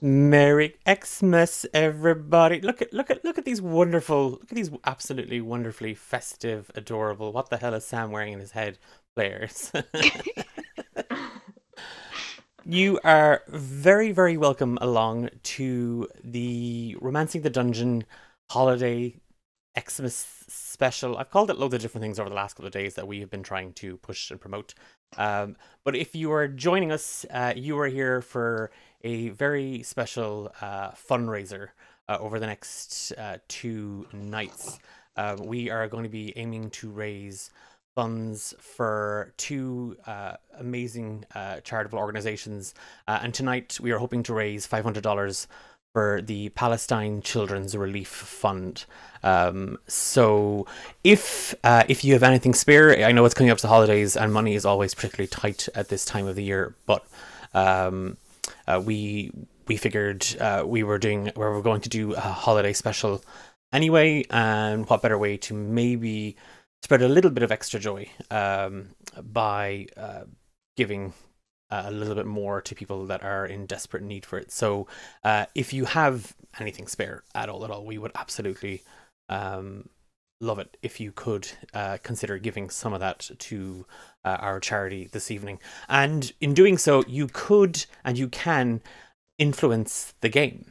Merry Xmas, everybody! Look at these wonderful, look at these absolutely wonderfully festive, adorable. What the hell is Sam wearing in his head? Players. You are very, very welcome along to the Romancing the Dungeon holiday Xmas special. I've called it loads of different things over the last couple of days that we have been trying to push and promote. But if you are joining us, you are here for a very special fundraiser over the next 2 nights. We are going to be aiming to raise funds for two amazing charitable organizations. And tonight we are hoping to raise $500 for the Palestine Children's Relief Fund. So if you have anything spare, I know it's coming up to the holidays and money is always particularly tight at this time of the year, but we figured we were going to do a holiday special anyway, and what better way to maybe spread a little bit of extra joy by giving a little bit more to people that are in desperate need for it. So if you have anything spare at all, we would absolutely love it if you could consider giving some of that to our charity this evening. And in doing so, you could and you can influence the game.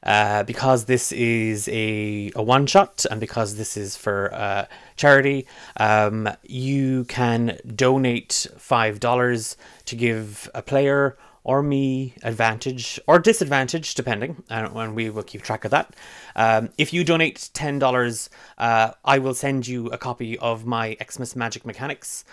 Because this is a one-shot and because this is for charity, you can donate $5 to give a player or me advantage or disadvantage, depending, and we will keep track of that. If you donate $10, I will send you a copy of my Xmas Magic Mechanics,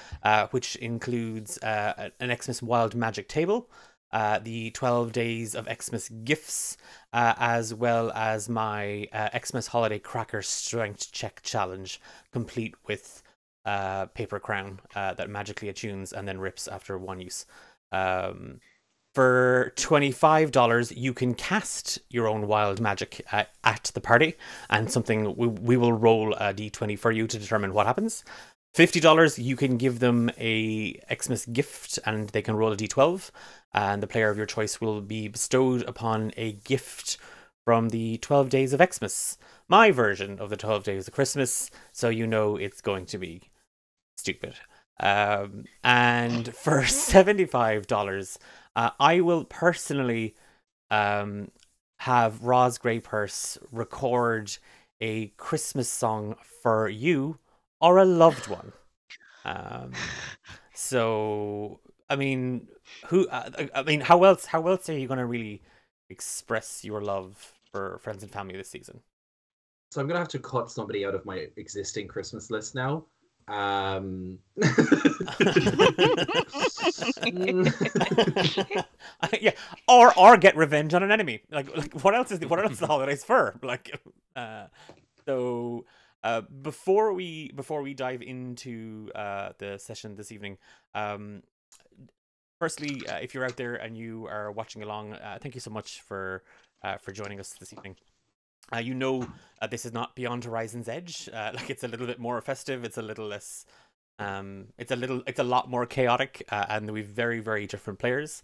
which includes an Xmas Wild Magic table, the 12 Days of Xmas gifts, as well as my Xmas Holiday Cracker Strength Check Challenge, complete with paper crown that magically attunes and then rips after one use. For $25, you can cast your own wild magic at the party, and something we will roll a d20 for you to determine what happens. $50, you can give them a Xmas gift and they can roll a d12, and the player of your choice will be bestowed upon a gift from the 12 Days of Xmas, my version of the 12 Days of Christmas, so you know it's going to be stupid. And for $75, I will personally have Roz Greypurse record a Christmas song for you or a loved one. So I mean, how else are you going to really express your love for friends and family this season? So I'm gonna have to cut somebody out of my existing Christmas list now. Yeah, or get revenge on an enemy. Like what else is the holidays for? So before we dive into the session this evening, firstly, if you're out there and you are watching along, thank you so much for joining us this evening. This is not Beyond Horizon's Edge. It's a little bit more festive. It's a little less. It's a lot more chaotic, and we've very, very different players.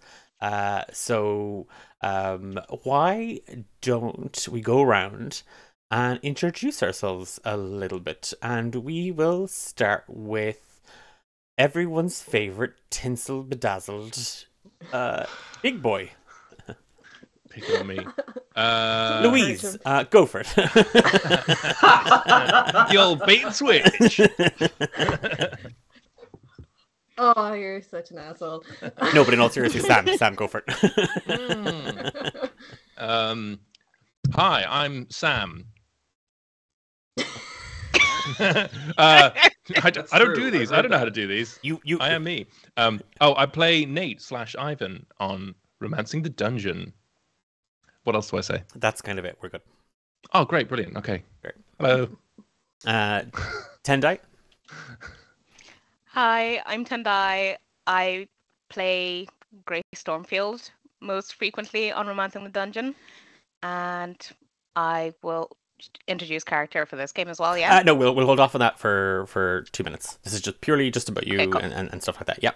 So why don't we go around and introduce ourselves a little bit? And we will start with everyone's favorite tinsel bedazzled big boy. Picking on me. Louise, go for it. The old bait and switch. Oh, you're such an asshole. No, but in all seriousness, Sam, go for it. Hi, I'm Sam. I don't do these. I don't know how to do these. I am me. I play Nate/Ivan on Romancing the Dungeon. What else do I say? That's kind of it. We're good. Oh, great. Brilliant. Okay. Great. Hello. Tendai? Hi, I'm Tendai. I play Grey Stormfield most frequently on Romancing the Dungeon. And I will introduce character for this game as well, yeah? No, we'll hold off on that for 2 minutes. This is just purely about you, okay, cool, and stuff like that. Yeah.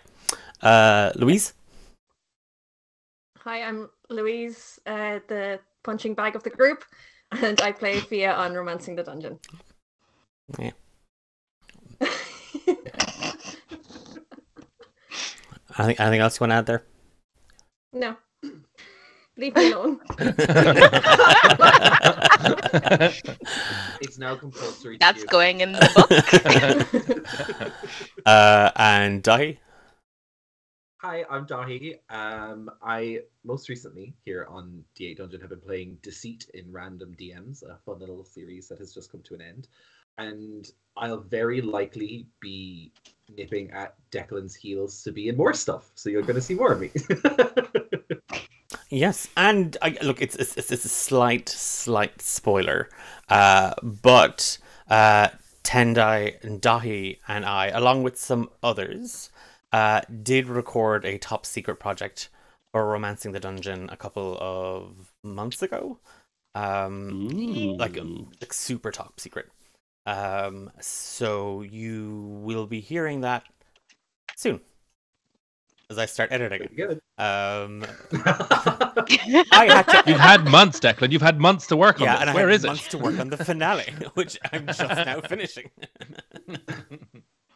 Louise? Hi, I'm Louise, the punching bag of the group, and I play Fia on Romancing the Dungeon. Yeah. Anything else you want to add there? No. Leave me alone. It's now compulsory. That's going in the book. And Dahi? Hi, I'm Dahi. I most recently here on D8 Dungeon have been playing Deceit in Random DMs, a fun little series that has just come to an end. And I'll very likely be nipping at Declan's heels to be in more stuff. So you're going to see more of me. Yes, and look, it's a slight spoiler, but Tendai and Dahi and I, along with some others, did record a top secret project for Romancing the Dungeon a couple of months ago, like super top secret. So you will be hearing that soon. As I start editing it. Good. You've had months, Declan. You've had months to work on this. And Where is it? Months to work on the finale, which I'm just now finishing.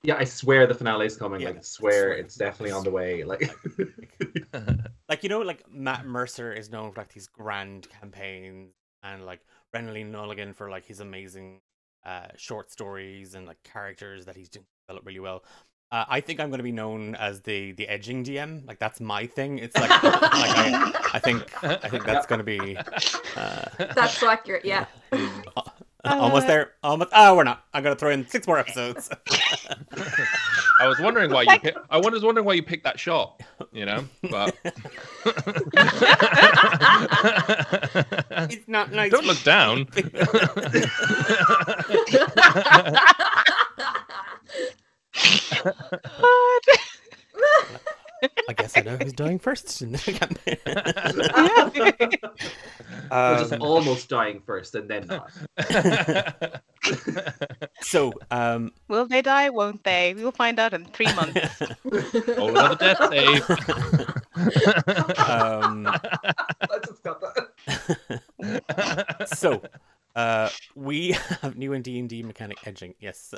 Yeah, I swear the finale is coming. Yeah, I swear it's definitely on the way. Like Matt Mercer is known for like these grand campaigns, and like Brennan Mulligan for like his amazing short stories and like characters that he's developed really well. I think I'm going to be known as the edging DM. Like that's my thing. It's like, I think that's going to be. That's so accurate. Yeah. Almost there. Almost. Oh, we're not. I'm going to throw in 6 more episodes. I was wondering why you. I was wondering why you picked that shot. You know, but it's not nice. Don't look down. I guess I know who's dying first. We're just almost dying first and then not. So, will they die? Won't they? We'll find out in 3 months. Oh, another death save. I just got that. So, we have new in D&D mechanic edging. Yes.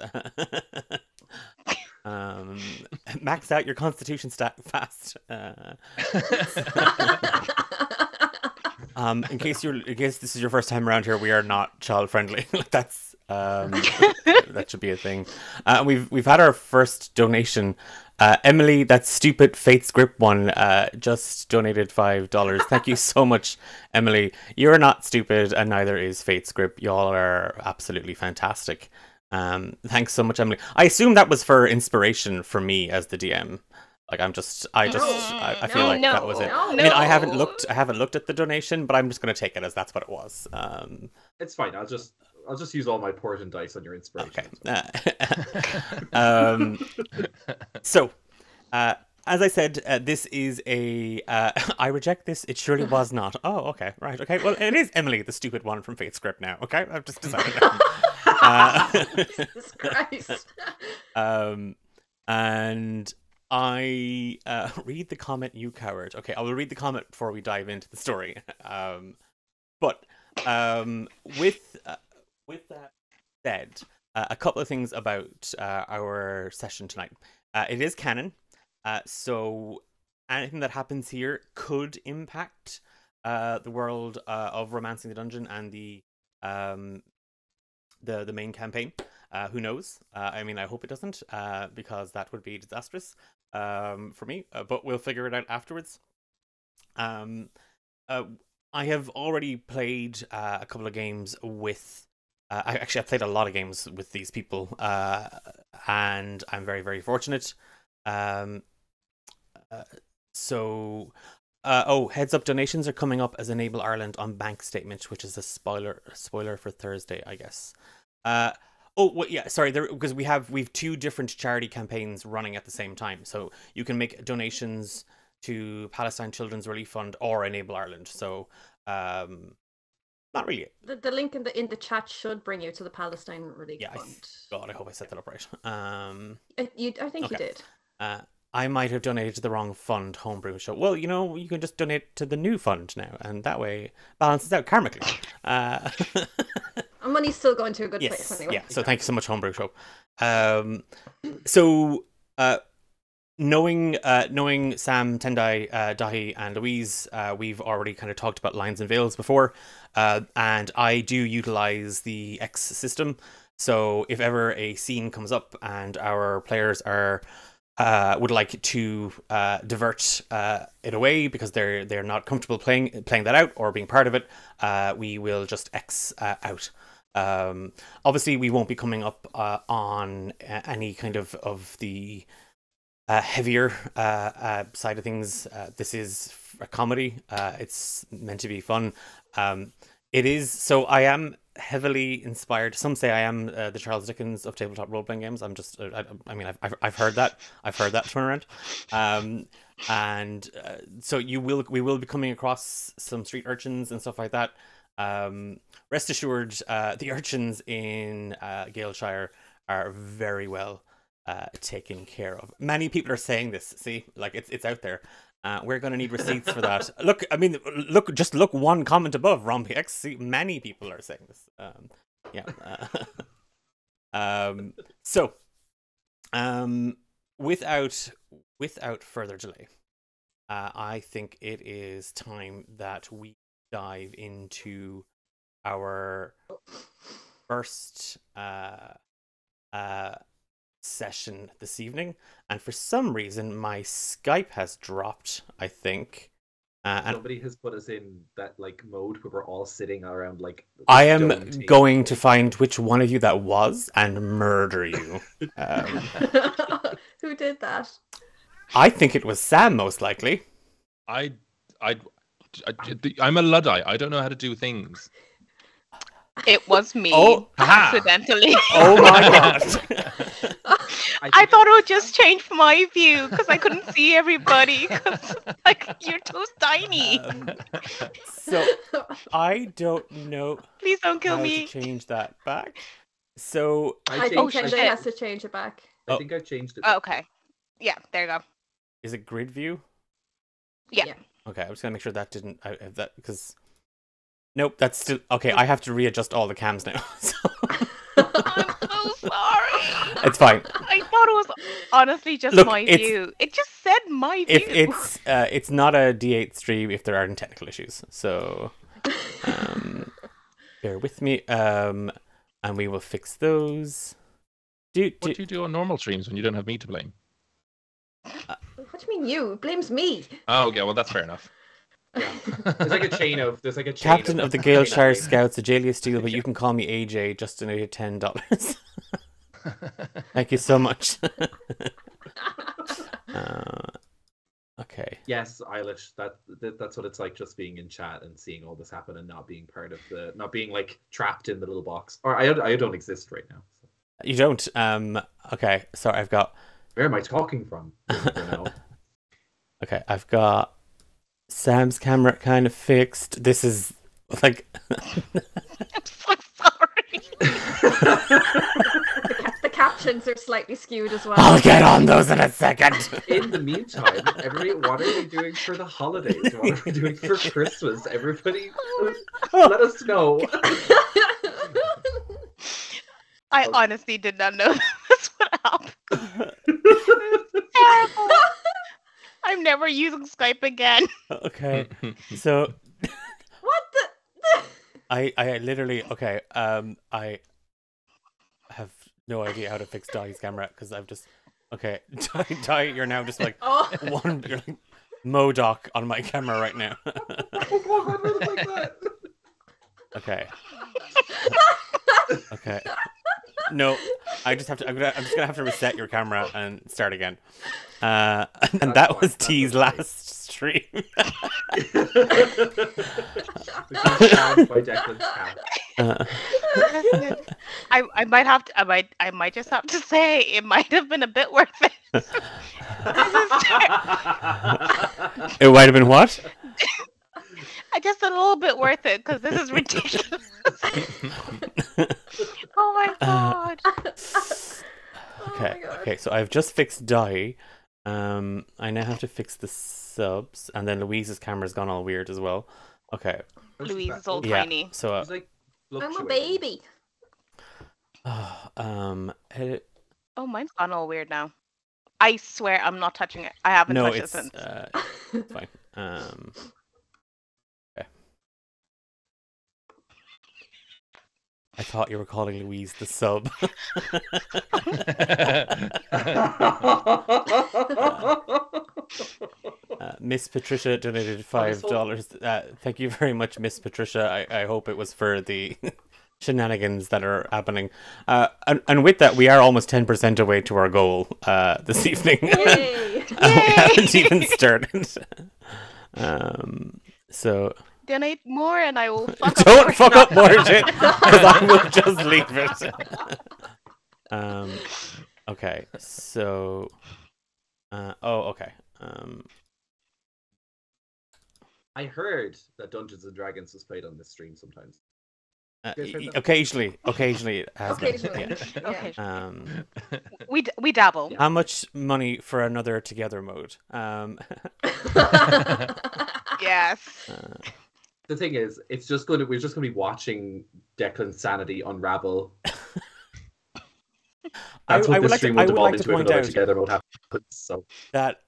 Max out your constitution stat fast. In case this is your first time around here, we are not child friendly. That's that should be a thing. We've had our first donation. Emily, that stupid Fate's Grip one, just donated $5. Thank you so much, Emily. You're not stupid, and neither is Fate's Grip. Y'all are absolutely fantastic. Thanks so much, Emily. I assume that was for inspiration for me as the DM. Like I feel like that was it. No, I mean, I haven't looked at the donation, but I'm just going to take it as that's what it was. It's fine. I'll just use all my Portent dice on your inspiration. Okay. So, as I said, this is a. I reject this. It surely was not. Oh, okay, right, okay. Well, it is Emily, the stupid one from Fate's Grip now. Okay, I've just decided. Jesus Christ. And I read the comment, you coward. Okay, I will read the comment before we dive into the story. But with that said, a couple of things about our session tonight. It is canon, so anything that happens here could impact the world of Romancing the Dungeon and the main campaign. Who knows? I mean, I hope it doesn't, because that would be disastrous for me. But we'll figure it out afterwards. I have already played a couple of games with. I played a lot of games with these people, and I'm very, very fortunate. So, heads up! Donations are coming up as Enable Ireland on bank statement, which is a spoiler for Thursday, I guess. Sorry, because we've 2 different charity campaigns running at the same time. So you can make donations to Palestine Children's Relief Fund or Enable Ireland. So, not really. The link in the chat should bring you to the Palestine Relief Fund. God, I hope I set that up right. I think you did. I might have donated to the wrong fund, Homebrew Show. Well, you can just donate to the new fund now, and that way balances out karmically. Money's still going to a good Yes, place anyway. yeah. So thank you so much, Homebrew Show. So knowing Sam, Tendai, Dahi, and Louise, we've already kind of talked about lines and veils before, and I do utilize the X system. So if ever a scene comes up and our players would like to divert it away because they're not comfortable playing that out or being part of it, we will just X out. Obviously, we won't be coming up on any kind of the heavier side of things. This is a comedy. It's meant to be fun. It is. So I am heavily inspired. Some say I am the Charles Dickens of tabletop role playing games. I'm just. I mean, I've heard that. I've heard that thrown around. And so we will be coming across some street urchins and stuff like that. Rest assured, the urchins in Galeshire are very well taken care of. Many people are saying this. See, like it's out there. We're going to need receipts for that. Look one comment above RomPX. See, many people are saying this. So, without further delay, I think it is time that we dive into our first session this evening, and for some reason my Skype has dropped, I think. And somebody has put us in that mode where we're all sitting around I am going to find which one of you that was and murder you. Who did that? I think it was Sam, most likely. I'm a Luddite. I don't know how to do things. It was me, accidentally. Oh my god! I thought it would just change my view because I couldn't see everybody. Cause, you're too tiny. So I don't know. Please don't kill how me. To change that back. So I think Tendai has to change it back. I think I've changed it. Oh, okay. Yeah, there you go. Is it grid view? Yeah. Okay, I was gonna make sure that didn't because. Nope, that's still okay. I have to readjust all the cams now. So. I'm so sorry. It's fine. I thought it was honestly just my view. It just said my view. It's not a D8 stream if there aren't technical issues. So bear with me. And we will fix those. What do you do on normal streams when you don't have me to blame? What do you mean you? It blames me. Oh, okay. Well, that's fair enough. Yeah. There's a chain Captain of the Galeshire Scouts, Ajalia Steele, but you can call me AJ. Just donated $10. Thank you so much. Okay. Yes, Eilish. That's what it's like, just being in chat and seeing all this happen and not being part of not being trapped in the little box. Or I don't exist right now. So. You don't. Okay. Sorry, I've got. Where am I talking from? Okay, I've got. Sam's camera kind of fixed. This is I'm so sorry. The captions are slightly skewed as well. I'll get on those in a second. In the meantime, what are we doing for the holidays? What are we doing for Christmas? Everybody, let us know. I honestly did not know that's what happened. Terrible. I'm never using Skype again. Okay, so what the? I literally I have no idea how to fix Dai's camera because I've just Dai, you're now just you're like Modoc on my camera right now. Oh God, I like that. Okay. Okay. No, I'm just gonna have to reset your camera and start again. And that was T's last stream. I might just have to say it might have been a bit worth it. It might have been what? Just a little bit worth it because this is ridiculous. Oh my god. Okay, so I've just fixed Dai. I now have to fix the subs, and then Louise's camera's gone all weird as well. Okay. Louise is all Yeah. tiny. So She's like I'm a fluctuating. baby. edit. Oh, mine's gone all weird now. I swear I'm not touching it. I haven't No, touched it's it since. it's fine. Okay. I thought you were calling Louise the sub. Miss Patricia donated $5. Thank you very much, Miss Patricia. I hope it was for the shenanigans that are happening. And with that, we are almost 10% away to our goal this evening. Yay! We haven't even started. So Donate more and I will fuck up don't more fuck stuff. up more shit, because I will just leave it. Okay, so okay. I heard that Dungeons and Dragons was played on this stream sometimes. You guys heard that? Occasionally it has been. Occasionally. Yeah. Yeah. We dabble. How much money for another together mode? Yes. The thing is, we're just going to be watching Declan's sanity unravel. That's what this stream will devolve into if another together mode happens. So that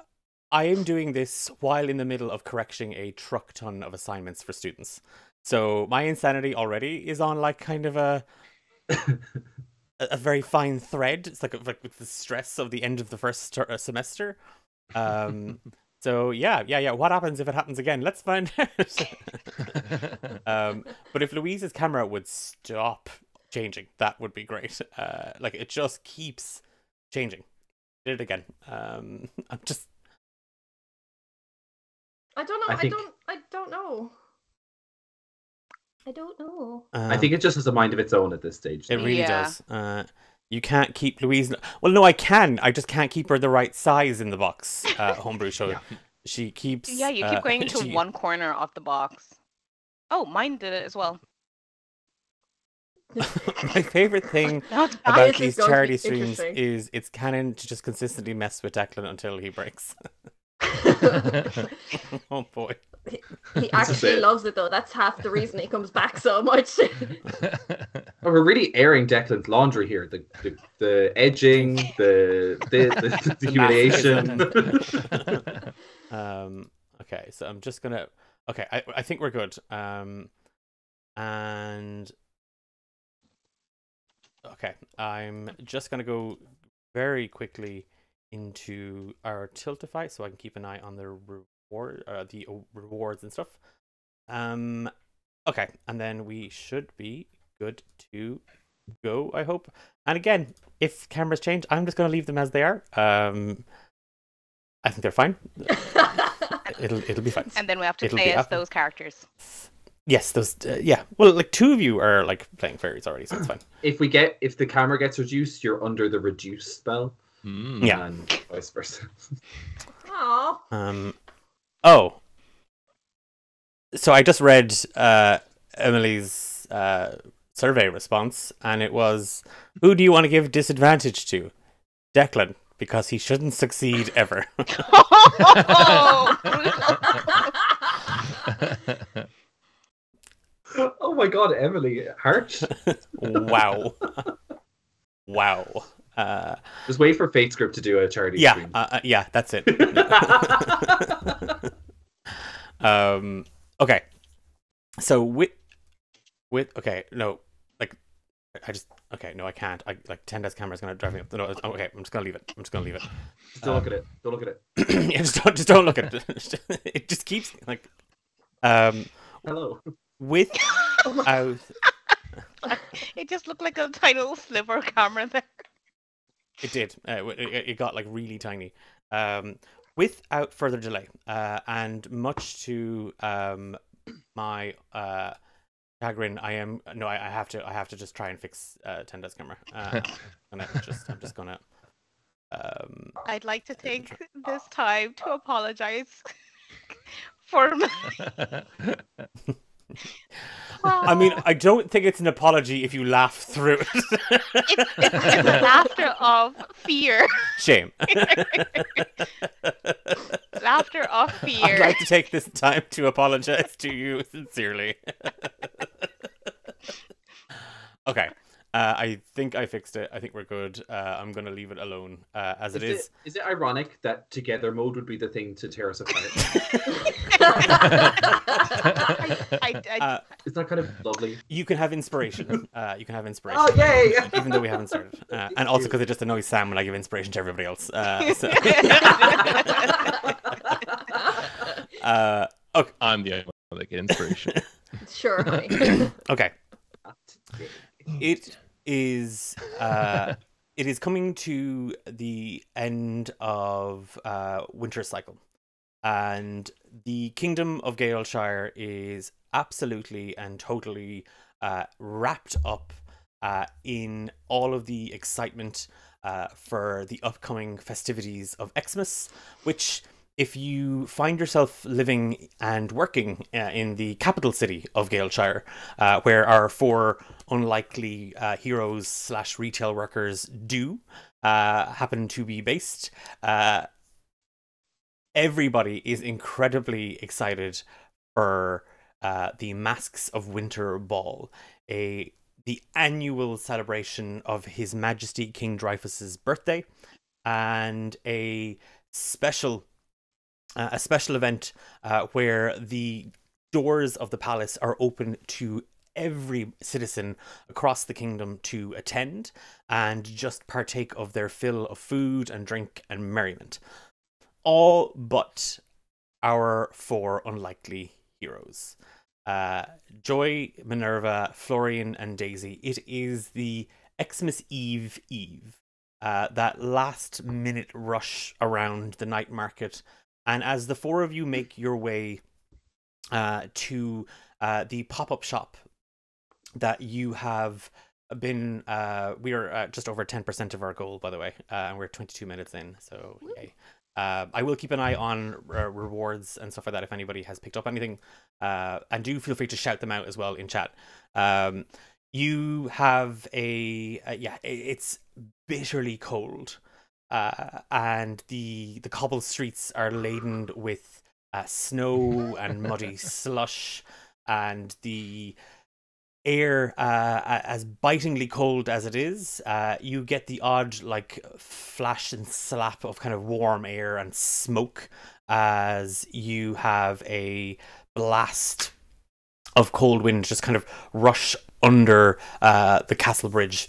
I am doing this while in the middle of correcting a truck ton of assignments for students. So my insanity already is on like kind of a very fine thread. It's like with the stress of the end of the first semester. So yeah. What happens if it happens again? Let's find out. But if Louise's camera would stop changing, that would be great. Like it just keeps changing. Did it again. I'm just. I don't know. I think- I don't know. I don't know. I think it just has a mind of its own at this stage. It really Yeah. does. You can't keep Louise. Well, no, I can. I just can't keep her the right size in the box. Homebrew show. Yeah. She keeps. Yeah, you keep going into she- one corner of the box. Oh, mine did it as well. My favorite thing No, it's about bad. This is these going to be charity streams interesting. is it's canon to just consistently mess with Declan until he breaks. Oh boy. He is actually it. loves it though. That's half the reason he comes back so much. Oh, we're really airing Declan's laundry here. The edging, the humiliation. Okay, so I'm just gonna. Okay, I think we're good. And okay, I'm just gonna go very quickly into our Tiltify so I can keep an eye on the rewards and stuff. Okay, and then we should be good to go, I hope. And again, if cameras change, I'm just gonna leave them as they are. I think they're fine. It'll be fine. And then we have to It'll play be as up. those characters. Yes, those. Yeah. Well, like two of you are like playing fairies already, so it's fine. If the camera gets reduced, you're under the reduce spell. Yeah. And vice versa. Aw. Oh. So I just read Emily's survey response, and it was, "Who do you want to give disadvantage to?" Declan, because he shouldn't succeed ever. Oh my god, Emily, harsh. Wow. Wow. Just wait for Fate Script to do a charity Yeah. stream. Yeah. That's it. Okay. So with okay, no, like no, I can't. Tenda's camera's gonna drive me up. No, okay, I'm just gonna leave it. Just don't look at it. Don't look at it. Yeah, just don't look at it. It just keeps like Hello. without It just looked like a tiny little sliver camera there. it did. It got like really tiny. Without further delay, and much to my chagrin, I have to just try and fix Tenda's camera. I'm just gonna. I'd like to take this time to apologize for. I mean, I don't think it's an apology if you laugh through it. It's a laughter of fear. Shame. Laughter of fear. I'd like to take this time to apologize to you sincerely. Okay. I think I fixed it. I think we're good. I'm going to leave it alone as it is. Is it ironic that together mode would be the thing to tear us apart? Is that kind of lovely? You can have inspiration. You can have inspiration. Oh, yay! Even though we haven't started. And also because it just annoys Sam when I give inspiration to everybody else. So. Okay. I'm the only one that get inspiration. Sure, honey. Okay. It is coming to the end of winter cycle, and the Kingdom of Galeshire is absolutely and totally wrapped up in all of the excitement for the upcoming festivities of Exmas, which, if you find yourself living and working in the capital city of Galeshire, where our 4 unlikely heroes / retail workers do happen to be based, everybody is incredibly excited for the Masks of Winter Ball, the annual celebration of His Majesty King Dreyfus's birthday, and a special event where the doors of the palace are open to every citizen across the kingdom to attend and just partake of their fill of food and drink and merriment. All but our 4 unlikely heroes. Joy, Minerva, Florian, and Daisy. It is the Xmas Eve, that last minute rush around the night market. And as the 4 of you make your way to the pop-up shop that you have been, we are just over 10% of our goal, by the way, and we're 22 minutes in, so yay. I will keep an eye on rewards and stuff like that if anybody has picked up anything, and do feel free to shout them out as well in chat. You have it's bitterly cold. And the cobble streets are laden with snow and muddy slush, and the air, as bitingly cold as it is, you get the odd like flash and slap of kind of warm air and smoke as you have a blast of cold wind just kind of rush under the castle bridge.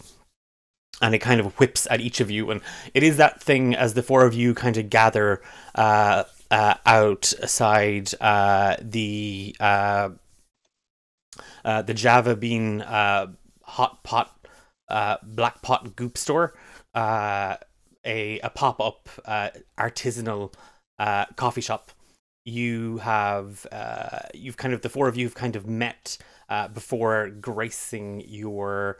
And it kind of whips at each of you, and it is that thing as the 4 of you kind of gather outside the Java Bean hot pot black pot goop store, a pop-up artisanal coffee shop. You have the 4 of you have kind of met before gracing your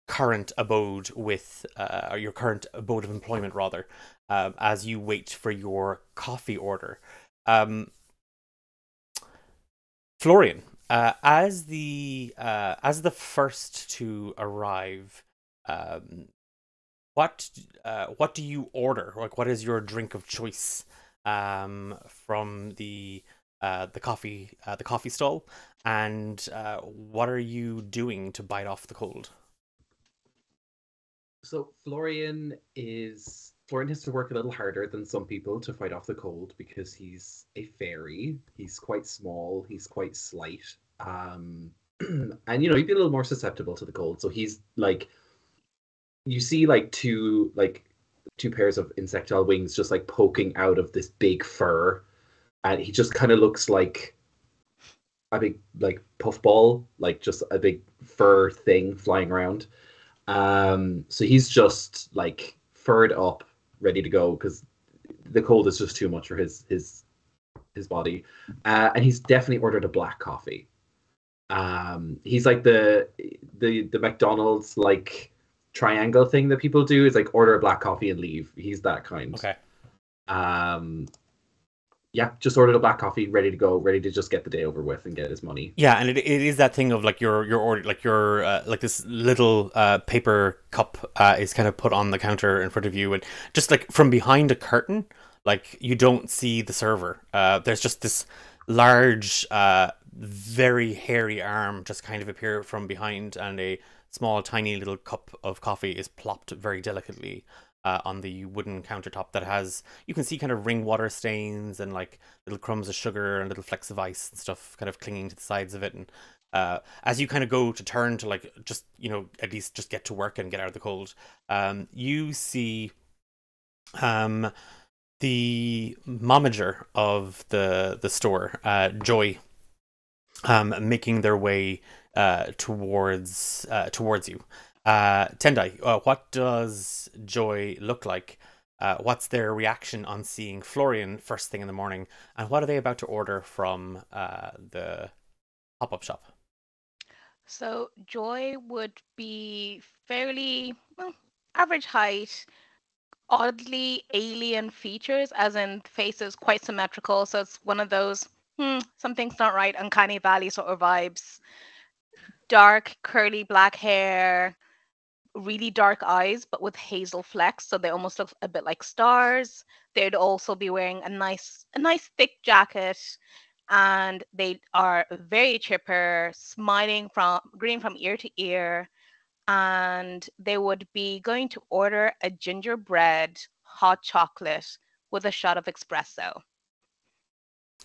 current abode with or your current abode of employment rather, as you wait for your coffee order. Florian, as the first to arrive, what do you order? Like, what is your drink of choice from the coffee stall, and what are you doing to bite off the cold? So Florian has to work a little harder than some people to fight off the cold because he's a fairy. He's quite small. He's quite slight. And he'd be a little more susceptible to the cold. So he's like, you see like two pairs of insectile wings just like poking out of this big fur, and he just kind of looks like a big like puffball, like just a big fur thing flying around. So he's just like furred up, ready to go because the cold is just too much for his body. And he's definitely ordered a black coffee. He's like the McDonald's like triangle thing that people do is like order a black coffee and leave. He's that kind. Okay. yeah, just ordered a black coffee, ready to go, ready to just get the day over with and get his money. Yeah, and it is that thing of like your order, like your like this little paper cup is kind of put on the counter in front of you, and just like from behind a curtain, like you don't see the server. There's just this large, very hairy arm just kind of appear from behind, and a small, tiny little cup of coffee is plopped very delicately on the wooden countertop that has, you can see kind of ring water stains and like little crumbs of sugar and little flecks of ice and stuff kind of clinging to the sides of it. And as you kind of go to turn to like just, you know, at least just get to work and get out of the cold, you see the momager of the store, Joy, making their way towards you. Tendai, what does Joy look like? What's their reaction on seeing Florian first thing in the morning? And what are they about to order from the pop-up shop? So Joy would be fairly, well, average height, oddly alien features, as in faces quite symmetrical. So it's one of those, something's not right, uncanny valley sort of vibes. Dark, curly black hair, really dark eyes, but with hazel flecks, so they almost look a bit like stars. They'd also be wearing a nice thick jacket, and they are very chipper, grinning from ear to ear, and they would be going to order a gingerbread hot chocolate with a shot of espresso.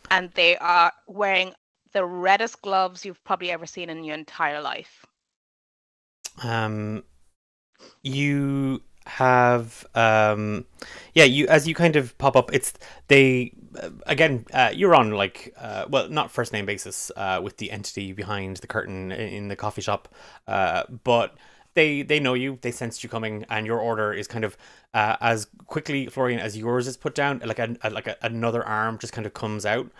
And they are wearing the reddest gloves you've probably ever seen in your entire life. You have you, as you kind of pop up, it's they again, you're on like well, not first name basis with the entity behind the curtain in the coffee shop, but they know you, they sensed you coming, and your order is kind of as quickly, Florian, as yours is put down, like another arm just kind of comes out.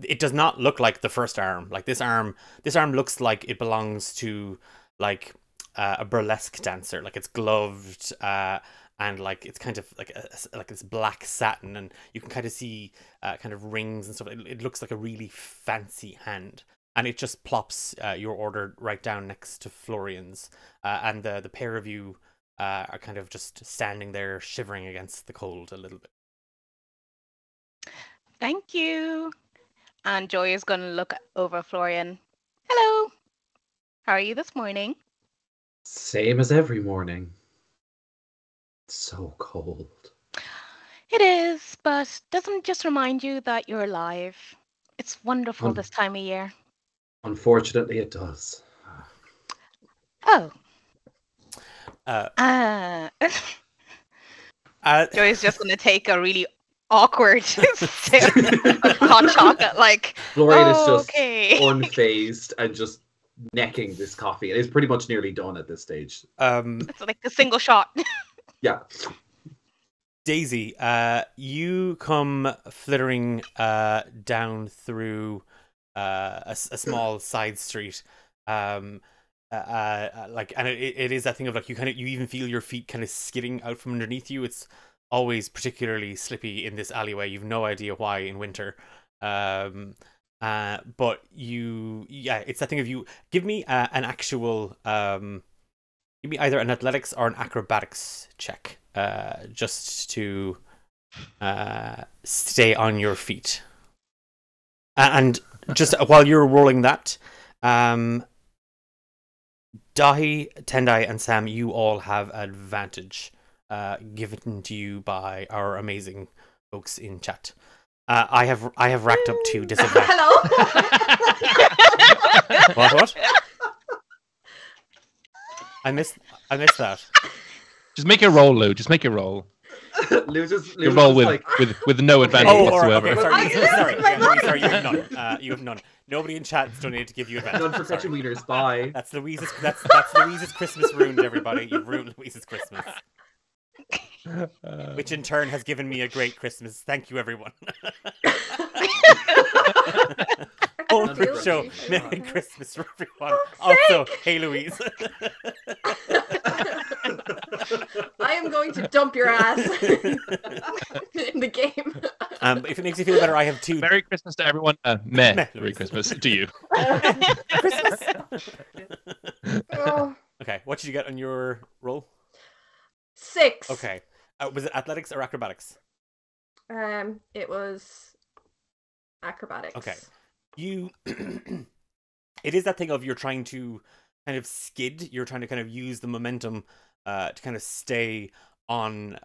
It does not look like the first arm. Like this arm looks like it belongs to like a burlesque dancer. Like it's gloved, and like it's kind of like this black satin, and you can kind of see kind of rings and stuff. It looks like a really fancy hand, and it just plops your order right down next to Florian's, and the pair of you are kind of just standing there shivering against the cold a little bit. Thank you. And Joy is going to look over Florian. Hello. How are you this morning? Same as every morning. It's so cold. It is, but doesn't it just remind you that you're alive? It's wonderful this time of year. Unfortunately, it does. Oh. Joy's just going to take a really awkward sip of hot chocolate. Like, Florian is just unfazed and just necking this coffee. It is pretty much nearly done at this stage. It's like a single shot. Yeah. Daisy, you come flittering down through a small side street. Like, and it is that thing of like you even feel your feet kind of skidding out from underneath you. It's always particularly slippy in this alleyway. You've no idea why in winter. But it's that thing of you. Give me an actual give me either an athletics or an acrobatics check, just to stay on your feet. And just while you're rolling that, Dahi, Tendai, and Sam, you all have advantage given to you by our amazing folks in chat. I have racked up 2 disadvantages. Hello. What? I missed that. Just make a roll, Lou. Just make a roll. Lou You roll with, like... with no advantage whatsoever. Okay, sorry, you have none. You have none. Nobody in chat has donated to give you advantage. None for catching wieners. Bye. That's Louise's Christmas ruined, everybody. You've ruined Louise's Christmas. Which in turn has given me a great Christmas. Thank you, everyone. Show. Merry Christmas for everyone. Also, hey, Louise. I am going to dump your ass in the game. If it makes you feel better, I have two. Merry Christmas to everyone. Merry Christmas to you. Christmas. Oh. Okay, what did you get on your roll? 6. Okay, was it athletics or acrobatics? It was acrobatics. Okay, you. It is that thing of you're trying to kind of skid. You're trying to kind of use the momentum to kind of stay on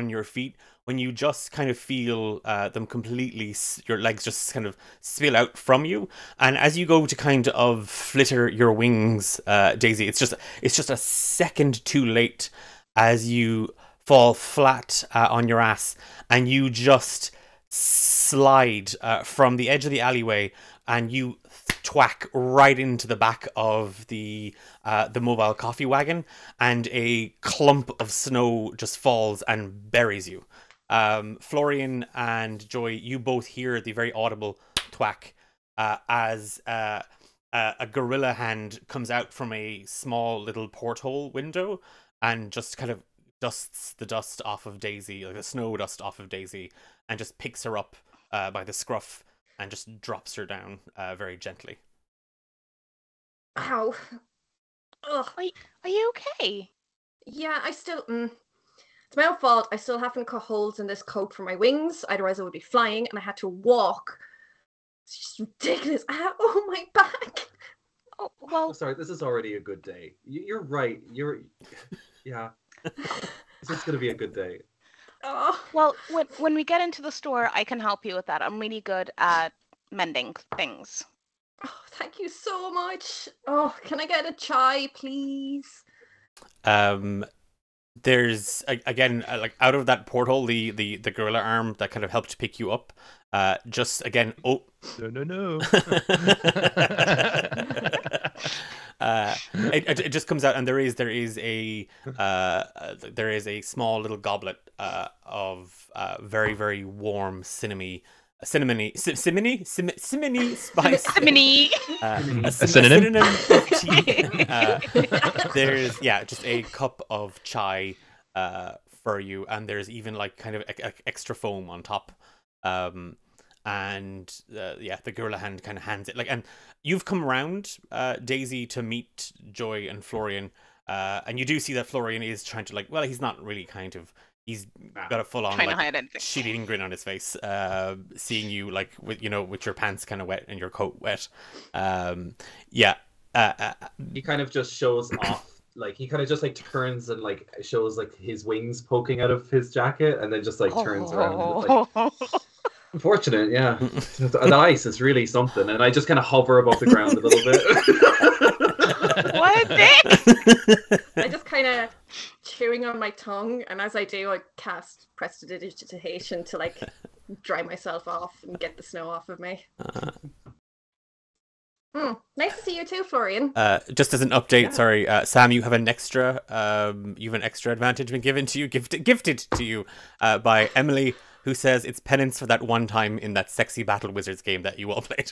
your feet. When you just kind of feel them completely, your legs just kind of spill out from you, and as you go to kind of flitter your wings, Daisy, it's just a second too late as you fall flat on your ass, and you just slide from the edge of the alleyway, and you twack right into the back of the mobile coffee wagon, and a clump of snow just falls and buries you. Florian and Joy, you both hear the very audible thwack as a gorilla hand comes out from a small little porthole window and just kind of dusts the dust off of Daisy, like the snow dust off of Daisy, and just picks her up by the scruff and just drops her down very gently. Ow. Ugh. Are you okay? Yeah, I still... It's my own fault. I still haven't cut holes in this coat for my wings. Otherwise I would be flying, and I had to walk. It's just ridiculous. Oh, my back. Oh, well... Sorry, this is already a good day. You're right. Yeah. It's just going to be a good day. Oh. Well, when we get into the store, I can help you with that. I'm really good at mending things. Oh, thank you so much. Oh, can I get a chai, please? There's again, like out of that porthole, the gorilla arm that kind of helped pick you up. Just again, No. It just comes out, and there is a small little goblet of very, very warm cinnamony spice. Simony. A synonym of tea. There's just a cup of chai for you, and there's even like kind of extra foam on top. And the gorilla hand kind of hands it, like, and you've come around, Daisy, to meet Joy and Florian, and you do see that Florian is trying to, like, well, he's not really, kind of, he's got a full-on like shit-eating grin on his face, seeing you, like, with your pants kind of wet and your coat wet. He kind of just shows off. Like, he kind of just like turns and like shows like his wings poking out of his jacket, and then just like turns around and, like, unfortunate, yeah. The ice is really something, and I just kind of hover above the ground a little bit. What a dick! I just kind of chewing on my tongue, and as I do, I cast prestidigitation to like dry myself off and get the snow off of me. Nice to see you too, Florian. Just as an update, sorry, Sam, you have an extra advantage been given to you, gifted to you by Emily, who says it's penance for that one time in that sexy Battle Wizards game that you all played.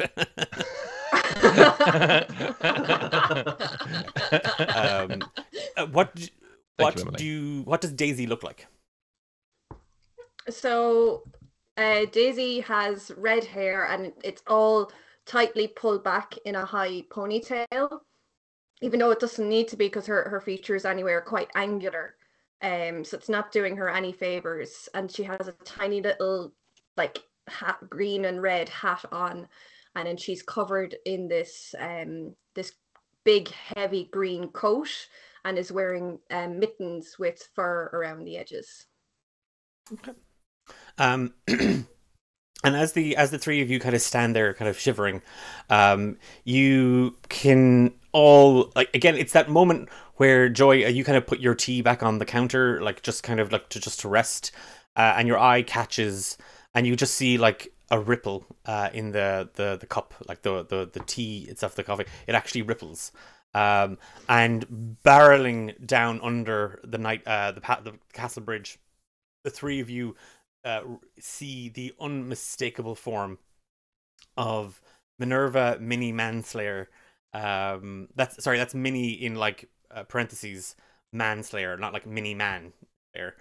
What does Daisy look like? So, Daisy has red hair, and it's all tightly pulled back in a high ponytail, even though it doesn't need to be, because her features anyway are quite angular. So it's not doing her any favors, and she has a tiny little like green and red hat on, and then she's covered in this this big heavy green coat, and is wearing mittens with fur around the edges. Okay. And as the three of you kind of stand there, kind of shivering, you can all, like, again, it's that moment where, Joy, you kind of put your tea back on the counter, like, just kind of like to rest, and your eye catches, and you just see like a ripple in the cup, like the tea itself, the coffee. It actually ripples, and barreling down under the castle bridge, the three of you see the unmistakable form of Minerva Mini Manslayer. That's Mini in like parentheses Manslayer, not like Mini Man there.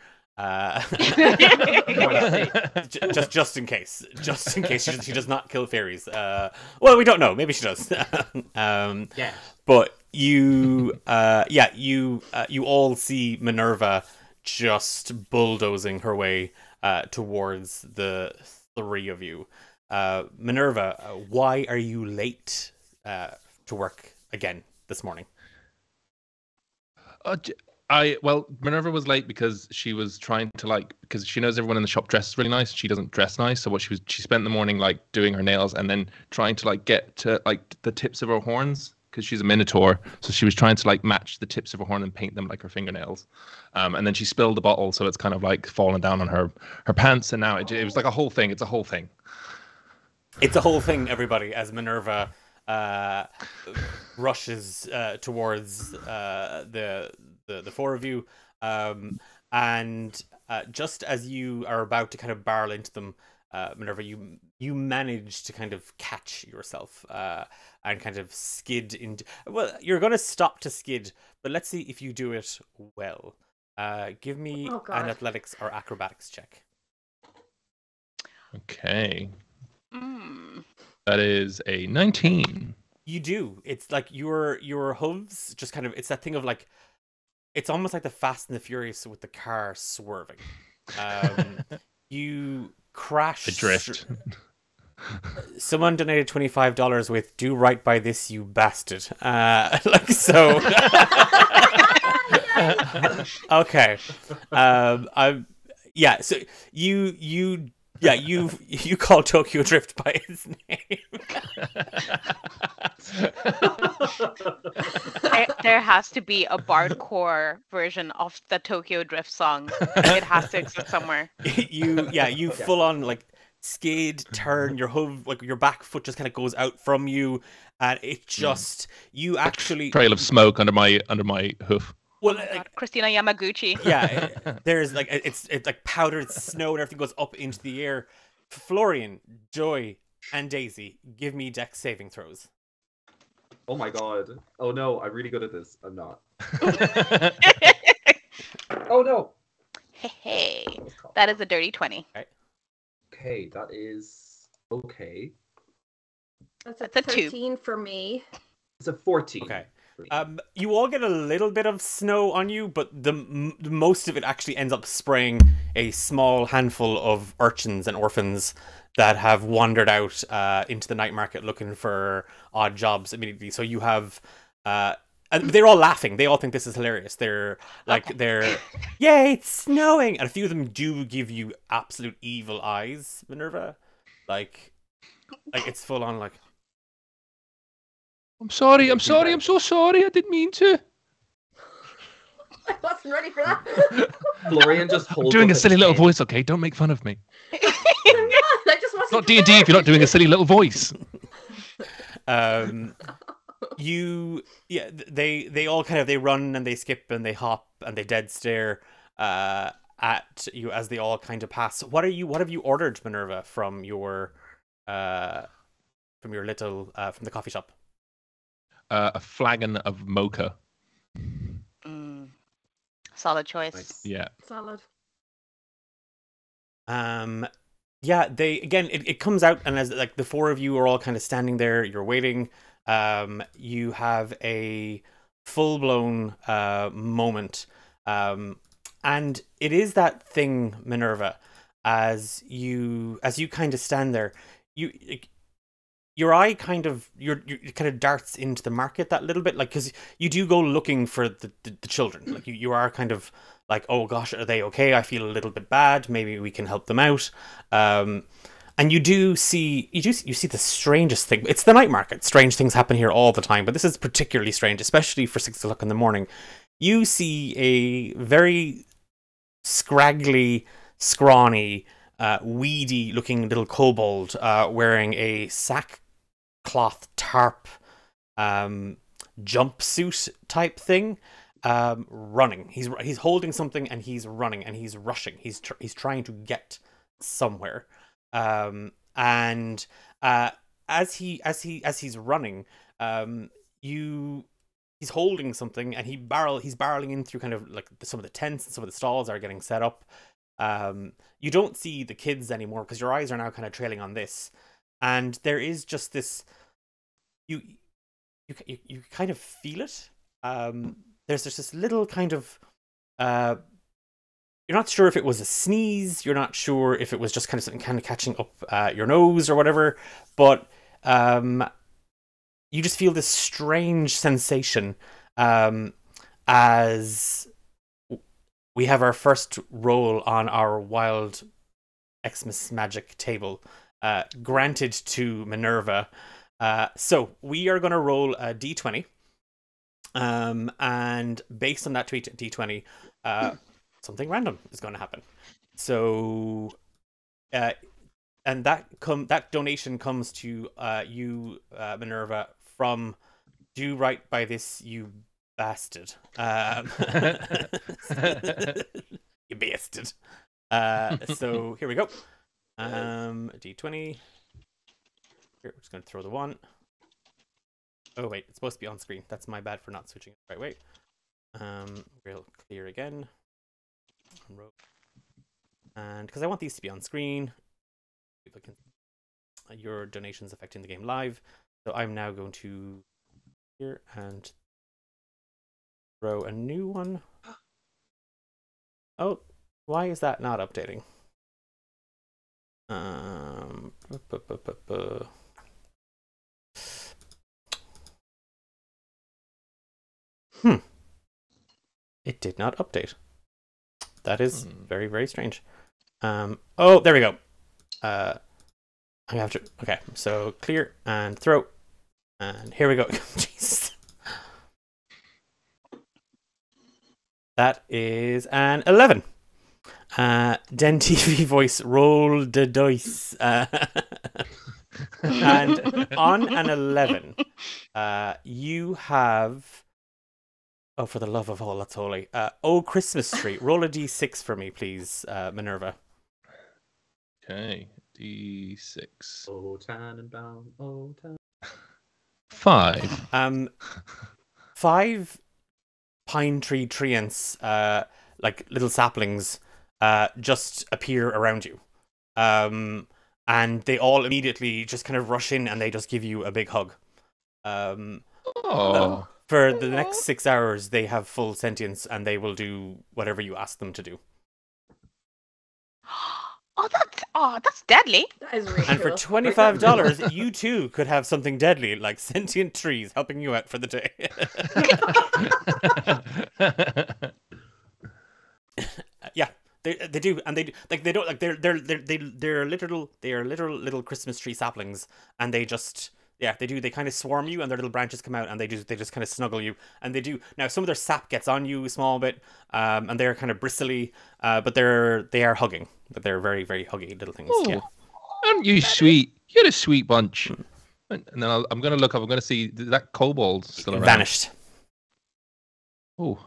just in case she does not kill fairies. Well, we don't know. Maybe she does. Yeah. But you all see Minerva just bulldozing her way towards the three of you. Minerva, why are you late to work again this morning? Well, Minerva was late because she was trying to because she knows everyone in the shop dresses really nice. She doesn't dress nice, so she spent the morning doing her nails and then trying to get to the tips of her horns because she's a minotaur. So she was trying to match the tips of her horn and paint them like her fingernails. And then she spilled the bottle, so it's kind of fallen down on her pants, and now it was like a whole thing. It's a whole thing. It's a whole thing, everybody, as Minerva rushes towards the four of you, and just as you are about to kind of barrel into them, Minerva, you manage to kind of catch yourself and kind of skid into. Well, you're going to stop to skid, but let's see if you do it well. Give me an athletics or acrobatics check. Okay. That is a 19. You do. It's like your hooves just kind of. It's that thing of it's almost like the Fast and the Furious with the car swerving. You crash. Adrift. Someone donated $25 with "Do right by this, you bastard." So. Okay. Yeah. So you call Tokyo Drift by his name. There has to be a bardcore version of the Tokyo Drift song. It has to exist somewhere. You full on skid, turn, your hoof, your back foot just kind of goes out from you, and it just you actually trail of smoke under my hoof. Well, Christina Yamaguchi. Yeah, there's it's like powdered snow and everything goes up into the air. Florian, Joy, and Daisy, give me dex saving throws. Oh my god. Oh no, I'm really good at this. I'm not. Oh no. Hey, that is a dirty 20. Okay, that is okay. That's a 13 for me. It's a 14. Okay. You all get a little bit of snow on you, but the most of it actually ends up spraying a small handful of urchins and orphans that have wandered out into the night market looking for odd jobs immediately. So you have, and they're all laughing. They all think this is hilarious. They're yay, it's snowing, and a few of them do give you absolute evil eyes, Minerva. It's full on I'm sorry, I'm so sorry, I didn't mean to. I wasn't ready for that. Florian just holds I'm doing a silly little voice, okay? Don't make fun of me. I just wasn't. It's not D&D if you're not doing a silly little voice. They all they run and they skip and they hop and they dead stare at you as they all kind of pass. What have you ordered, Minerva, from your little from the coffee shop? A flagon of mocha. Solid choice. Nice. Yeah. Solid. Yeah, it comes out, and as the four of you are all kind of standing there, you're waiting. You have a full-blown moment, and it is that thing, Minerva, as you kind of stand there, your eye kind of darts into the market that little bit, because you do go looking for the children. You are kind of oh gosh, are they okay? I feel a little bit bad. Maybe we can help them out. And you see the strangest thing. It's the night market. Strange things happen here all the time, but this is particularly strange, especially for 6 o'clock in the morning. You see a very scraggly, scrawny, weedy looking little kobold wearing a sackcloth tarp jumpsuit type thing, running. He's holding something and he's running and he's rushing. He's trying to get somewhere. And as he's running, you he's holding something, and he's barreling in through kind of like some of the tents and some of the stalls are getting set up. You don't see the kids anymore because your eyes are now kind of trailing on this, and there is just this. You kind of feel it. There's just this little kind of. You're not sure if it was a sneeze. You're not sure if it was just kind of something kind of catching up your nose or whatever. But you just feel this strange sensation as we have our first roll on our wild Xmas magic table, granted to Minerva. So we are going to roll a d20. And based on that d20, something random is going to happen. So, and that donation comes to you, Minerva, from "Do right by this, you bastard." You bastard. So here we go. D20. Here, we're just going to throw the 1. Oh wait, it's supposed to be on screen. That's my bad for not switching it the right way. We'll clear again. And because I want these to be on screen, people can your donations affecting the game live. So I'm now going to here and throw a new one. Oh, why is that not updating? It did not update. That is very, very strange. Oh, there we go. I have to. Okay, so clear and throw, and here we go. Jeez. That is an 11. Den TV voice, roll the dice. And on an 11, you have. Oh, for the love of all that's holy. Oh, Christmas tree. Roll a d6 for me, please, Minerva. Okay, d6. Oh, Tannenbaum, oh, Tannenbaum. 5. 5 pine tree treants, like little saplings, just appear around you. And they all immediately just kind of rush in and they just give you a big hug. For the next 6 hours, they have full sentience and they will do whatever you ask them to do. That's deadly. That is really And for cool. $25, you too could have something deadly like sentient trees helping you out for the day. Yeah, they do, and they do, like they don't like they're literal little Christmas tree saplings, and they just. Yeah, they do. They kind of swarm you, and their little branches come out, and they just kind of snuggle you, and they do. Now, some of their sap gets on you a small bit, and they're kind of bristly, but they are hugging. But they're very, very huggy little things. Oh, yeah. aren't you sweet? You're a sweet bunch. And then I'm going to look up. I'm going to see that kobold still around. Vanished. Oh,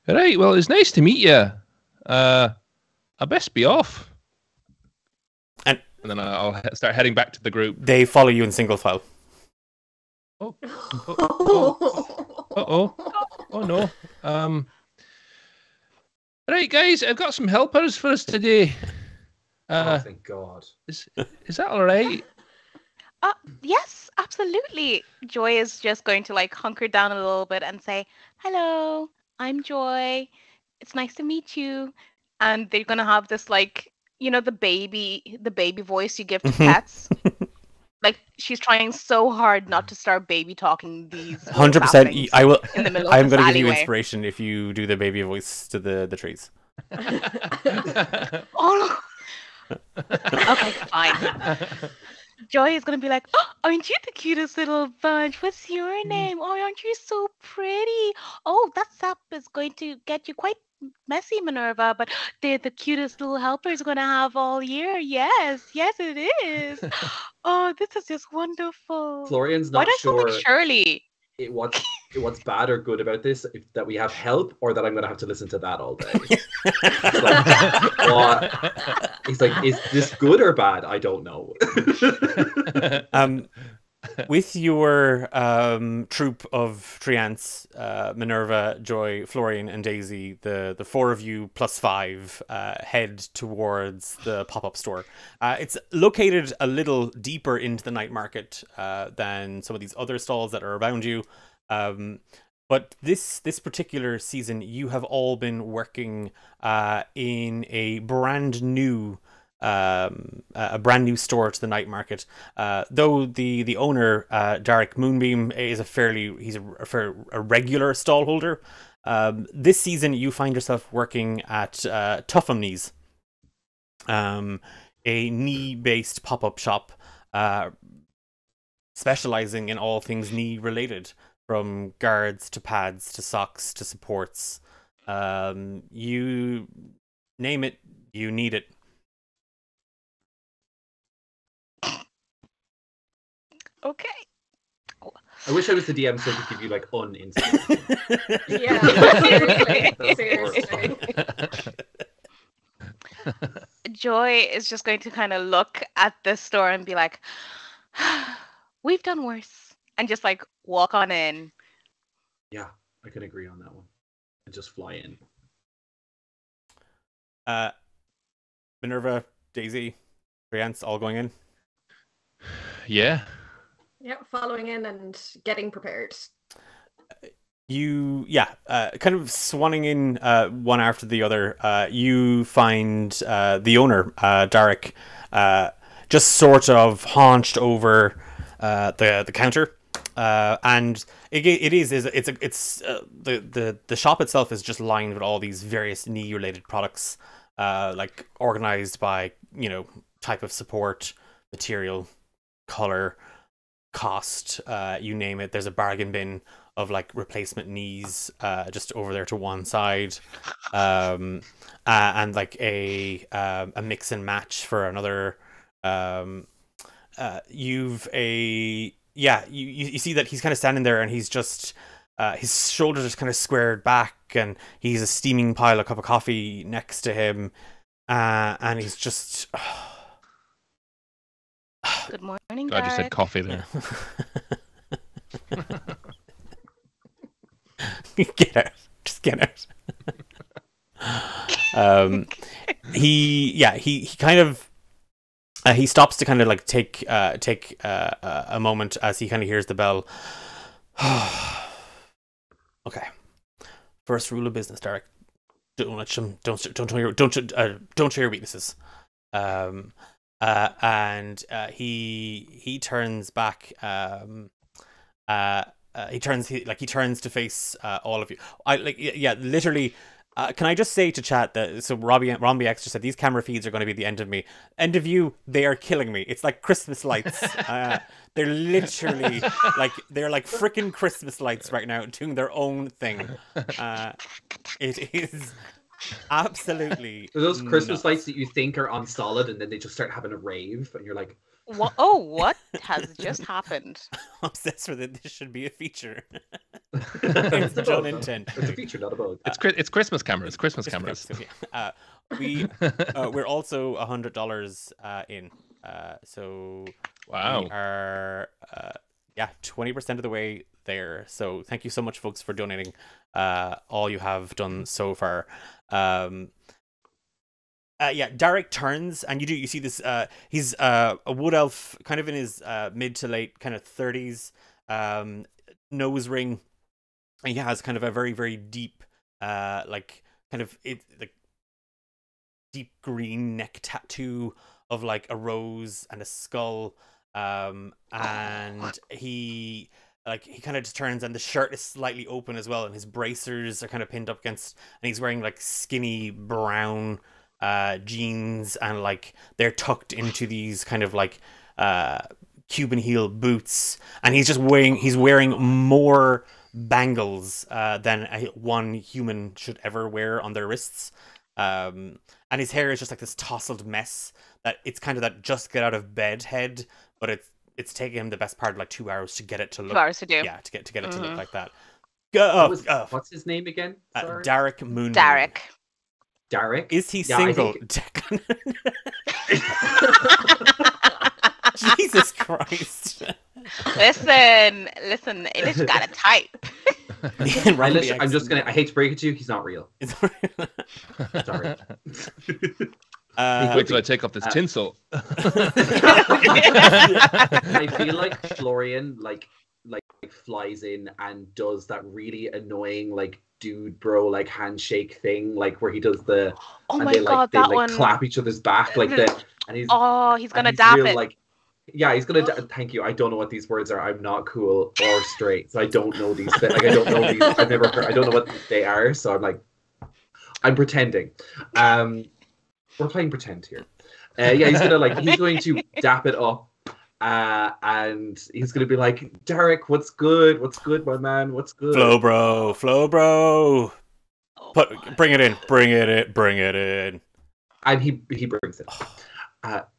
right. Well, it's nice to meet you. I best be off. And then I'll start heading back to the group. They follow you in single file. Oh no. Right, guys, I've got some helpers for us today. Oh, thank God. Is that all right? Yes, absolutely. Joy is just going to like hunker down a little bit and say, "Hello, I'm Joy. It's nice to meet you." And they're gonna have this like, you know, the baby voice you give to pets. Like she's trying so hard not to start baby talking these. 100%. I will. In the middle I'm of going to this give you alleyway. inspiration if you do the baby voice to the trees. Oh. Okay, fine. Joy is gonna be like, "Oh, aren't you the cutest little bunch? What's your name? Oh, aren't you so pretty? Oh, that sap is going to get you quite messy, Minerva, but they're the cutest little helpers we're gonna have all year. Yes, it is. Oh, this is just wonderful. Florian's Why not don't you sure like Shirley? what's bad or good about this, that we have help or that I'm going to have to listen to that all day. It's like, what? He's like, is this good or bad? I don't know. with your troop of treants, Minerva, Joy, Florian, and Daisy, the four of you plus five head towards the pop-up store. It's located a little deeper into the night market than some of these other stalls that are around you. But this particular season, you have all been working in a brand new store to the night market. Though the owner, Derek Moonbeam, is he's a regular stall holder. This season, you find yourself working at Tough Knees, a knee-based pop-up shop, specializing in all things knee related, from guards to pads to socks to supports. You name it, you need it. Okay. I wish I was the DM so I could give you like insight. Yeah, seriously. Joy is just going to kind of look at this store and be like, we've done worse. And just like walk on in. Yeah, I can agree on that one. And just fly in. Minerva, Daisy, Briance, all going in? Yeah. Yep, following in and getting prepared. You, kind of swanning in one after the other. You find the owner, Derek, just sort of haunched over the counter, and the shop itself is just lined with all these various knee related products, like organized by type of support, material, color, cost, you name it. There's a bargain bin of like replacement knees just over there to one side, and like a mix and match for another. You see that he's kind of standing there and he's just his shoulders are kind of squared back and he's a steaming pile of cup of coffee next to him, and he's just Good morning, Glad you said Derek. coffee there. Get out. Just get out. He kind of he stops to kind of like take a moment as he kind of hears the bell. Okay. First rule of business, Derek. Don't show your weaknesses. And he turns back. He turns to face all of you. Literally. Can I just say to chat that Rombie X just said these camera feeds are going to be the end of me. End of you, they are killing me. It's like Christmas lights. They're literally they're like freaking Christmas lights right now doing their own thing. It is absolutely Those Christmas nuts. lights that you think are on solid and then they just start having a rave and you're like, What? Oh, what has just happened? I'm obsessed with it. This should be a feature. it's a done intent. It's a feature, not a bug. It's Christmas cameras. Christmas cameras. We're also $100 in. So Wow. we are 20% of the way there. So thank you so much, folks, for donating all you have done so far. Derek turns and you see this. He's a wood elf, kind of in his mid to late kind of 30s, nose ring. And he has kind of a very, very deep, deep green neck tattoo of like a rose and a skull. And he kind of just turns and the shirt is slightly open as well, and his bracers are kind of pinned up against, and he's wearing like skinny brown jeans, and like they're tucked into these kind of like Cuban heel boots, and he's wearing more bangles than one human should ever wear on their wrists, and his hair is just like this tousled mess that it's kind of that just get out of bed head, but it's taken him the best part of like 2 hours to get it to look 2 hours to do. Yeah, to get it to look like that. What's his name again? Sorry? Derek Moon. Derek? Is he single? Jesus Christ. Listen, English gotta type. I hate to break it to you, he's not real. Sorry. Wait till I take off this tinsel. I feel like Florian like flies in and does that really annoying like dude bro like handshake thing, like where he does the they clap each other's back like that, and he's gonna dap it. Like, yeah, he's gonna. Thank you. I don't know what these words are. I'm not cool or straight, so I don't know these. Like, I don't know these. I've never heard. I don't know what they are. So I'm pretending. We're playing pretend here. Yeah, he's going to dap it up, and he's gonna be like, Derek, what's good? What's good, my man? What's good? Flow, bro. Bring it in. And he brings it.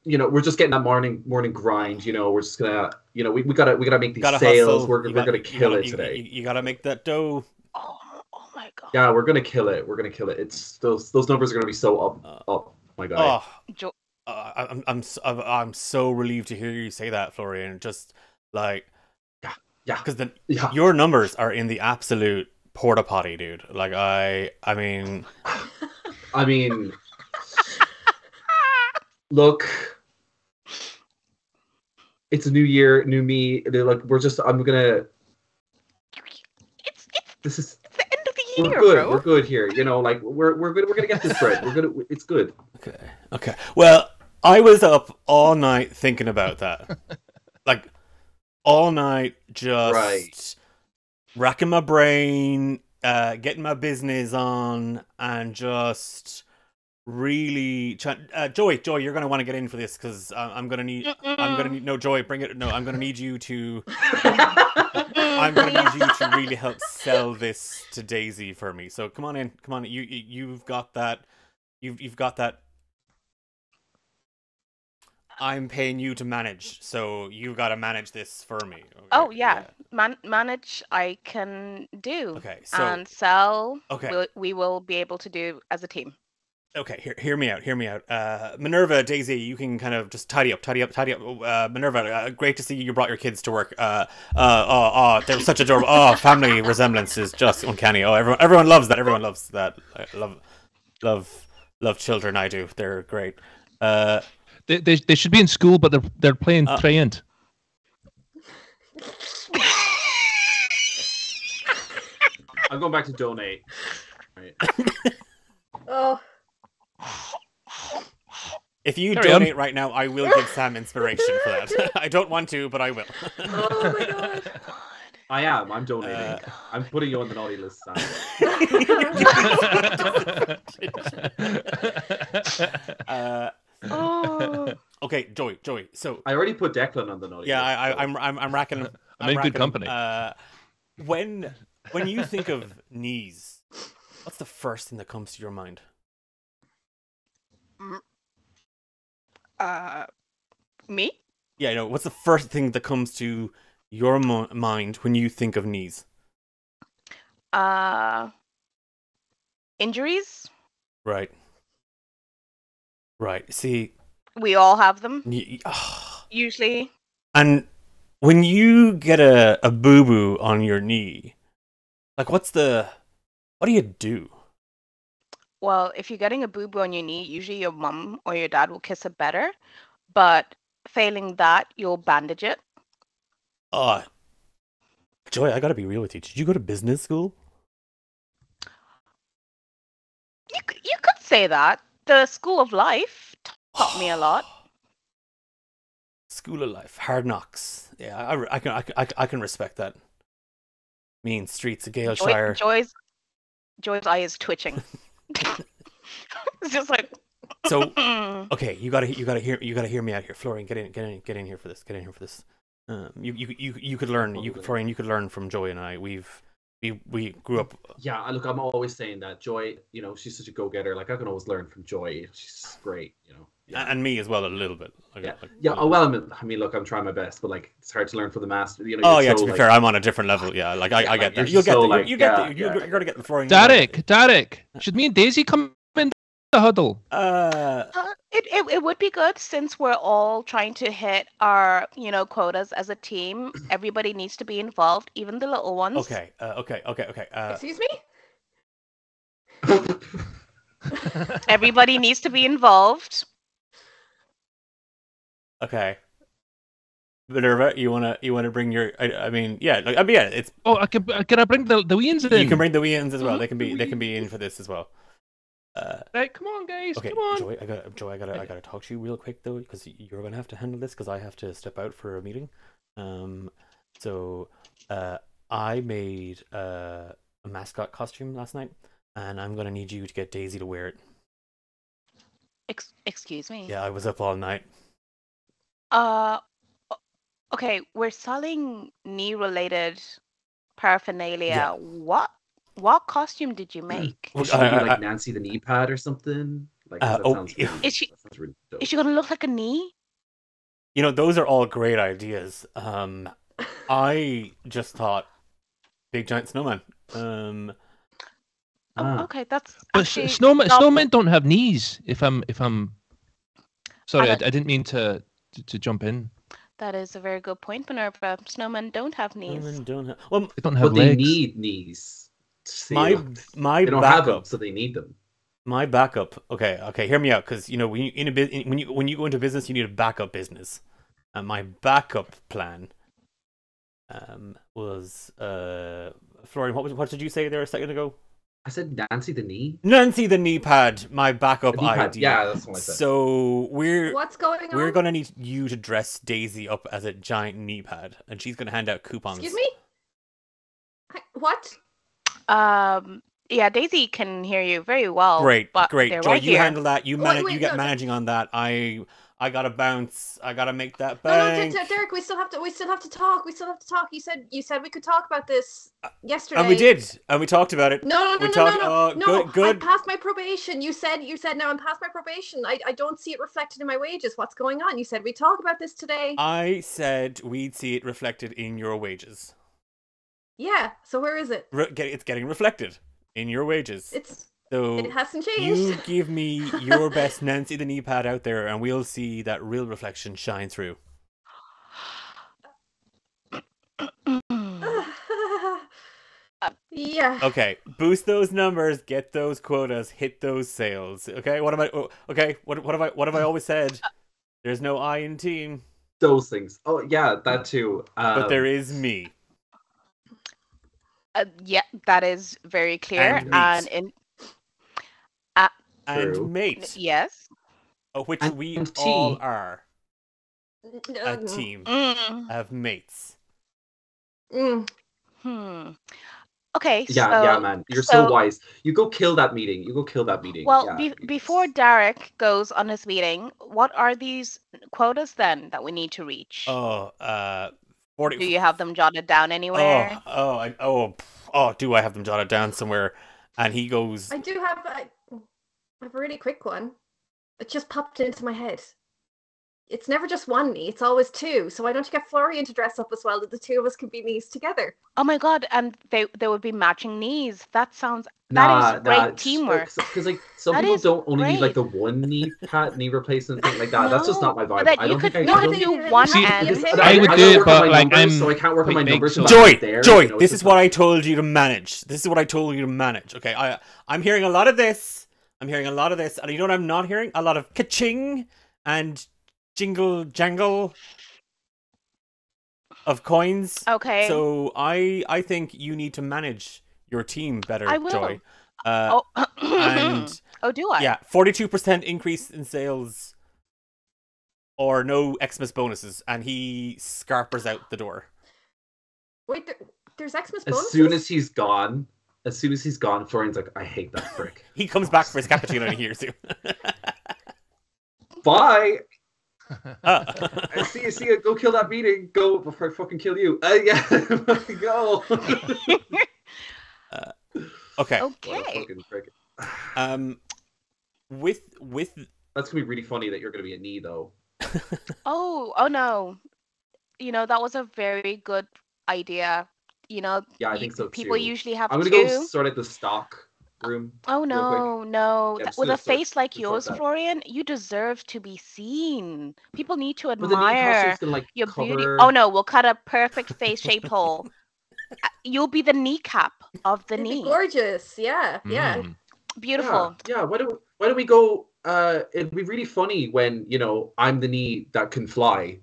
We're just getting that morning grind. We're just gonna, we gotta make these sales. Hustle. We're gonna kill it today. You gotta make that dough. Oh my god. Yeah, we're gonna kill it. It's those numbers are gonna be so up. My God. I'm so relieved to hear you say that, Florian. Just like, yeah, because your numbers are in the absolute porta potty, dude. Like I mean. Look, it's a new year, new me. Like this is the end of the year. We're good. Bro. We're good here. Like we're good. We're gonna get this bread. It's good. Okay. Well, I was up all night thinking about that. Like all night, just racking my brain, getting my business on, and just. Really, Joy, you're gonna want to get in for this because I'm gonna need no Joy, bring it. No, I'm gonna need you to. I'm gonna need you to really help sell this to Daisy for me. So come on in. You've got that. You've got that. I'm paying you to manage, so you've got to manage this for me. Okay? Oh yeah, manage I can do. Okay, so and sell. Okay, we will be able to do as a team. Okay, hear me out. Minerva, Daisy, you can kind of just tidy up. Minerva, great to see you brought your kids to work. They're such adorable. Oh, family resemblance is just uncanny. Oh, everyone loves that. Everyone loves that. I love children. I do. They're great. They should be in school, but they're playing truant. I'm going back to donate. Right. Oh. If you donate right now, I will give Sam inspiration for that. I don't want to, but I will. Oh my god. I am. I'm donating. I'm putting you on the naughty list, Sam. Okay, Joy. So I already put Declan on the naughty list. Yeah, I'm racking. I'm in good company. When you think of knees, what's the first thing that comes to your mind? Me? Yeah, I know. What's the first thing that comes to your mind when you think of knees? Injuries? Right. See, we all have them. Usually. And when you get a boo-boo on your knee, like what do you do? Well, if you're getting a boo-boo on your knee, usually your mum or your dad will kiss it better. But failing that, you'll bandage it. Joy, I gotta be real with you. Did you go to business school? You could say that. The School of Life taught me a lot. School of Life, Hard Knocks. Yeah, I can respect that. Mean streets of Galeshire. Joy's eye is twitching. It's just like. So okay, you gotta hear me out here, Florian. Get in here for this. You could learn. Florian, you could learn from Joy and I. We grew up. Yeah, look, I'm always saying that Joy. She's such a go-getter. Like I can always learn from Joy. She's great. Yeah. And me as well a little bit. Look, I'm trying my best, but like it's hard to learn from the master. To be fair, I'm on a different level. Yeah, like I get that. You're gonna get the Florian. Derek, should me and Daisy come The huddle. It would be good since we're all trying to hit our quotas as a team. Everybody needs to be involved, even the little ones. Okay. Excuse me? Everybody needs to be involved. Okay. Minerva, you wanna bring your? I mean, yeah, it's. Oh, can I bring the weans in? You can bring the weans as well. Mhm. They can be in for this as well. Right, come on, guys. Okay, Come on. Joy, I gotta talk to you real quick though, because you're gonna have to handle this because I have to step out for a meeting. So, I made a mascot costume last night, and I'm gonna need you to get Daisy to wear it. Excuse me. Yeah, I was up all night. Okay, we're selling knee-related paraphernalia. Yeah. What costume did you make? It should be like Nancy the knee pad or something. Like that sounds really, Is she- that sounds really dope. Is she gonna look like a knee? Those are all great ideas. I just thought big giant snowman. Okay, that's But actually snowmen don't have knees. If I'm sorry, I And didn't mean to jump in. That is a very good point, Minerva. Snowmen don't have knees. Snowmen don't have. Well, They don't have But they legs. need knees. my They don't have them, backup. so they need them. My backup. Okay, hear me out, because when you go into business, you need a backup business. And my backup plan, was Florian. What did you say there a second ago? I said Nancy the knee. Nancy the knee pad. My backup The knee pad. idea. Yeah, that's what I said. So What's going on? we're gonna need you to dress Daisy up as a giant knee pad, and she's gonna hand out coupons. Excuse me? What? Yeah, Daisy can hear you very well. Great. But Joy, they're right you here. handle that. You manage. wait, You get no. managing on that. I gotta bounce. I gotta make that No, bank. Derek, we still have to talk. You said we could talk about this yesterday. And we did, and we talked about it. No. We talked- No, good. I passed my probation. You said now I'm past my probation. I don't see it reflected in my wages. What's going on? You said we talk about this today. I said we'd see it reflected in your wages. Yeah. So where is it? It's getting reflected in your wages. So It hasn't changed. you give me your best Nancy the knee pad out there, and we'll see that real reflection shine through. Yeah. Okay, boost those numbers, get those quotas, hit those sales. Okay, what have I always said? There's no I in team, Those things. Oh yeah, that too. but there is me. Yeah, that is very clear. And And meat. True. And mate, yes. which And we tea. all are a team Mm. of mates. Okay. Yeah, man. You're so wise. You go kill that meting. Well, Yeah, before Derek goes on his meeting, what are these quotas then that we need to reach? 40. Do you have them jotted down anywhere? Do I have them jotted down somewhere? And he goes, I do have a really quick one. It just popped into my head. It's never just one knee, it's always two. So why don't you get Florian to dress up as well, that the two of us can be knees together? Oh my god, and they would be matching knees. That sounds Nah, that is great teamwork. Because like some That people is don't only need like the great. one knee replacement thing like that. That's just not my vibe. But I you don't could think you I could don't- do one See, end. I would gotta do it, work on but my like numbers, I'm so I can't work on my quite big, numbers. so- I'm Joy, not there, Joy, you know, this it's is what I told you to manage. This is what I told you to manage. Okay, I'm hearing a lot of this. And you know what I'm not hearing? A lot of ka-ching and jingle jangle of coins. Okay. So I think you need to manage your team better, I will. Joy. Oh, And oh, do I? yeah, 42% increase in sales or no Xmas bonuses, and he scarpers out the door. Wait, there's Xmas As bonuses? soon as he's gone, Florian's like, I hate that prick. He comes back for his cappuccino and he hears you. Bye. Ah. I see you. Go kill that meeting. Go before I fucking kill you. Yeah, go. Okay. What a Okay. fucking prick. With That's gonna be really funny that you're gonna be a knee though. Oh no. That was a very good idea. Yeah, I think so People too. usually have I'm gonna two. go sort out the stock room? Oh real quick? no, no. Yeah, I'm just With gonna a face like sort yours, that. Florian, you deserve to be seen. People need to But the knee costume's admire gonna like your beauty. cover. Oh no, we'll cut a perfect face-shaped hole. You'll be the kneecap of the It'd be knee. gorgeous. Yeah, yeah. Mm. Beautiful. Yeah. Why don't we go? It'd be really funny when I'm the knee that can fly,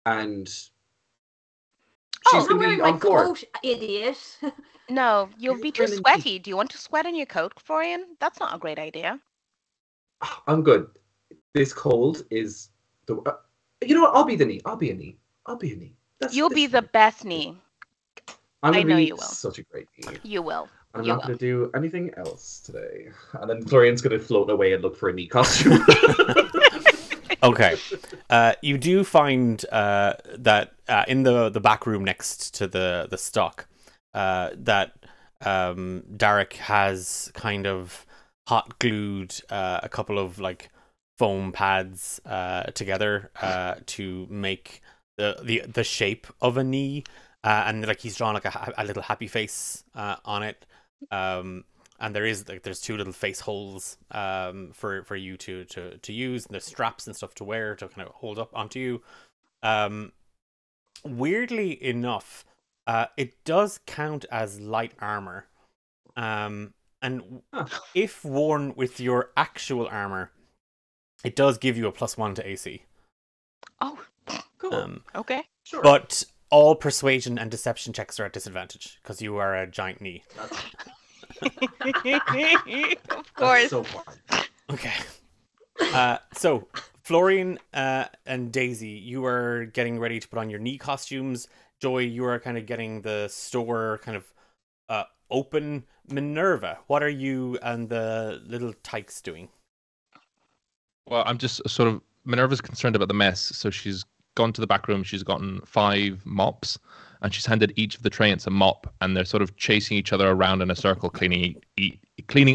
and she's Oh, I'm not gonna wearing be my on floor. coat, idiot. no, you'll be too wearing a knee. sweaty. Do you want to sweat in your coat, Florian? That's not a great idea. I'm good. This cold is the. You know what? I'll be the knee. I'll be a knee. I'll be a knee. You'll be That's the fine. best knee. I'm I gonna know be you will. such a great knee. You will. I'm You not will. going to do anything else today. And then Florian's going to float away and look for a knee costume. Okay. You do find that in the back room next to the stock, that Derek has kind of hot glued a couple of like foam pads together to make the shape of a knee, and like he's drawn like a little happy face on it. And there's two little face holes for you to use, and there's straps and stuff to wear to kind of hold up onto you. Weirdly enough, it does count as light armor, and if worn with your actual armor, it does give you a +1 to AC. Oh, Cool. okay. Sure. But all persuasion and deception checks are at disadvantage because you are a giant knee. Of course. That's so fun. Okay. So Florian and Daisy, you are getting ready to put on your knee costumes. Joy, you are kind of getting the store kind of open. Minerva, what are you and the little tykes doing? Well, I'm just sort of Minerva's concerned about the mess, so she's gone to the back room. She's gotten 5 mops, and she's handed each of the Treants a mop, and they're sort of chasing each other around in a circle, cleaning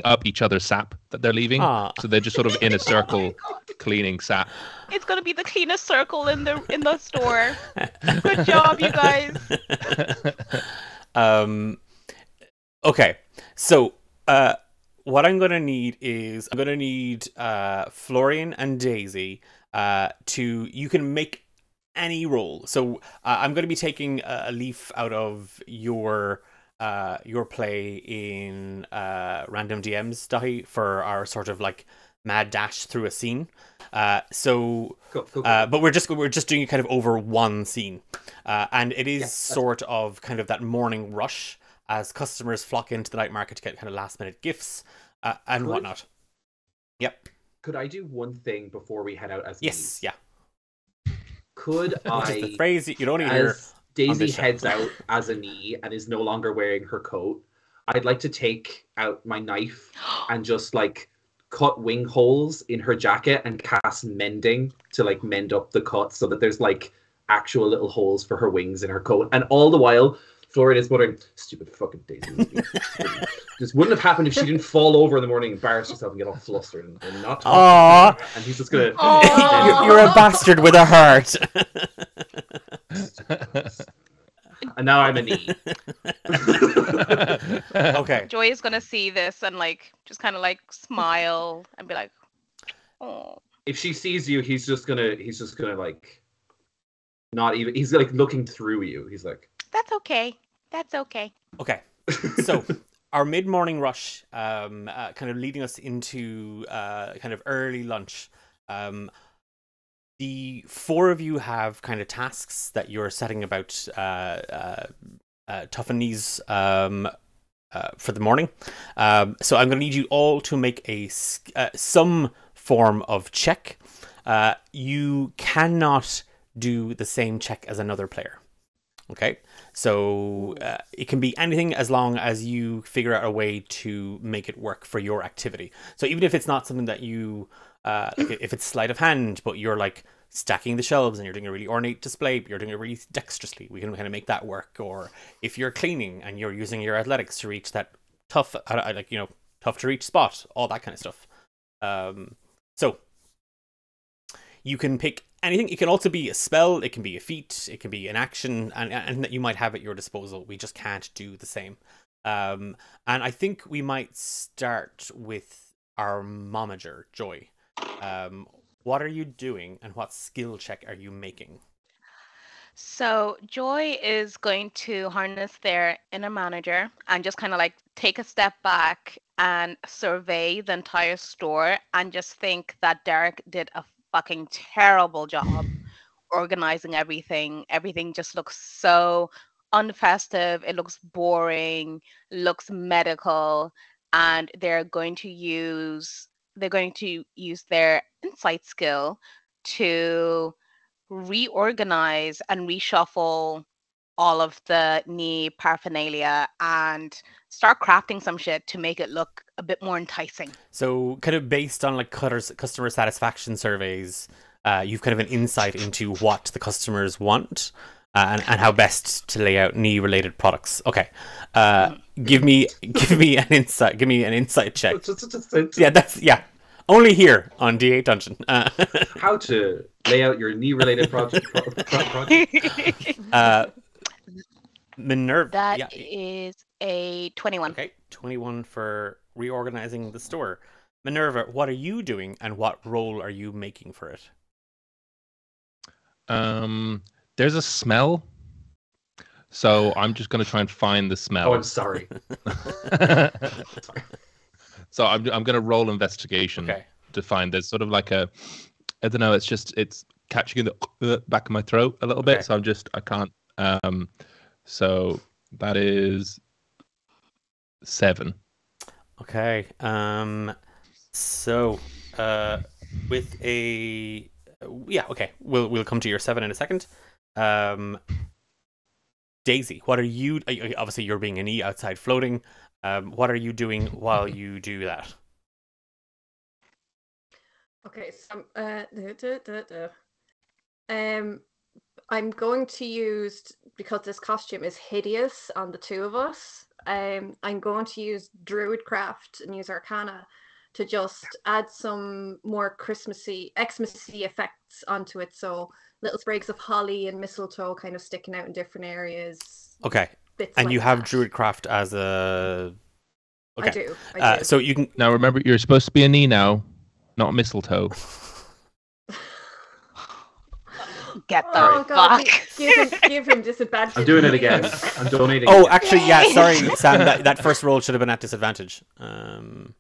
up each other's sap that they're leaving. So they're just sort of in a circle, cleaning sap. It's gonna be the cleanest circle in the store. Good job, you guys. Okay, so what I'm gonna need is Florian and Daisy you can make any roll. So I'm gonna be taking a leaf out of your play in random DMs die for our sort of like mad dash through a scene. Cool. But we're just doing it kind of over one scene, and it is sort of kind of that morning rush as customers flock into the night market to get kind of last minute gifts and whatnot. Yep. Could I do one thing before we head out as Yes, knees? yeah. Could Which is the phrase you only as hear Daisy show. heads out as a knee and is no longer wearing her coat, I'd like to take out my knife and just like cut wing holes in her jacket and cast mending to like mend up the cut so that there's like actual little holes for her wings in her coat. And all the while, Florian is muttering, "Stupid fucking Daisy." This wouldn't have happened if she didn't fall over in the morning, embarrass herself, and get all flustered and not talk. And he's just gonna. You're a bastard with a heart. And now I'm a knee. Okay. Joy is gonna see this and like just kind of like smile and be like, "Oh." If she sees you, he's just gonna like, not even. He's like looking through you. He's like, That's okay. That's okay. Okay. So our mid-morning rush, kind of leading us into kind of early lunch. The 4 of you have kind of tasks that you're setting about toughen these for the morning. So I'm going to need you all to make some form of check. You cannot do the same check as another player. Okay, so it can be anything as long as you figure out a way to make it work for your activity. So even if it's not something that you, like if it's sleight of hand, but you're like stacking the shelves and you're doing a really ornate display, but you're doing it really dexterously, we can kind of make that work. Or if you're cleaning and you're using your athletics to reach that tough to reach spot, all that kind of stuff. So you can pick anything. It can also be a spell, it can be a feat, it can be an action, and that you might have at your disposal. We just can't do the same. And I think we might start with our momager, Joy. What are you doing, and what skill check are you making? So Joy is going to harness their inner manager and just kind of like take a step back and survey the entire store and just think that Derek did a fucking terrible job organizing everything. Everything just looks so unfestive. It looks boring, looks medical, and they're going to use their insight skill to reorganize and reshuffle all of the knee paraphernalia and start crafting some shit to make it look a bit more enticing. So, kind of based on like customer satisfaction surveys, you've kind of an insight into what the customers want and how best to lay out knee-related products. Okay, give me an insight. Give me an insight check. Yeah. Only here on D8 Dungeon. How to lay out your knee-related project. Minerva. That is a 21. Okay, 21 for reorganizing the store. Minerva, what are you doing, and what role are you making for it? There's a smell, so I'm just going to try and find the smell. Oh, I'm sorry. So I'm going to roll investigation to find. There's sort of like I don't know. It's catching in the back of my throat a little bit. So I can't. So that is 7. Okay. So with a okay. We'll come to your 7 in a second. Daisy, what are you? Obviously, you're being an E outside floating. What are you doing while you do that? Okay, so I'm going to use, because this costume is hideous on the two of us, I'm going to use Druidcraft and use Arcana to just add some more Xmasy effects onto it. So little sprigs of holly and mistletoe kind of sticking out in different areas. Okay. And like you have that. Druidcraft as a... Okay. I do. So you can... Now remember, you're supposed to be a knee now, not a mistletoe. Get the Oh God! fuck. Give him disadvantage. I'm doing it again. I'm donating. Oh, again. actually, yeah. Sorry, Sam. That first roll should have been at disadvantage. It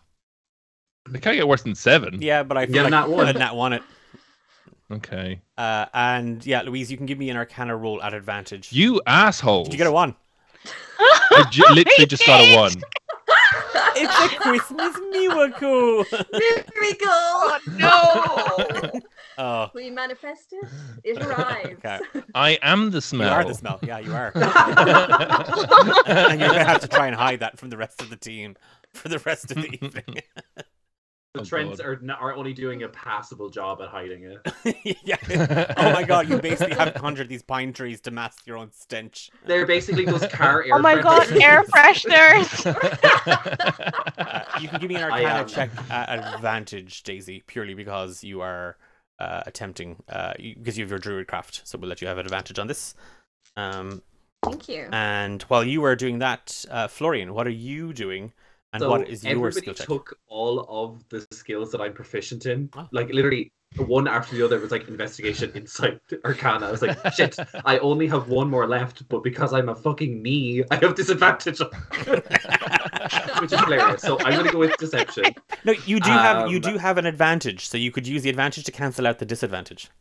can't get worse than 7. Yeah, but I feel Yeah, like nat one. I nat one it. Okay. And yeah, Louise, you can give me an Arcana roll at advantage. You asshole. Did you get a 1? I literally just got a 1. It's a Christmas miracle. Miracle! Oh no! Oh, We manifest it. It arrives. okay. I am the You smell. are the smell. Yeah, you are. And you're gonna have to try and hide that from the rest of the team for the rest of the evening. The Oh, trends God. are only doing a passable job at hiding it. Yeah. Oh my God! You basically have conjured these pine trees to mask your own stench. They're basically those car air. Oh my God! fresheners. Air fresheners. You can give me an I Arcana am. check at advantage, Daisy, purely because you are attempting because you have your Druidcraft, so we'll let you have an advantage on this. Thank you. And while you are doing that, Florian, what are you doing? And So what is your everybody skill check? took all of the skills that I'm proficient in, Oh. like literally one after the other. It was like investigation, insight, Arcana. I was like, shit, I only have one more left, but because I'm a fucking me, I have disadvantage, which is hilarious. So I'm gonna go with deception. No, you do have an advantage, so you could use the advantage to cancel out the disadvantage.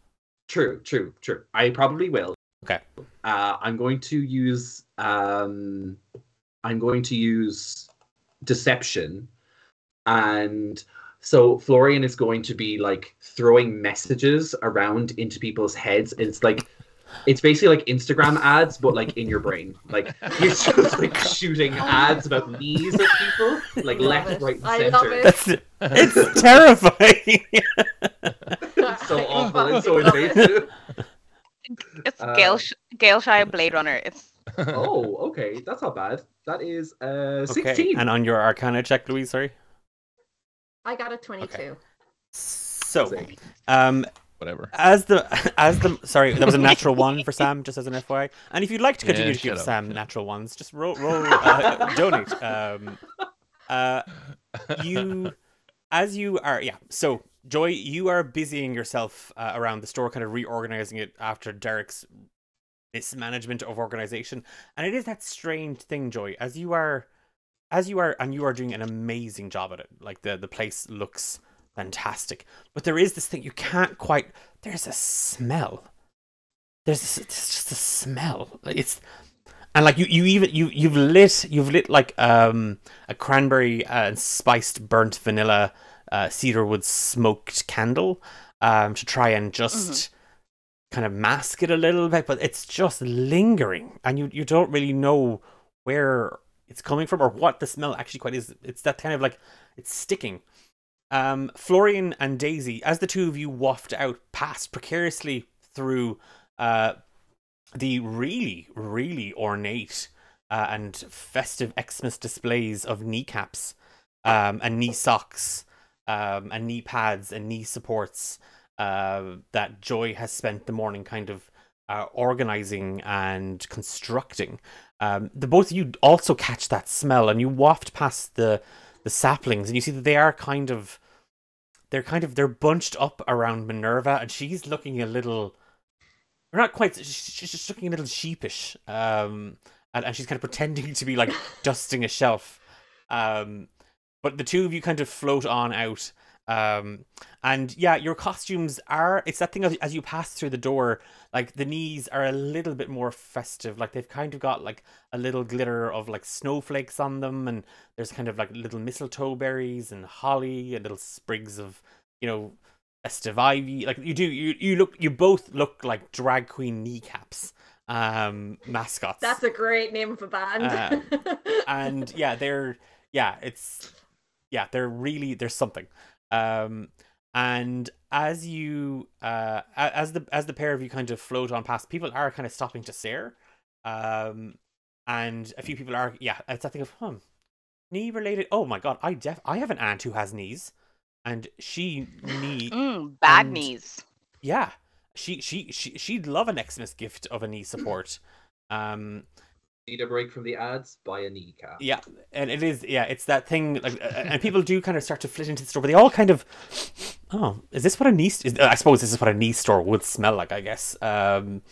True. I probably will. Okay. I'm going to use deception, and so Florian is going to be like throwing messages around into people's heads. It's basically like Instagram ads, but like in your brain. Like he's just like shooting ads about knees at people, like Love left, it. right, and I center. love it. It's terrifying. It's so awful and so invasive. It's Galeshire Blade Runner. It's Oh, okay, that's not bad. That is Okay. 16. And on your Arcana check, Louise, sorry. I got a 22. Okay. So, Sick. whatever. As the sorry, that was a natural one for Sam, just as an FYI. And if you'd like to continue to give shut up. Sam natural ones, just roll donate. You as you are so Joy, you are busying yourself around the store, kind of reorganizing it after Derek's mismanagement of organization. And it is that strange thing, Joy, as you are and you are doing an amazing job at it. Like the place looks fantastic, but there is this thing you can't quite. There's a smell. There's just a smell. It's and like you've lit like a cranberry and spiced burnt vanilla cedarwood smoked candle to try and just kind of mask it a little bit, but it's just lingering, and you don't really know where it's coming from or what the smell actually quite is. It's that kind of like it's sticking. Florian and Daisy, as the two of you waft out past precariously through the really, really ornate and festive Xmas displays of kneecaps and knee socks and knee pads and knee supports that Joy has spent the morning kind of organizing and constructing. The both of you also catch that smell, and you waft past the saplings, and you see that they're bunched up around Minerva, and she's looking a little, or not quite, she's just looking a little sheepish, and she's kind of pretending to be like dusting a shelf. But the two of you kind of float on out. And yeah, your costumes it's that thing as you pass through the door, like the knees are a little bit more festive, like they've kind of got like a little glitter of like snowflakes on them, and there's kind of like little mistletoe berries and holly and little sprigs of, festive ivy. Like you both look like drag queen kneecaps mascots. That's a great name of a band. And yeah, they're really, there's something. And as you as the pair of you kind of float on past, people are kind of stopping to stare, and a few people are it's that thing of knee related. Oh my god, I have an aunt who has knees, and she bad knees. Yeah, she'd love an Xmas gift of a knee support. Need a break from the ads? Buy a kneecap. Yeah, and it is. Yeah, it's that thing. Like, and people do kind of start to flit into the store, but they all kind of, is this what a knee? I suppose this is what a knee store would smell like, I guess. And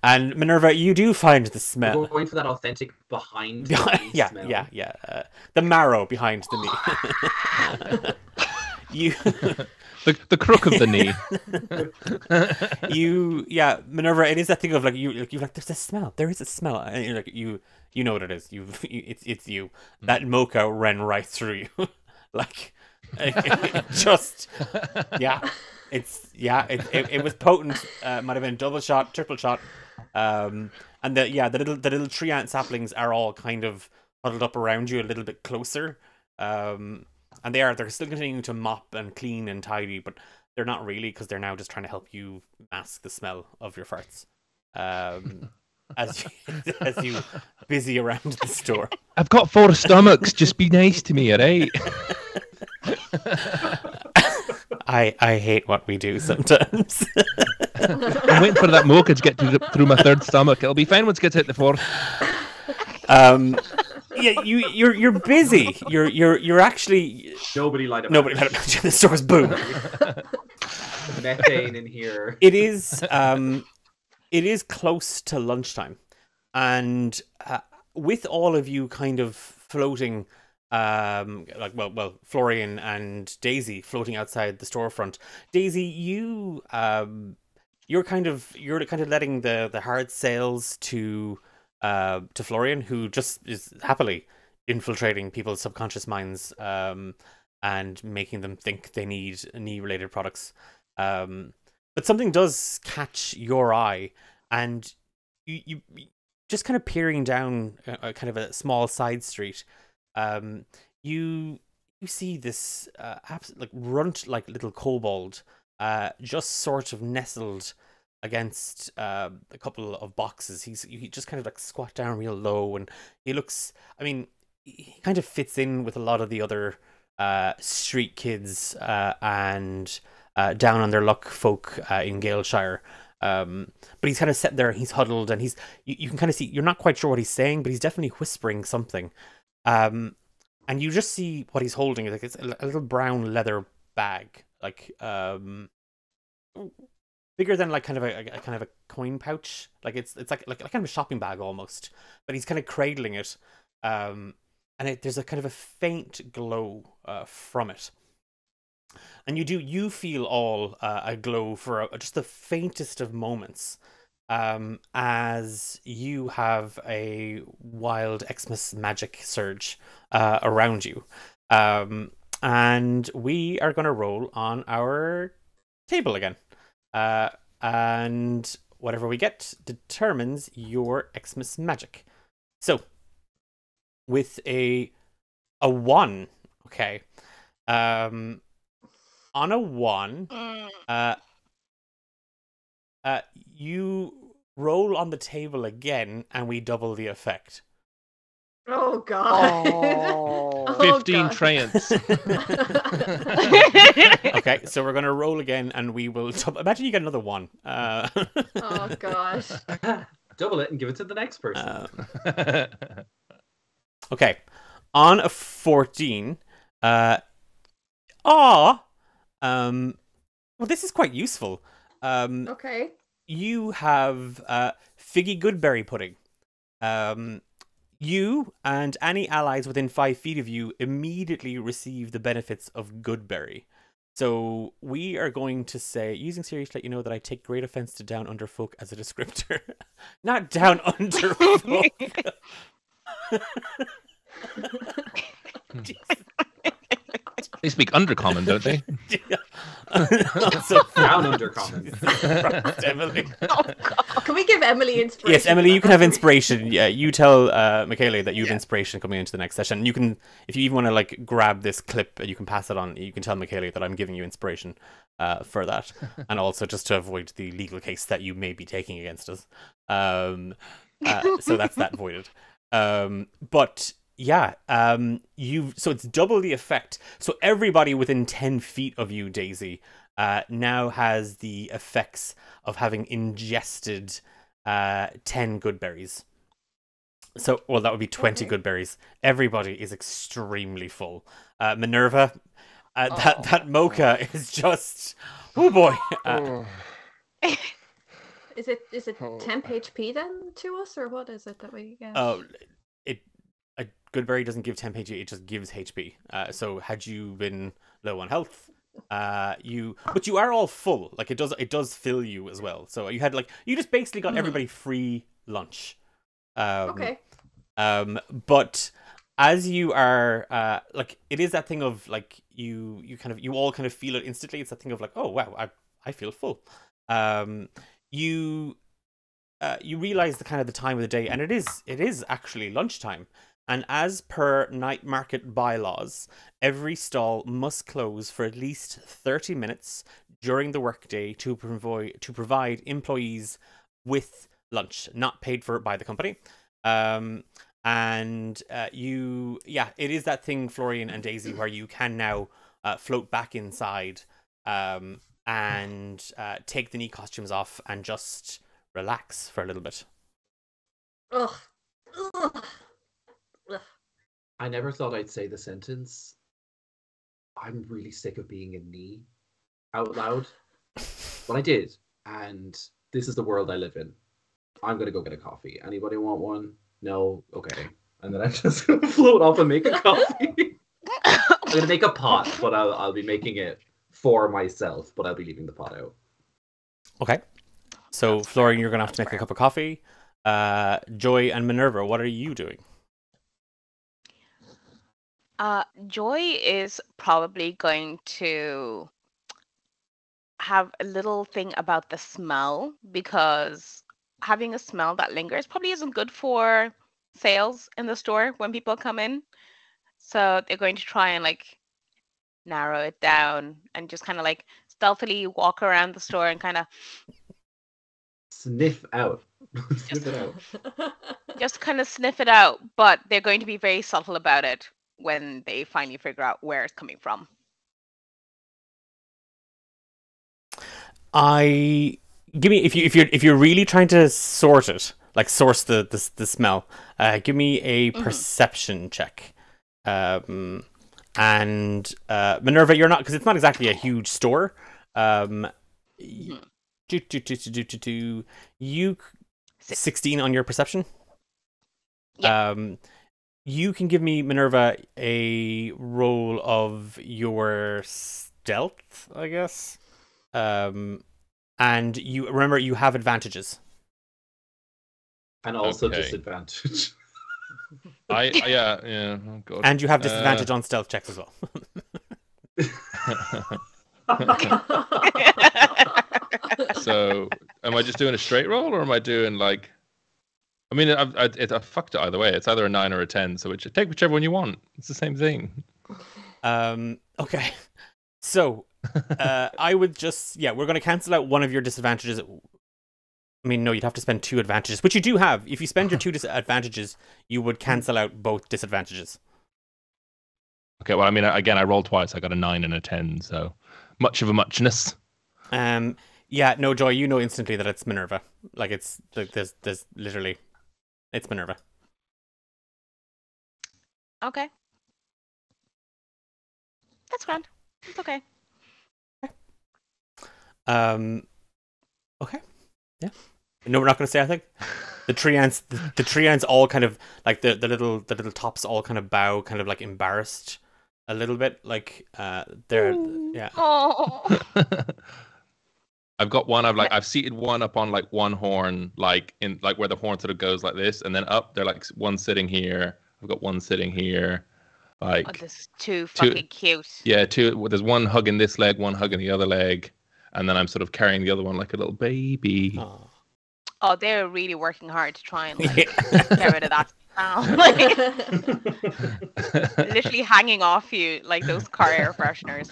Minerva, you do find the smell. We're going for that authentic behind the knee smell. Yeah. The marrow behind the knee. You. The crook of the knee. Minerva, it is that thing of like you're like, there's a smell. There is a smell, and you're like you know what it is. It's you. That mocha ran right through you, like it just it was potent. Might have been double shot, triple shot, and the little tree ant saplings are all kind of huddled up around you a little bit closer. And they're still continuing to mop and clean and tidy, but they're not really, because they're now just trying to help you mask the smell of your farts. As you busy around the store. I've got 4 stomachs. Just be nice to me, alright? I hate what we do sometimes. I'm waiting for that mocha to get through my 3rd stomach. It'll be fine once it gets hit the 4th. Yeah, you're busy. You're actually Nobody light up. The store's boom. Methane in here. It is close to lunchtime, and with all of you kind of floating, Florian and Daisy floating outside the storefront. Daisy, you're kind of letting the hard sales to Florian, who just is happily infiltrating people's subconscious minds and making them think they need knee-related products. But something does catch your eye, and you just kind of peering down kind of a small side street. You see this runt like little kobold just sort of nestled against a couple of boxes. He just kind of like squat down real low, and he looks, he kind of fits in with a lot of the other street kids and down on their luck folk in Galeshire. But he's kind of sat there, he's huddled, and you can kind of see, you're not quite sure what he's saying, but he's definitely whispering something. And you just see what he's holding. Like it's a little brown leather bag, like bigger than like kind of a coin pouch. Like it's like kind of a shopping bag almost. But he's kind of cradling it, and there's a kind of a faint glow from it. And you feel all a glow for just the faintest of moments, as you have a wild Exmas magic surge around you. And we are going to roll on our table again. And whatever we get determines your Exmas magic. So, with a 1, okay. On a 1, you roll on the table again, and we double the effect. Oh god. Oh. 15 God. treants. Okay, so we're gonna roll again, and we will. Imagine you get another 1. Oh gosh. Double it and give it to the next person. Okay, on a 14. Well, this is quite useful. Okay. You have figgy goodberry pudding. You and any allies within 5 feet of you immediately receive the benefits of goodberry. So we are going to say, using Siri to let you know that I take great offense to down under folk as a descriptor. Not down under folk. They speak undercommon, don't they? Also, Down under comments. Emily. Can we give Emily inspiration? Yes, Emily, you can have inspiration. Yeah, you tell Michaela that you have inspiration coming into the next session. You can, if you even want to like grab this clip and you can pass it on, you can tell Michaela that I'm giving you inspiration for that, and also just to avoid the legal case that you may be taking against us. So that's that voided. But yeah, so it's double the effect. So everybody within 10 feet of you, Daisy, now has the effects of having ingested 10 good berries. So, well, that would be 20 good berries. Everybody is extremely full. Minerva, that mocha is just, oh boy. Is it temp HP then to us, or what is it that we get? Oh, a good berry doesn't give temp HP; it just gives HP. So had you been low on health, but you are all full. Like it does fill you as well. So you just basically got everybody free lunch. Okay. But as you are like, it is that thing of like you all kind of feel it instantly. It's that thing of like, oh wow, I feel full. You realize the kind of the time of the day, and it is actually lunchtime. And as per night market bylaws, every stall must close for at least 30 minutes during the workday to provide employees with lunch, not paid for by the company. It is that thing, Florian and Daisy, where you can now float back inside and take the knee costumes off and just relax for a little bit. Ugh. I never thought I'd say the sentence, I'm really sick of being a knee, out loud. But I did. And this is the world I live in. I'm going to go get a coffee. Anybody want one? No? Okay. And then I'm just going to float off and make a coffee. I'm going to make a pot, but I'll be making it for myself, but I'll be leaving the pot out. Okay. So, Florian, you're going to have to make a cup of coffee. Joy and Minerva, what are you doing? Joy is probably going to have a little thing about the smell, because having a smell that lingers probably isn't good for sales in the store when people come in. So they're going to try and like narrow it down and just kind of like stealthily walk around the store and kind of Sniff out. Sniff it out. just kind of sniff it out, but they're going to be very subtle about it when they finally figure out where it's coming from. Give me if you're really trying to sort it, like source the smell. Give me a perception check. And Minerva, you're not, because it's not exactly a huge store. You 16 on your perception. Yeah. You can give me, Minerva, a roll of your stealth, I guess. And you remember you have advantages. And also Okay. disadvantage. Yeah. Oh god. And you have disadvantage on stealth checks as well. So, am I just doing a straight roll, or am I doing like? I mean, I fucked it either way. It's either a 9 or a 10. So take whichever one you want. It's the same thing. Okay. So, I would just we're going to cancel out one of your disadvantages. I mean, no, you'd have to spend 2 advantages, which you do have. If you spend your 2 disadvantages, you would cancel out both disadvantages. Okay. Well, I mean, again, I rolled twice. I got a 9 and a 10. So much of a muchness. Yeah, no, Joy, you know instantly that it's Minerva. Like, it's like there's literally, it's Minerva. Okay. That's grand. It's okay. Okay. Yeah. No, we're not going to say anything. The tree ants all kind of like the little tops all kind of bow, kind of like embarrassed a little bit, like they're yeah. Oh. I've got one. I've seated one up on like one horn, like in like where the horn sort of goes like this, and then up. They're like one sitting here. I've got one sitting here. Like, Oh, this is too fucking cute. Yeah, two. There's one hugging this leg, one hugging the other leg, and then I'm sort of carrying the other one like a little baby. Oh, they're really working hard to try and like, get rid of that smell. Like, literally hanging off you like those car air fresheners.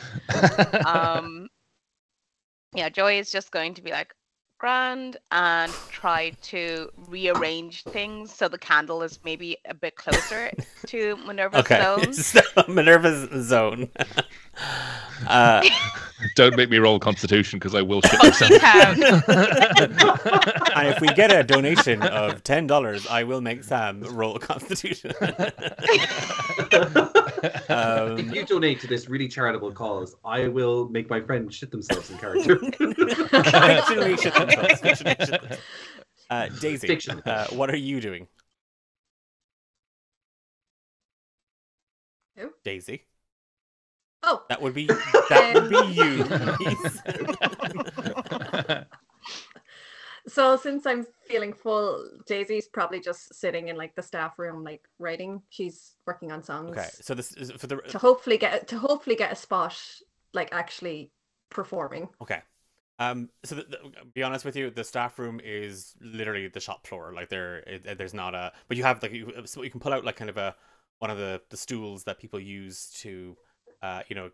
Yeah, Joy is just going to be like grand and try to rearrange things so the candle is maybe a bit closer to Minerva's zone. So, Minerva's zone. Don't make me roll Constitution because I will shit Funky myself. town. And if we get a donation of $10, I will make Sam roll Constitution. If you donate to this really charitable cause, I will make my friends shit themselves in character. Fictionally shit themselves. Fictionally shit themselves. Daisy, Fiction. what are you doing? Who? Daisy. Oh. That would be you. So since I'm feeling full, Daisy's probably just sitting in like the staff room, like writing. She's working on songs. Okay, so this is for the to hopefully get a spot, like actually performing. Okay. So be honest with you, the staff room is literally the shop floor. Like there's not a, but you have like so you can pull out like kind of one of the stools that people use to,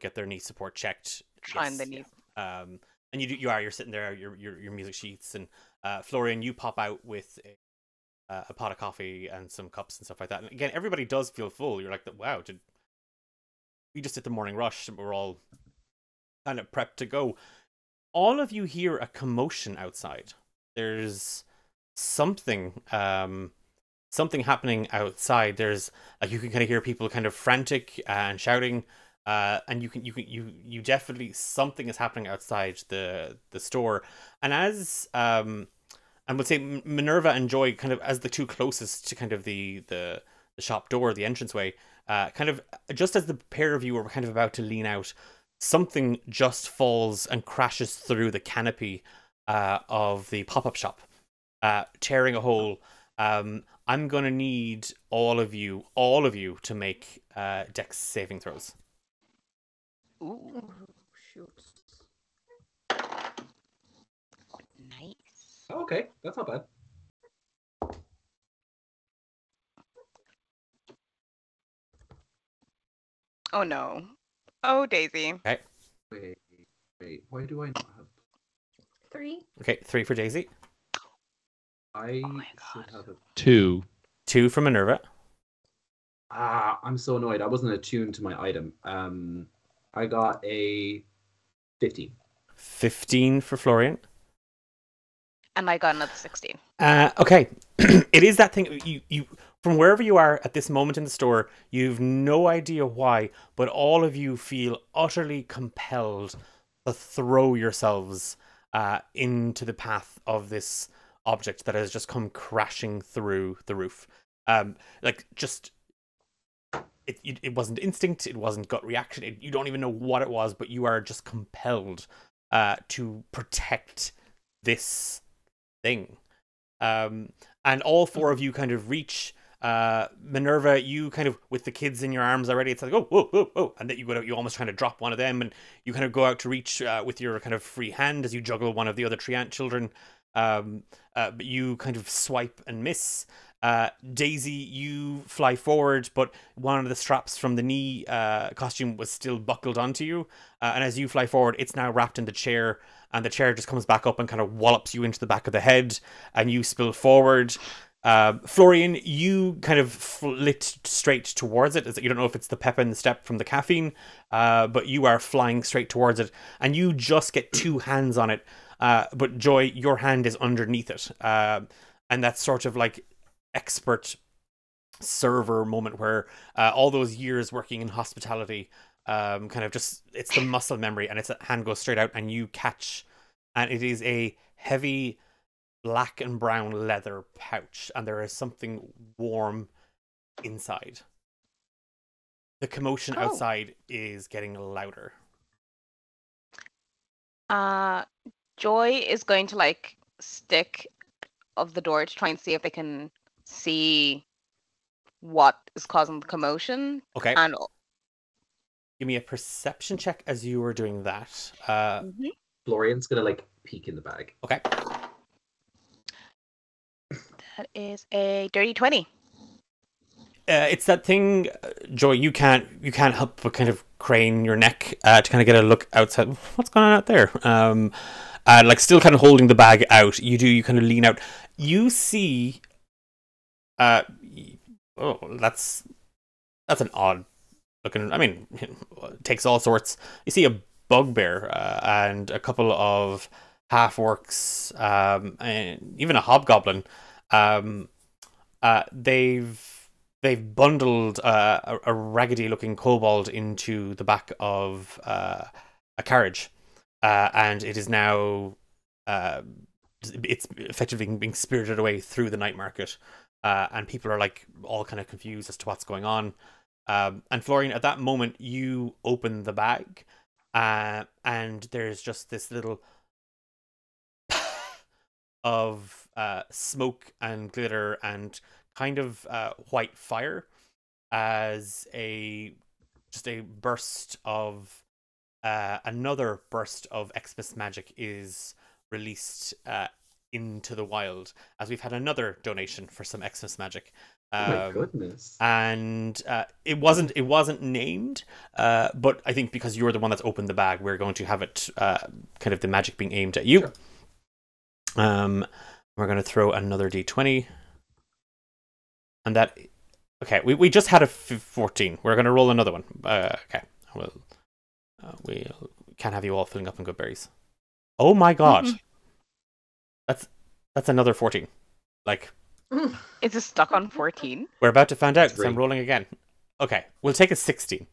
get their knee support checked. Trying the knees. Yeah. And you're sitting there, your music sheets, and Florian, you pop out with a pot of coffee and some cups and stuff like that. And again, everybody does feel full. You're like, wow, we just did the morning rush, and we're all kind of prepped to go. All of you hear a commotion outside. There's something happening outside. There's like you can kind of hear people kind of frantic and shouting. And you definitely, something is happening outside the store. And as I would say Minerva and Joy, kind of as the two closest to kind of the shop door, the entranceway, kind of just as the pair of you are kind of about to lean out, something just falls and crashes through the canopy of the pop-up shop, tearing a hole. I'm gonna need all of you to make dex saving throws. Ooh, Shoot. nice. Okay, that's not bad. Oh no. Oh, Daisy. Okay. Wait. Why do I not have? 3. Okay, 3 for Daisy. I my should God. have a. 2. 2 for Minerva. I'm so annoyed. I wasn't attuned to my item. I got a 15. 15 for Florian. And I got another 16. Okay. It is that thing. You from wherever you are at this moment in the store, you've no idea why, but all of you feel utterly compelled to throw yourselves into the path of this object that has just come crashing through the roof. It wasn't instinct, it wasn't gut reaction, you don't even know what it was, but you are just compelled to protect this thing. And all four of you kind of reach. Minerva, you kind of, with the kids in your arms already, it's like, oh, whoa, whoa, whoa, and that you almost trying to drop one of them, and you kind of go out to reach with your kind of free hand as you juggle one of the other tree ant children, but you kind of swipe and miss. Daisy, you fly forward, but one of the straps from the knee costume was still buckled onto you, and as you fly forward, it's now wrapped in the chair, and the chair just comes back up and kind of wallops you into the back of the head, and you spill forward. Florian, you kind of flit straight towards it. You don't know if it's the pep in the step from the caffeine, but you are flying straight towards it, and you just get two hands on it. But Joy, your hand is underneath it, and that's sort of like expert server moment where all those years working in hospitality, kind of just, it's the muscle memory, and its hand goes straight out, and you catch, and it is a heavy black and brown leather pouch, and there is something warm inside. The commotion outside is getting louder. Joy is going to like stick of the door to try and see if they can see what is causing the commotion. Okay. And give me a perception check as you were doing that. Florian's gonna like peek in the bag. Okay. That is a dirty 20. It's that thing, Joy. You can't help but kind of crane your neck to kind of get a look outside. What's going on out there? Like still kind of holding the bag out. You kind of lean out. You see. Oh, that's an odd looking. I mean, it takes all sorts. You see a bugbear and a couple of half orcs, and even a hobgoblin. They've bundled a raggedy looking kobold into the back of a carriage, and it is now it's effectively being spirited away through the night market, and people are like all kind of confused as to what's going on. And Florian, at that moment, you open the bag, and there's just this little of smoke and glitter and kind of white fire as just a burst of another burst of Exmas magic is released into the wild, as we've had another donation for some Exmas magic. Oh my goodness. And it wasn't named, but I think because you're the one that's opened the bag, we're going to have it kind of the magic being aimed at you. Sure. We're going to throw another d20. And that, okay, we just had a 14. We're going to roll another one. Okay, we can't have you all filling up on good berries. Oh my god, that's another 14. Like, is it stuck on 14? We're about to find out. So I'm rolling again. Okay, we'll take a 16.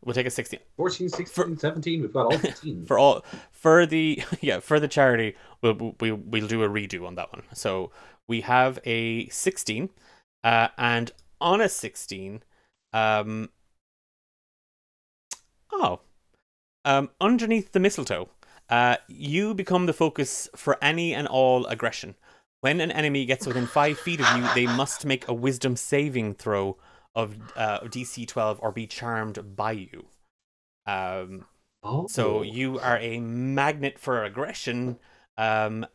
We'll take a 16. 14, 16, 17. We've got all 15. For the charity, we'll do a redo on that one. So we have a 16, and on a 16, underneath the mistletoe, you become the focus for any and all aggression. When an enemy gets within 5 feet of you, they must make a wisdom saving throw of DC 12 or be charmed by you. So you are a magnet for aggression, but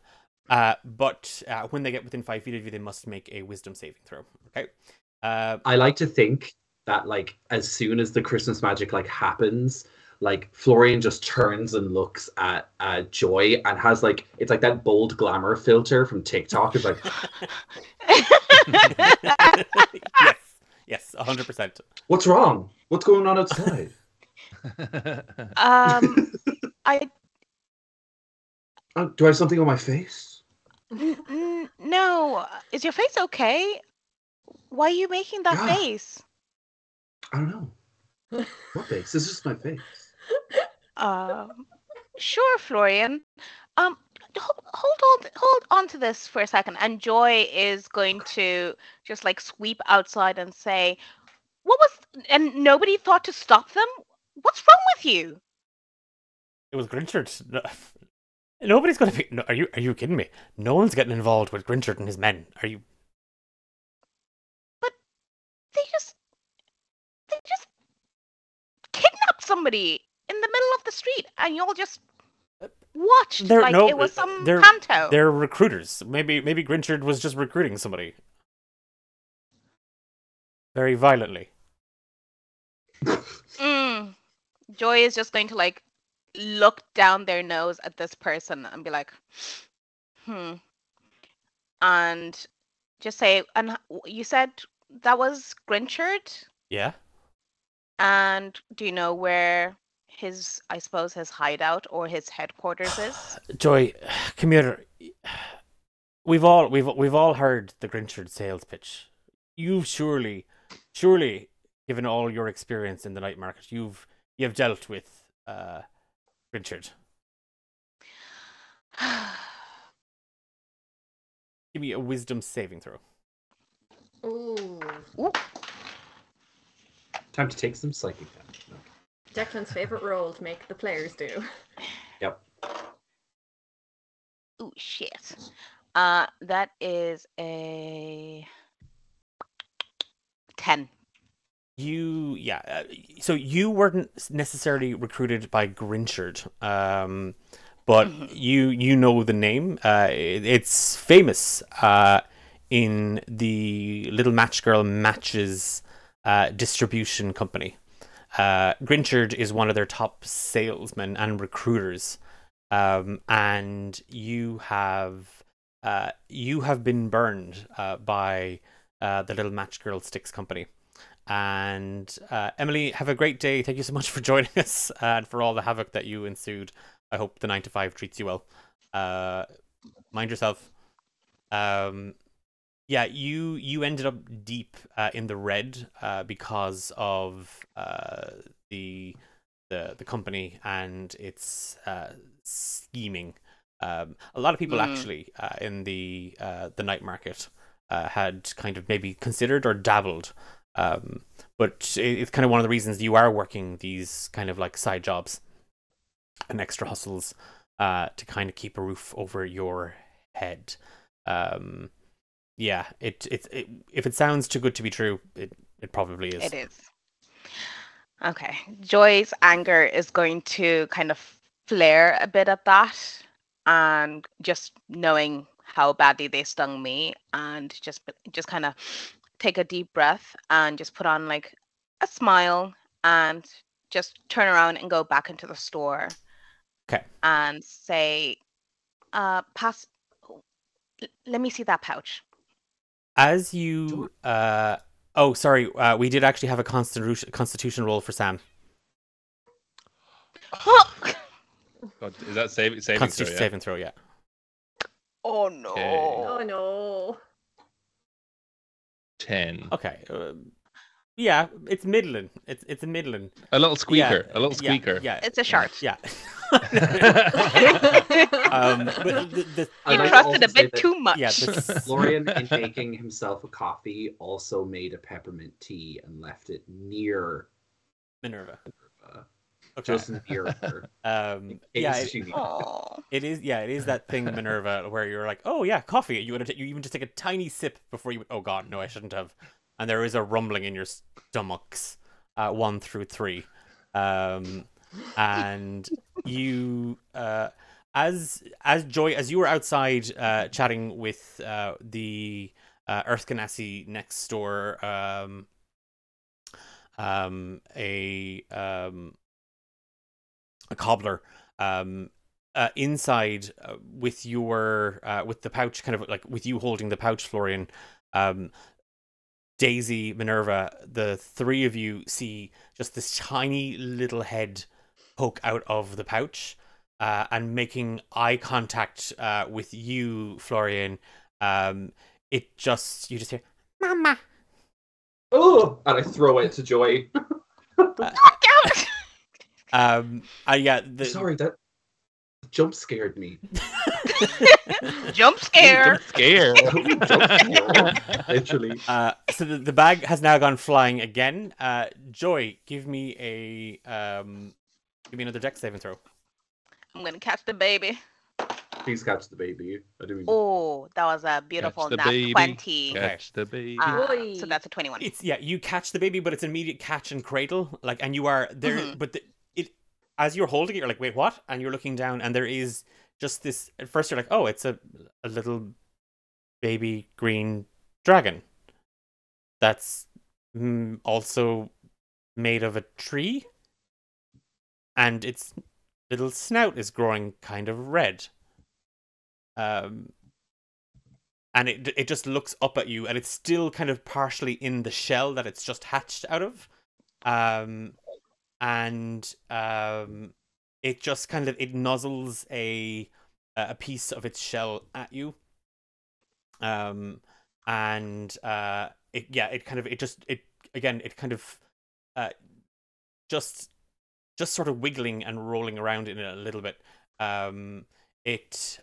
when they get within 5 feet of you, they must make a wisdom saving throw. Okay. I like to think that like as soon as the Christmas magic like happens, like Florian just turns and looks at Joy and has like, it's like that bold glamour filter from TikTok. It's like, yes, 100%. What's wrong? What's going on outside? I Do I have something on my face? no. Is your face okay? Why are you making that Yeah. face? I don't know. What face? This is my face. Sure, Florian. Um, hold on to this for a second. And Joy is going to just like sweep outside and say, "What was?" And nobody thought to stop them. What's wrong with you? It was Grinchard. Nobody's gonna be. No, are you kidding me? No one's getting involved with Grinchard and his men. Are you? But they just kidnapped somebody in the middle of the street, and you all just watched They're like no. it was some They're panto. they're recruiters. Maybe Grinchard was just recruiting somebody very violently. Joy is just going to like look down their nose at this person and be like, and just say, and you said that was Grinchard? Yeah. And do you know where his, I suppose, his hideout or his headquarters is? Joy, commuter, we've all heard the Grinchard sales pitch. You've surely, given all your experience in the night market, you've dealt with Grinchard. Give me a wisdom saving throw. Ooh. Time to take some psychic damage. No. Declan's favourite role to make the players do. Yep. Ooh, shit. That is a 10. So you weren't necessarily recruited by Grinchard, but you know the name. It's famous in the Little Match Girl Matches distribution company. Grinchard is one of their top salesmen and recruiters, and you have been burned by the Little Match Girl Sticks company. And Emily, have a great day. Thank you so much for joining us and for all the havoc that you ensued. I hope the 9 to 5 treats you well. Mind yourself. Yeah, you ended up deep in the red because of the company and its scheming. A lot of people actually in the night market had kind of maybe considered or dabbled. But it's kind of one of the reasons you are working these kind of like side jobs and extra hustles to kind of keep a roof over your head. Yeah, it if it sounds too good to be true, it probably is. It is. Okay. Joy's anger is going to kind of flare a bit at that, and just knowing how badly they stung me, and just kind of take a deep breath and just put on like a smile and just turn around and go back into the store. Okay. And say, pass. Let me see that pouch. As you oh, sorry, we did actually have a constitution roll for Sam. God, is that saving Constitution throw? saving throw, yeah. Oh no. Okay. Oh no. 10. Okay. Yeah, it's middling. It's a middling. A little squeaker. Yeah, A little squeaker. Yeah. It's a shark. Yeah. But You I'd like to trusted also a say bit that too much. Yeah, Florian, in making himself a coffee, also made a peppermint tea and left it near Minerva. Okay. just near her. Yeah, Aw. it is that thing, Minerva, where you're like, oh yeah, coffee. You even just take a tiny sip before you. Oh god, no, I shouldn't have. And there is a rumbling in your stomachs, 1 through 3, and you, as Joy, as you were outside chatting with the Earth Ganassi next door, a cobbler, inside with your with the pouch, kind of like with you holding the pouch, Florian. Daisy, Minerva, the three of you see just this tiny little head poke out of the pouch, and making eye contact with you, Florian. You just hear, "Mama." Oh, and I throw it to Joy. Yeah. Sorry, that jump scared me. Jump scare. Scare. Jump scare. Literally. So the bag has now gone flying again. Joy, give me another dex saving throw. I'm gonna catch the baby. Please catch the baby. I do. Oh, that was a beautiful Catch the nat baby. 20. Catch the baby. Oi. So that's a 21. You catch the baby, but it's immediate catch and cradle, and you are there. Mhm. But as you're holding it, you're like, wait, what? And you're looking down, and there is just this. At first, you're like, oh, it's a little baby green dragon. That's also made of a tree, and its little snout is growing kind of red. And it just looks up at you, and it's still kind of partially in the shell that it's just hatched out of. It just kind of nuzzles a piece of its shell at you. Just sort of wiggling and rolling around in it a little bit. It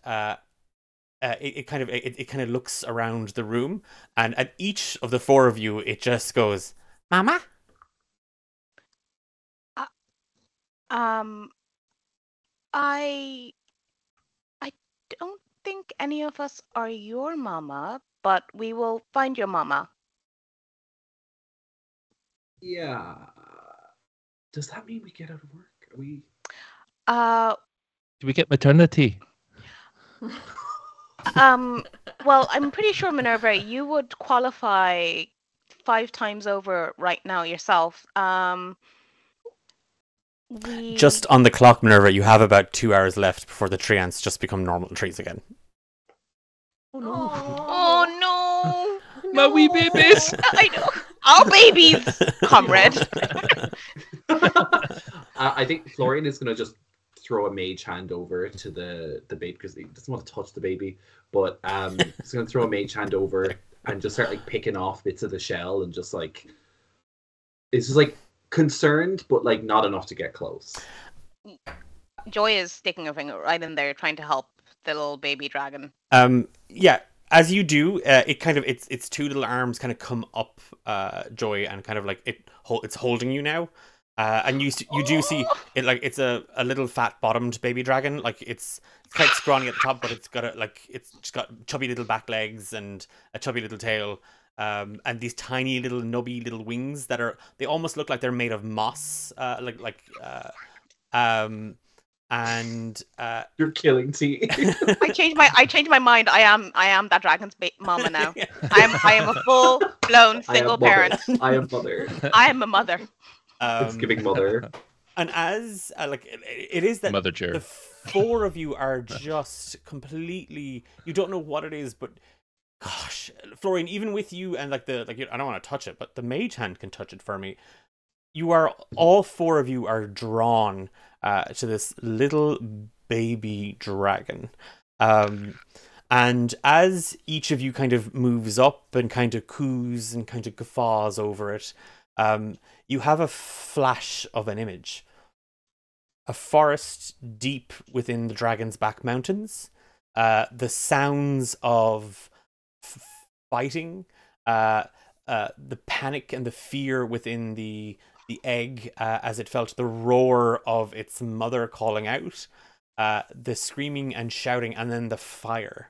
kind of looks around the room, and at each of the four of you, it just goes, "Mama." I don't think any of us are your mama, but we will find your mama. Yeah. Does that mean we get out of work? Are we? Do we get maternity? Well, I'm pretty sure, Minerva, you would qualify 5 times over right now yourself. Just on the clock, Minerva, you have about 2 hours left before the tree ants just become normal trees again. Oh no. Oh no! My wee babies. I know. All babies, comrade. I think Florian is going to just throw a mage hand over to the baby because he doesn't want to touch the baby, but he's going to throw a mage hand over and just start like picking off bits of the shell and just like it's just like concerned, but like not enough to get close. Joy is sticking her finger right in there, trying to help the little baby dragon. Yeah. As you do, its two little arms kind of come up, Joy, and kind of like it's holding you now. And you do see it like it's a little fat bottomed baby dragon. Like it's quite scrawny at the top, but it's just got chubby little back legs and a chubby little tail. And these tiny little nubby little wings they almost look like they're made of moss. You're killing T. I changed my mind. I am that dragon's mama now. I am a full blown single parent. I am mother. I am a mother. It's giving mother. And as it is that Mother chair. the four of you are just completely, you don't know what it is, but gosh, Florian, even with you and I don't want to touch it, but the mage hand can touch it for me. All four of you are drawn to this little baby dragon. And as each of you kind of moves up and kind of coos and kind of guffaws over it, you have a flash of an image. A forest deep within the Dragon's Back Mountains. The sounds of fighting. The panic and the fear within the egg as it felt the roar of its mother calling out. The screaming and shouting, and then the fire.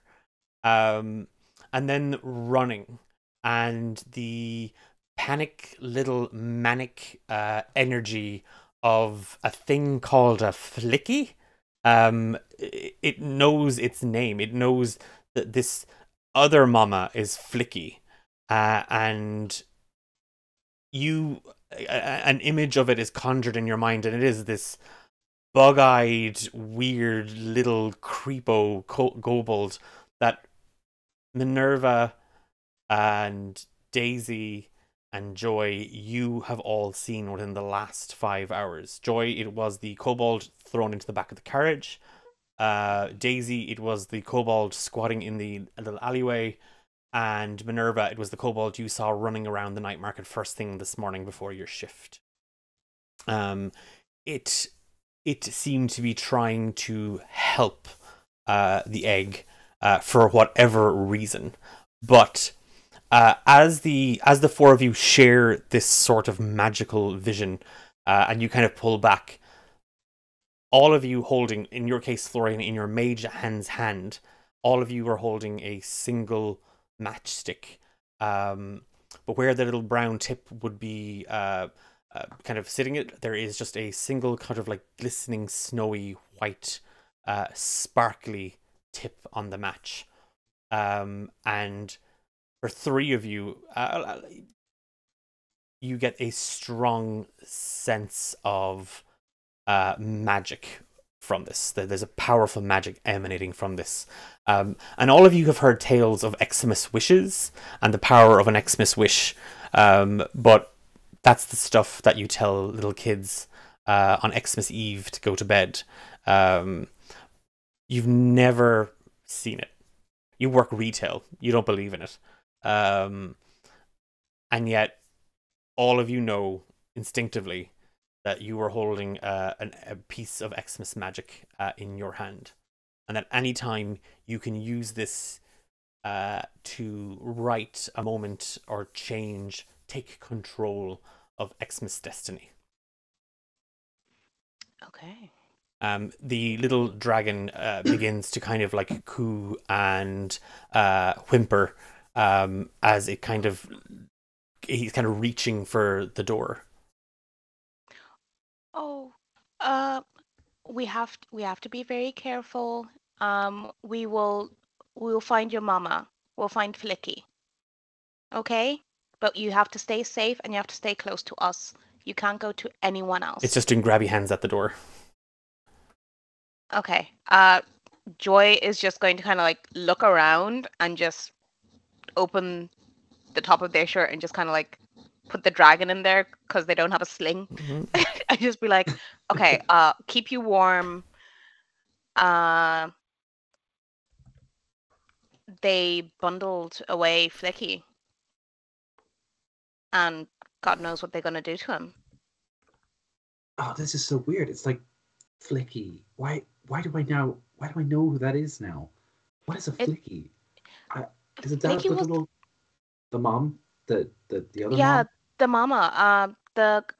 And then running. And the panic little manic energy of a thing called a Flicky. It knows its name. It knows that this other mama is Flicky. And an image of it is conjured in your mind, and it is this bug-eyed, weird little creepo kobold that Minerva and Daisy and Joy, you have all seen within the last 5 hours. Joy, it was the kobold thrown into the back of the carriage. Daisy, it was the kobold squatting in the little alleyway. And Minerva, it was the kobold you saw running around the night market first thing this morning before your shift. It seemed to be trying to help the egg for whatever reason, but as the four of you share this sort of magical vision, and you kind of pull back, all of you holding, in your case, Florian, in your mage hand's hand, all of you are holding a single matchstick. But where the little brown tip would be kind of sitting it, there is just a single kind of like glistening, snowy, white, sparkly tip on the match. And for three of you, you get a strong sense of magic from this. There's a powerful magic emanating from this. And all of you have heard tales of Exmas wishes and the power of an Exmas wish. But that's the stuff that you tell little kids on Xmas Eve to go to bed. You've never seen it. You work retail. You don't believe in it. And yet, all of you know instinctively that you are holding a piece of Xmas magic in your hand. And that any time you can use this to write a moment or change, take control of Xmas destiny. Okay. The little dragon begins to kind of like coo and whimper as it kind of, he's kind of reaching for the door. Oh, we have to be very careful. We'll find your mama. We'll find Flicky. Okay? But you have to stay safe and you have to stay close to us. You can't go to anyone else. It's just doing grabby hands at the door. Okay. Joy is just going to kind of like look around and just open the top of their shirt and just kind of like put the dragon in there because they don't have a sling. Mm-hmm. I just be like, okay, keep you warm. They bundled away Flicky, and God knows what they're gonna do to him. Oh, this is so weird. It's like Flicky. Why do I know who that is now? What is a Flicky? Is it that the mom? The other mom? The mama.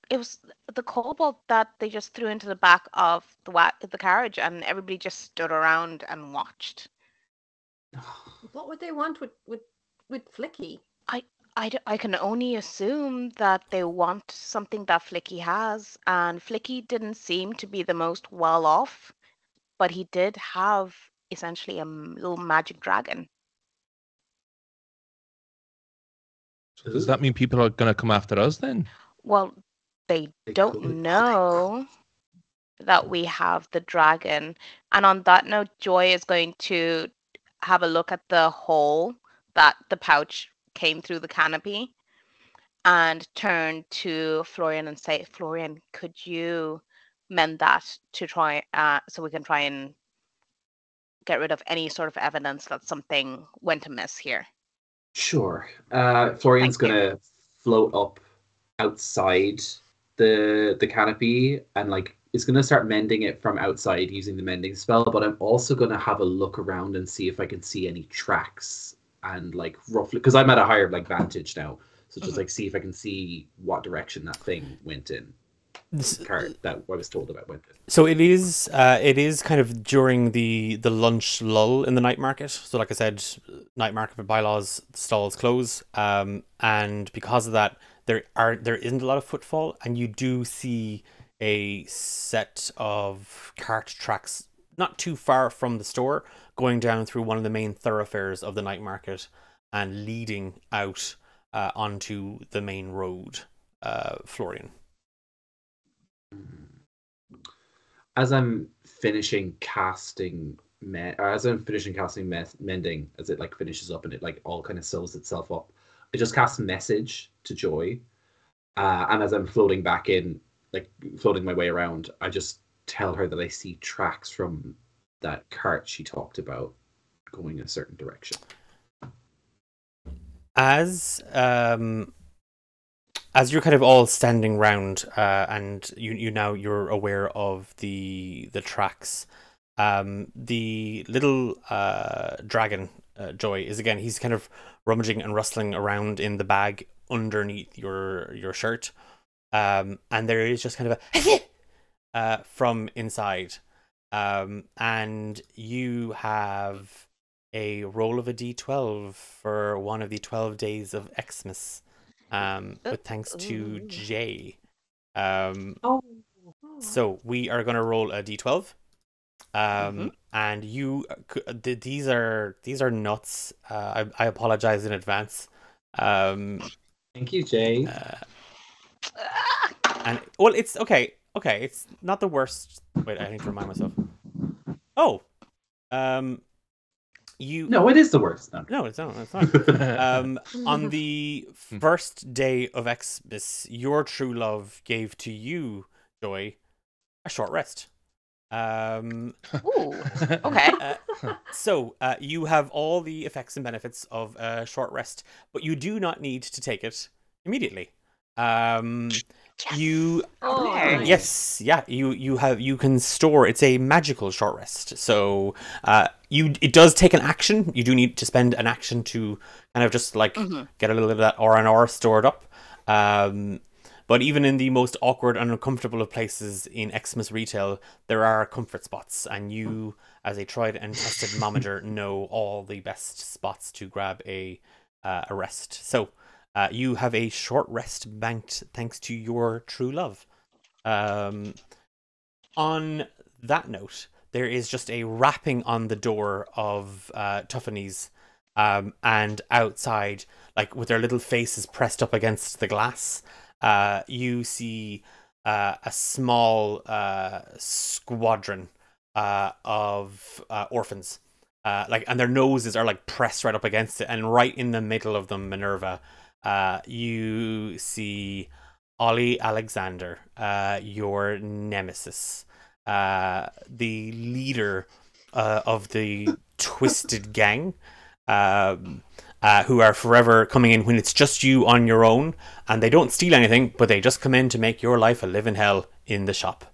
It was the kobold that they just threw into the back of the carriage, and everybody just stood around and watched. What would they want with Flicky? I can only assume that they want something that Flicky has, and Flicky didn't seem to be the most well off, but he did have essentially a little magic dragon. So does that mean people are going to come after us then? Well, they don't know that we have the dragon. And on that note, Joy is going to have a look at the hole that the pouch came through the canopy and turn to Florian and say, Florian, could you mend that to try so we can try and get rid of any sort of evidence that something went amiss here? Sure. Florian's gonna float up outside the canopy and like is gonna start mending it from outside using the mending spell, but I'm also gonna have a look around and see if I can see any tracks and like roughly, because I'm at a higher like vantage now, so just like see if I can see what direction that thing went in. Card that I was told about went in. So it is kind of during the lunch lull in the night market. So like I said, night market bylaws, stalls close, and because of that, there isn't a lot of footfall, and you do see a set of cart tracks not too far from the store going down through one of the main thoroughfares of the night market and leading out onto the main road. Florian. As I'm finishing casting mending, as it like finishes up and it like all kind of sews itself up, I just cast message to Joy, and as I'm floating back in, like floating my way around, I just tell her that I see tracks from that cart she talked about going a certain direction. As you're kind of all standing round, and you're aware of the tracks. The little dragon, Joy, is again, he's kind of rummaging and rustling around in the bag underneath your shirt, and there is just kind of a from inside, and you have a roll of a d12 for one of the 12 days of Xmas, with thanks to Jay. So we are going to roll a d12. And you, these are nuts. I apologize in advance. Thank you, Jay. And well, it's okay. Okay, it's not the worst. Wait, I need to remind myself. Oh, you. No, it is the worst. No, it's not. It's not. On the first day of Xmas, your true love gave to you, Joy, a short rest. Ooh, okay. So you have all the effects and benefits of a short rest, but you do not need to take it immediately. You Okay. yes, yeah, you can store. It's a magical short rest, so it does take an action. You do need to spend an action to kind of just like get a little bit of that R&R stored up. But even in the most awkward and uncomfortable of places in Xmas retail, there are comfort spots, and you, as a tried and tested momager, know all the best spots to grab a rest. So you have a short rest banked thanks to your true love. On that note, there is just a rapping on the door of Tuffany's, and outside, like with their little faces pressed up against the glass, you see a small squadron of orphans, and their noses are like pressed right up against it, and right in the middle of them, Minerva, you see Ollie Alexander, your nemesis, the leader of the Twisted Gang, who are forever coming in when it's just you on your own, and they don't steal anything, but they just come in to make your life a living hell in the shop.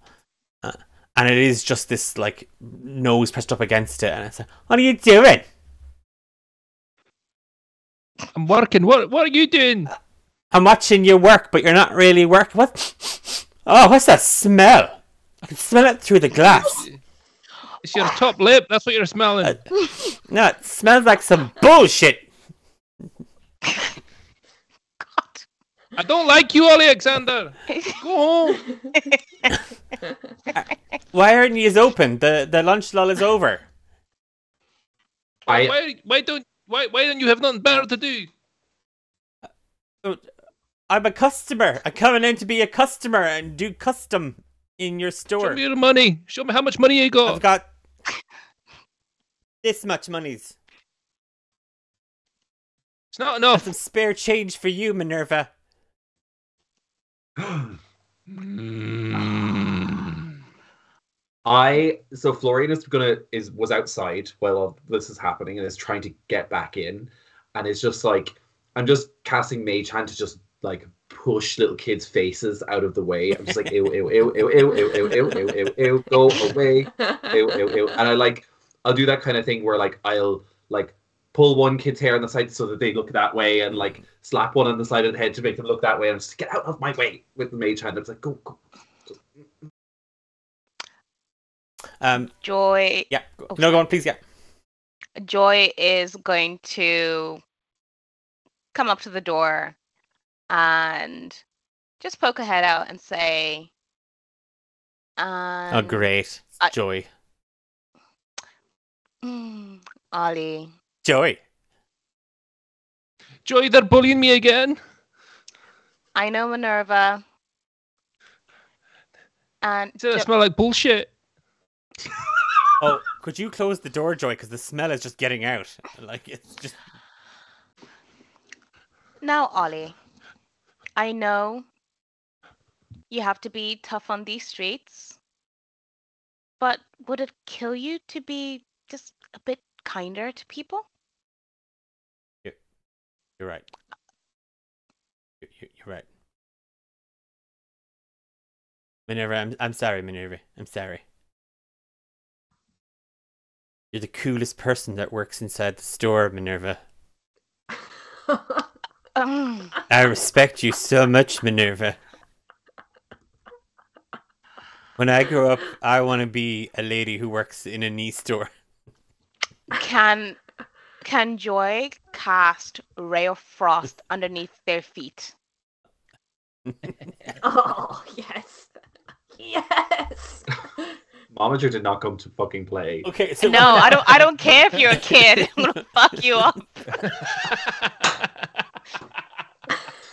And it is just this like nose pressed up against it, and it's like, what are you doing? I'm working. What are you doing? I'm watching you work, but you're not really working. What? Oh, what's that smell? I can smell it through the glass. It's your top lip. That's what you're smelling. No, it smells like some bullshit. God. I don't like you, Alexander. Go home. Why aren't you open? The lunch lull is over. Why don't you have nothing better to do? I'm a customer. I'm coming in to be a customer and do custom in your store. Show me your money. Show me how much money you got. I've got this much monies. It's not Got enough. some spare change for you, Minerva. So Florian was outside while all this is happening and is trying to get back in, and it's just like I'm just casting Mage Hand to just like push little kids' faces out of the way. I'm just like ew ew ew ew ew ew ew ew ew ew ew go away ew ew ew, and I'll do that kind of thing where like I'll like pull one kid's hair on the side so that they look that way, and like slap one on the side of the head to make them look that way, and just get out of my way with the Mage Hand. I'm just like go. Joy. Yeah. No, go on, please. Yeah. Joy is going to come up to the door and just poke her head out and say, Oh, great. Joy. Ollie. Joy. Joy, they're bullying me again. I know, Minerva. And Does it smell like bullshit? Oh, could you close the door, Joy? Because the smell is just getting out. Like, it's just... Now, Ollie, I know you have to be tough on these streets, but would it kill you to be just a bit kinder to people? You're right. You're right. Minerva, I'm sorry, Minerva. I'm sorry. You're the coolest person that works inside the store, Minerva. I respect you so much, Minerva. When I grow up, I want to be a lady who works in a knee store. Can Joy cast Ray of Frost underneath their feet? Oh, yes. Yes. Momager did not come to fucking play. Okay, so No, I don't care if you're a kid. I'm gonna fuck you up.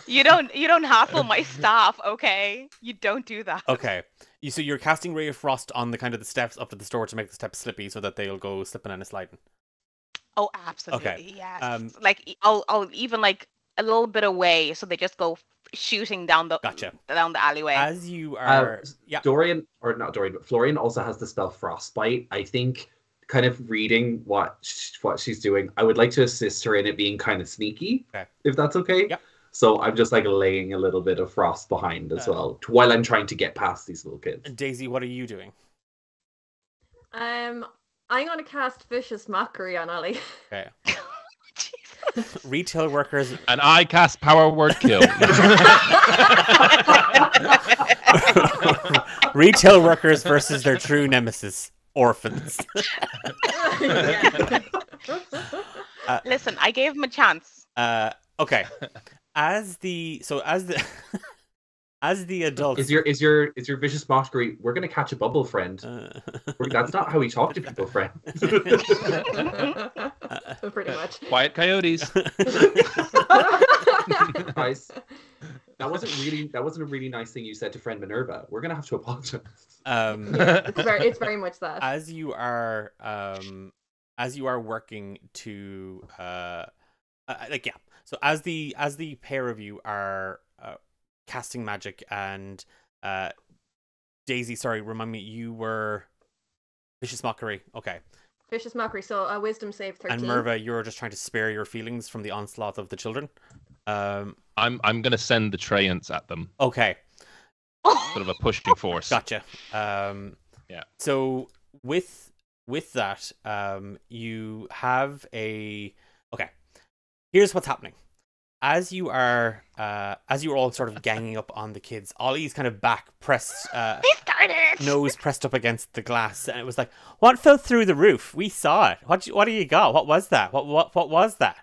You don't hassle my staff, okay? You don't do that. Okay. So you're casting Ray of Frost on the kind of the steps up to the store to make the steps slippy so that they'll go slipping and sliding. Oh, absolutely. Okay. Yes. Like I'll even like a little bit away so they just go shooting down the Gotcha. down the alleyway. As you are, yeah. Dorian, or not Dorian, but Florian also has the spell Frostbite. I think, kind of reading what she's doing, I would like to assist her in it being kind of sneaky, if that's okay. Yep. So I'm just like laying a little bit of frost behind as well, while I'm trying to get past these little kids. Daisy, what are you doing? I'm gonna cast Vicious Mockery on Ollie. Okay. Retail workers. And I cast Power Word Kill. Retail workers versus their true nemesis, orphans. Listen, I gave him a chance. Okay. As the adults, is your vicious mockery? We're gonna catch a bubble, friend. That's not how we talk to people, friend. Pretty much. Quiet coyotes. Guys, that wasn't a really nice thing you said to friend Minerva. We're gonna have to apologize. It's very much that. As you are working to So as the pair of you are casting magic, and Daisy, sorry, remind me, you were Vicious Mockery. Okay. Vicious Mockery, so a wisdom save 13. And Merva, you're just trying to spare your feelings from the onslaught of the children. I'm gonna send the Traians at them. Okay. Sort of a pushing force. Gotcha. Yeah. So with that, you have a okay. Here's what's happening. As you are all sort of ganging up on the kids, Ollie's kind of back pressed, nose pressed up against the glass, and it was like, "What fell through the roof? We saw it. What do you got? What was that? What was that?"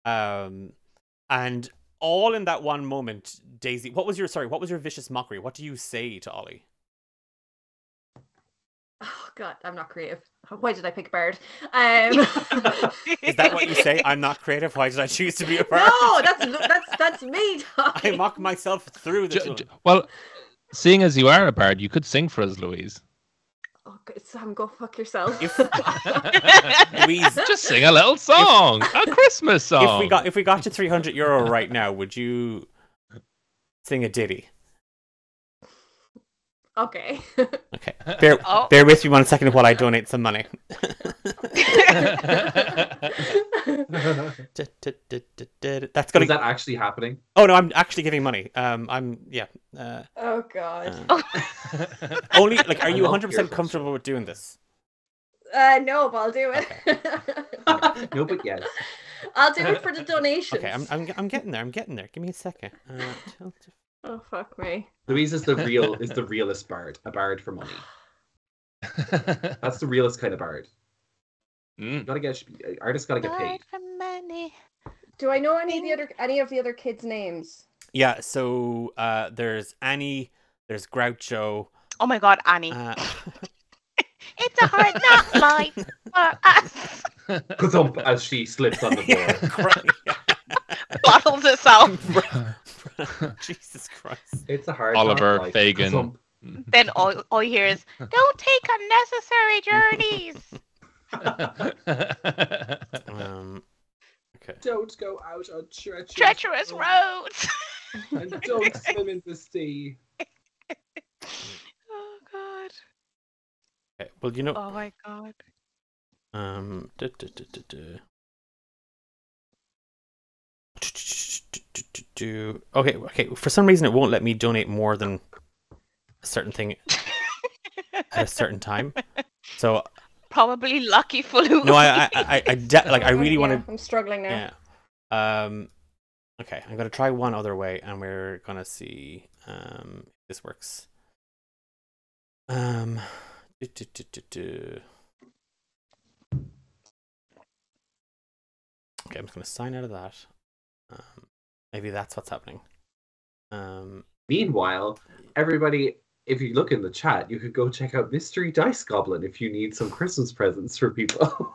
And all in that one moment, Daisy, what was your vicious mockery? What do you say to Ollie? Oh God, I'm not creative. Why did I pick Bard? Is that what you say? I'm not creative. Why did I choose to be a Bard? No, that's me. I mock myself through the. Well, seeing as you are a bard, you could sing for us, Louise. Oh, Sam, go fuck yourself. Louise, just sing a little song, a Christmas song. If we got to €300 right now, would you sing a ditty? Okay. Okay. Bear with me 1 second while I donate some money. That's gonna. Is that actually happening? Oh no, I'm actually giving money. Yeah. Oh God. Only are you 100% comfortable with doing this? No, but I'll do it. Okay. No, but yes. I'll do it for the donation. Okay, I'm getting there. I'm getting there. Give me a second. Oh fuck me. Louise is the realest bard. A bard for money. That's the realest kind of bard. Artists gotta get paid. For money. Do I know any of the other kids' names? Yeah. So there's Annie. There's Groucho. Oh my God, Annie. It's a hard knock life for us. As she slips on the floor. Bottles herself. Jesus Christ. It's a hard Oliver, knock life. Fagin. Then all you hear is, "Don't take unnecessary journeys." Okay. Don't go out on Treacherous roads. and don't swim in the sea. Oh god. Okay. Well, you know. Oh my god. Okay. Okay. For some reason, it won't let me donate more than a certain thing at a certain time. So Probably lucky Faloo. no, I really want to. I'm struggling now. Yeah. Okay, I'm gonna try one other way, and we're gonna see if this works. Okay, I'm just gonna sign out of that. Maybe that's what's happening. Meanwhile, everybody, if you look in the chat, you could go check out Mystery Dice Goblin if you need some Christmas presents for people.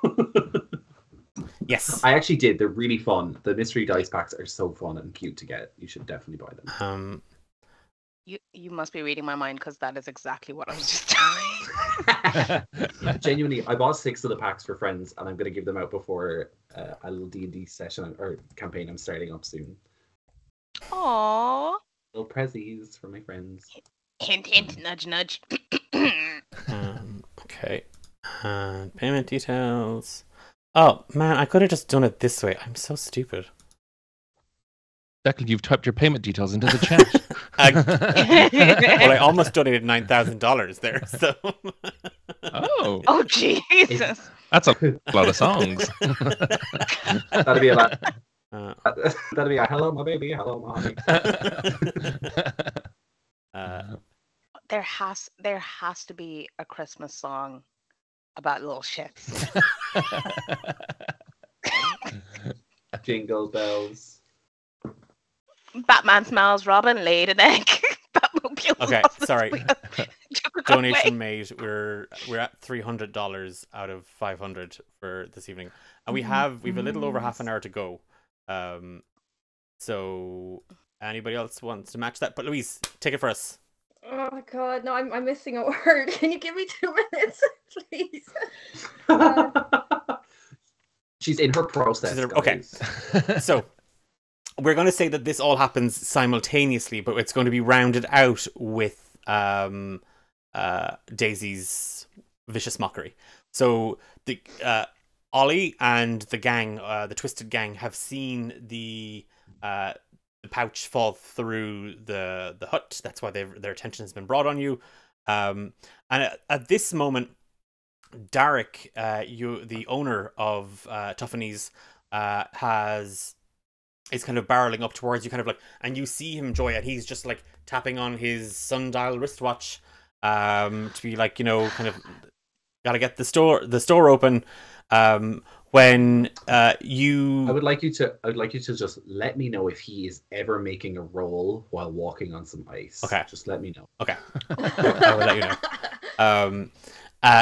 Yes. I actually did. They're really fun. The Mystery Dice packs are so fun and cute to get. You should definitely buy them. You must be reading my mind because that is exactly what I was just doing. Genuinely, I bought 6 of the packs for friends, and I'm going to give them out before a little D&D session or campaign I'm starting up soon. Aww. Little prezzies for my friends. Hint, hint, nudge, nudge. Okay. Payment details. Oh man, I could have just done it this way. I'm so stupid. Declan, you've typed your payment details into the chat. Well, I almost donated $9,000 there. So. Oh. Oh Jesus. That's a lot of songs. That'd be a lot. That'd be a hello, my baby. Hello, my honey. There has to be a Christmas song about little shits. Jingle bells. Batman smells, Robin laid an egg. Batmobile Okay, lost its sorry. wheel. Donation Away. made. We're at $300 out of 500 for this evening, and we've a little over half an hour to go. So anybody else wants to match that? But Louise, take it for us. Oh my god, no, I'm missing a word. Can you give me 2 minutes, please? She's in her process. Okay. So we're going to say that this all happens simultaneously, but it's going to be rounded out with Daisy's vicious mockery. So the Ollie and the gang, the Twisted Gang, have seen the pouch fall through the hut. That's why their attention has been brought on you. And at this moment, Derek, the owner of Tuffany's, is kind of barreling up towards you, kind of like, and you see him, Joy, and he's just like tapping on his sundial wristwatch to be like, kind of gotta get the store open. When you, I would like you to just let me know if he is ever making a roll while walking on some ice. Okay. Just let me know. Okay. I will let you know.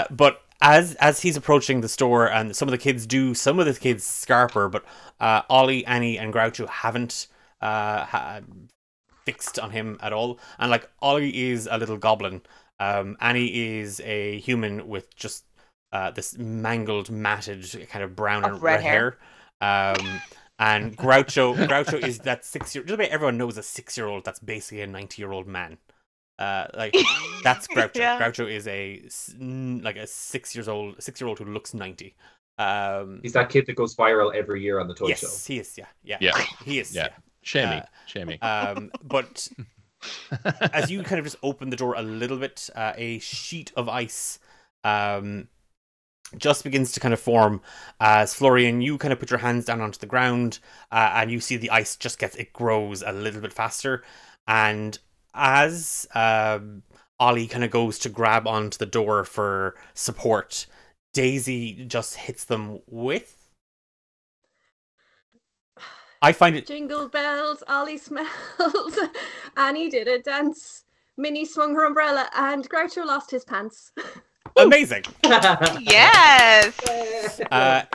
But as he's approaching the store, and some of the kids scarper, but Ollie, Annie, and Groucho haven't fixed on him at all. And like, Ollie is a little goblin. Annie is a human with just this mangled, matted, kind of brown and red hair. And Groucho is that 6-year-old. Just about everyone knows a 6-year-old that's basically a 90-year-old man. That's Groucho. Yeah. Groucho is a 6-year-old who looks 90. He's that kid that goes viral every year on the toy show. Yes, he is. Yeah, Yeah. he is. Yeah. Shamey. But as you kind of just open the door a little bit, a sheet of ice just begins to kind of form as Florian, you kind of put your hands down onto the ground, and you see the ice it grows a little bit faster. And as Ollie kind of goes to grab onto the door for support, Daisy just hits them with, I find it, Jingle bells, Ollie smells. Annie did a dance. Minnie swung her umbrella, and Groucho lost his pants. amazing. Yes.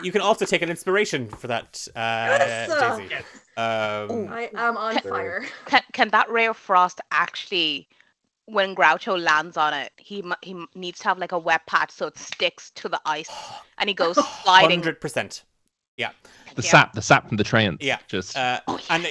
You can also take an inspiration for that, Daisy. Yes. I am on fire. Can that ray of frost actually, when Groucho lands on it, he needs to have like a wet patch so it sticks to the ice, and he goes sliding. 100%. Yeah. The sap from the trains. Yeah. Just And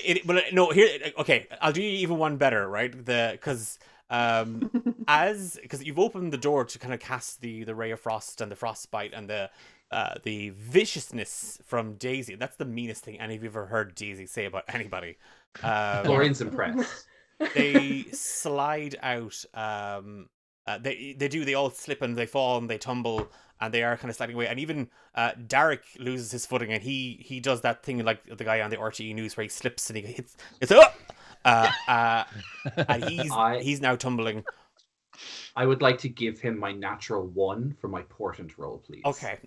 no, here, okay, I'll do you even one better, right? Because you've opened the door to kind of cast the ray of frost and the frostbite and the viciousness from Daisy. That's the meanest thing any of you have ever heard Daisy say about anybody. Florian's impressed. They slide out. They all slip and they fall and they tumble and they are kind of sliding away. And even Derek loses his footing and he does that thing like the guy on the RTE news where he slips and he hits. It's and he's now tumbling. I would like to give him my natural 1 for my portent roll, please. Okay.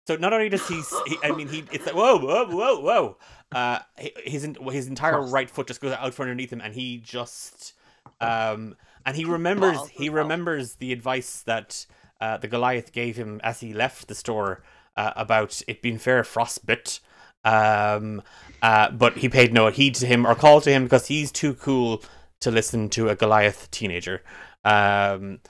So not only does it's like whoa. His entire right foot just goes out from underneath him, and he just and he remembers the advice that the Goliath gave him as he left the store about it being fair frostbite. But he paid no heed to him or called to him because he's too cool to listen to a Goliath teenager. And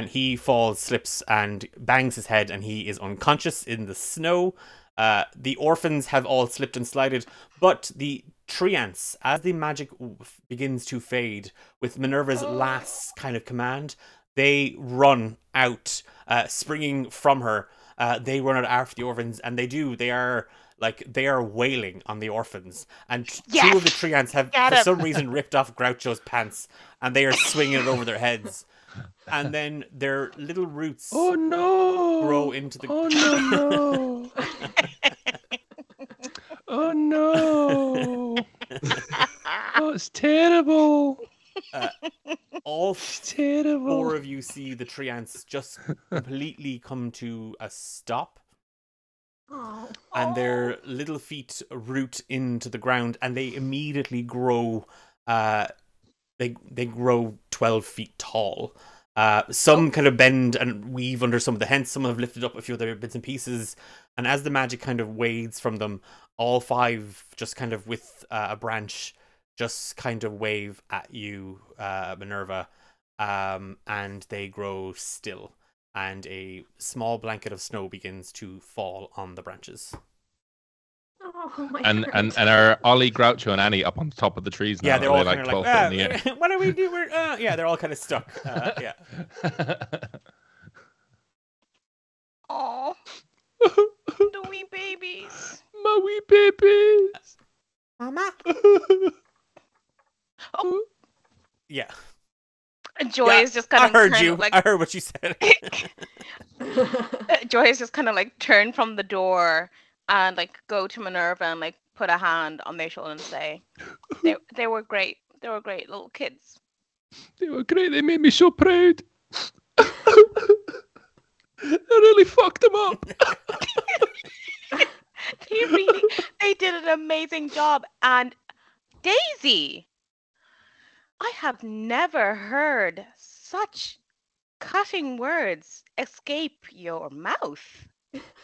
he falls, slips, and bangs his head, and he is unconscious in the snow. The orphans have all slipped and slided, but the treants, as the magic begins to fade, with Minerva's last kind of command, they run out, springing from her. They run out after the orphans, and they are wailing on the orphans. And two of the treants have, for some reason, ripped off Groucho's pants, and they are swinging it over their heads. And then their little roots grow into the... Oh, no. Oh, no. Oh, it's terrible. It's terrible. 4 of you see the treants just completely come to a stop. And their little feet root into the ground, and they immediately grow. They grow 12 feet tall. Some kind of bend and weave under some of the hence. Some have lifted up a few other bits and pieces. And as the magic kind of wades from them, all 5 just kind of with a branch just kind of wave at you, Minerva, and they grow still. And a small blanket of snow begins to fall on the branches. Oh my God. And are Ollie, Groucho, and Annie up on the top of the trees now? Yeah, they're all kind of 12 foot in the air? What do we do? Yeah, they're all kind of stuck. Yeah. Oh, the wee babies. My wee babies. Mama. Oh. Yeah. Joy is just kind of... I heard you. I heard what you said. Joy is just kind of like turn from the door and like go to Minerva and like put a hand on their shoulder and say, they were great. They were great little kids. They were great. They made me so proud. I really fucked them up. They did an amazing job. And Daisy, I have never heard such cutting words escape your mouth.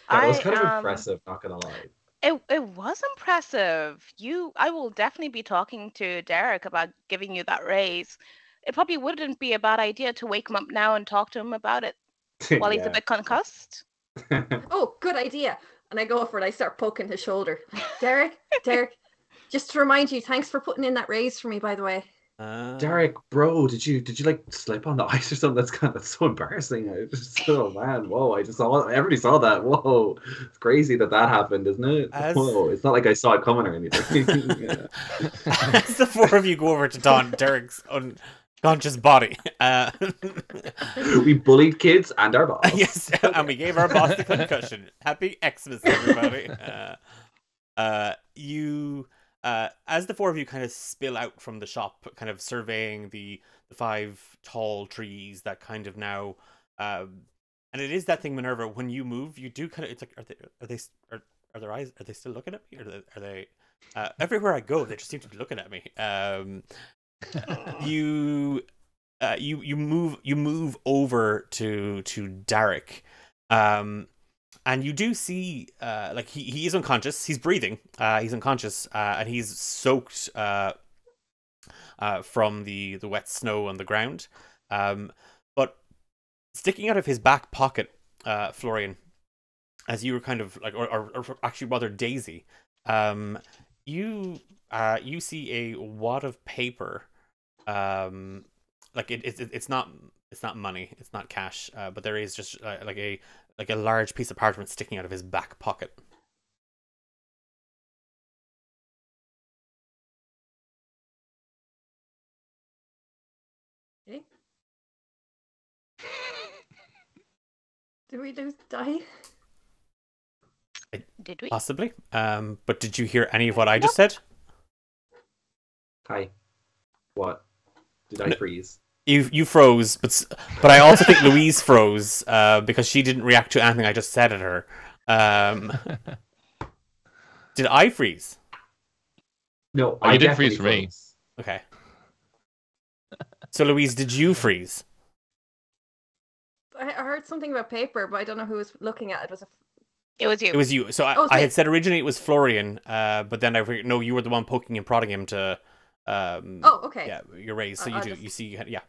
That was kind of impressive, not gonna lie. It was impressive. I will definitely be talking to Derek about giving you that raise. It probably wouldn't be a bad idea to wake him up now and talk to him about it while he's a bit concussed. Oh, good idea. And I go over and I start poking his shoulder. Derek, just to remind you, thanks for putting in that raise for me, by the way. Derek, bro, did you like slip on the ice or something? That's so embarrassing. Man, whoa! Everybody saw that. Whoa, it's crazy that happened, isn't it? Whoa, it's not like I saw it coming or anything. Yeah. As the 4 of you go over to Derek's unconscious body, we bullied kids and our boss. Yes, and we gave our boss the concussion. Happy Exmas, everybody. As the 4 of you kind of spill out from the shop, kind of surveying the 5 tall trees that kind of now, and it is that thing, Minerva. When you move, you do kind of. It's like, are their eyes? Are they still looking at me? Or are they? Everywhere I go, they just seem to be looking at me. You move over to Derek. And you do see, like, he is unconscious. He's breathing. He's unconscious, and he's soaked from the wet snow on the ground. But sticking out of his back pocket, Florian, as you were kind of like, or actually rather Daisy, you see a wad of paper, like it's not money, it's not cash, but there is just like a large piece of parchment sticking out of his back pocket. Okay. Did we lose die? Did we? Possibly. But did you hear any of what I just said? Hi. What? Did I freeze? You froze, but I also think Louise froze because she didn't react to anything I just said at her. Did I freeze? No, Oh, I you did definitely freeze for me. froze. Okay. So Louise, did you freeze? I heard something about paper, but I don't know who was looking at it. It was you. It was you. So I had said originally it was Florian, but then I figured, no, you were the one poking and prodding him to. Oh, okay. Yeah, you're raised, so I'll you just... you see, yeah.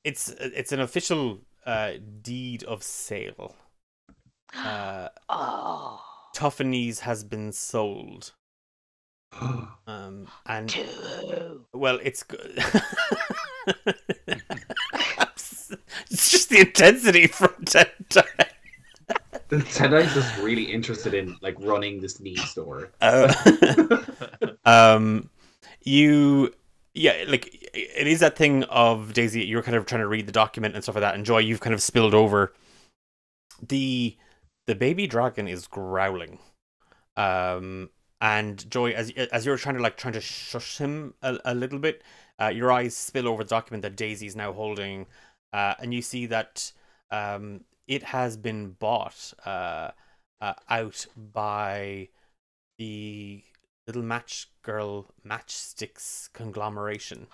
It's an official deed of sale. Oh. Toughenese has been sold. And Two. well, it's good. It's just the intensity from Tendai. Tendai's just really interested in like running this knee store. Like it is that thing of Daisy. You're kind of trying to read the document and stuff like that. And Joy, you've kind of spilled over. The baby dragon is growling. And Joy, as you're trying to shush him a little bit, your eyes spill over the document that Daisy's now holding, and you see that it has been bought out by the Little Matchsticks conglomeration,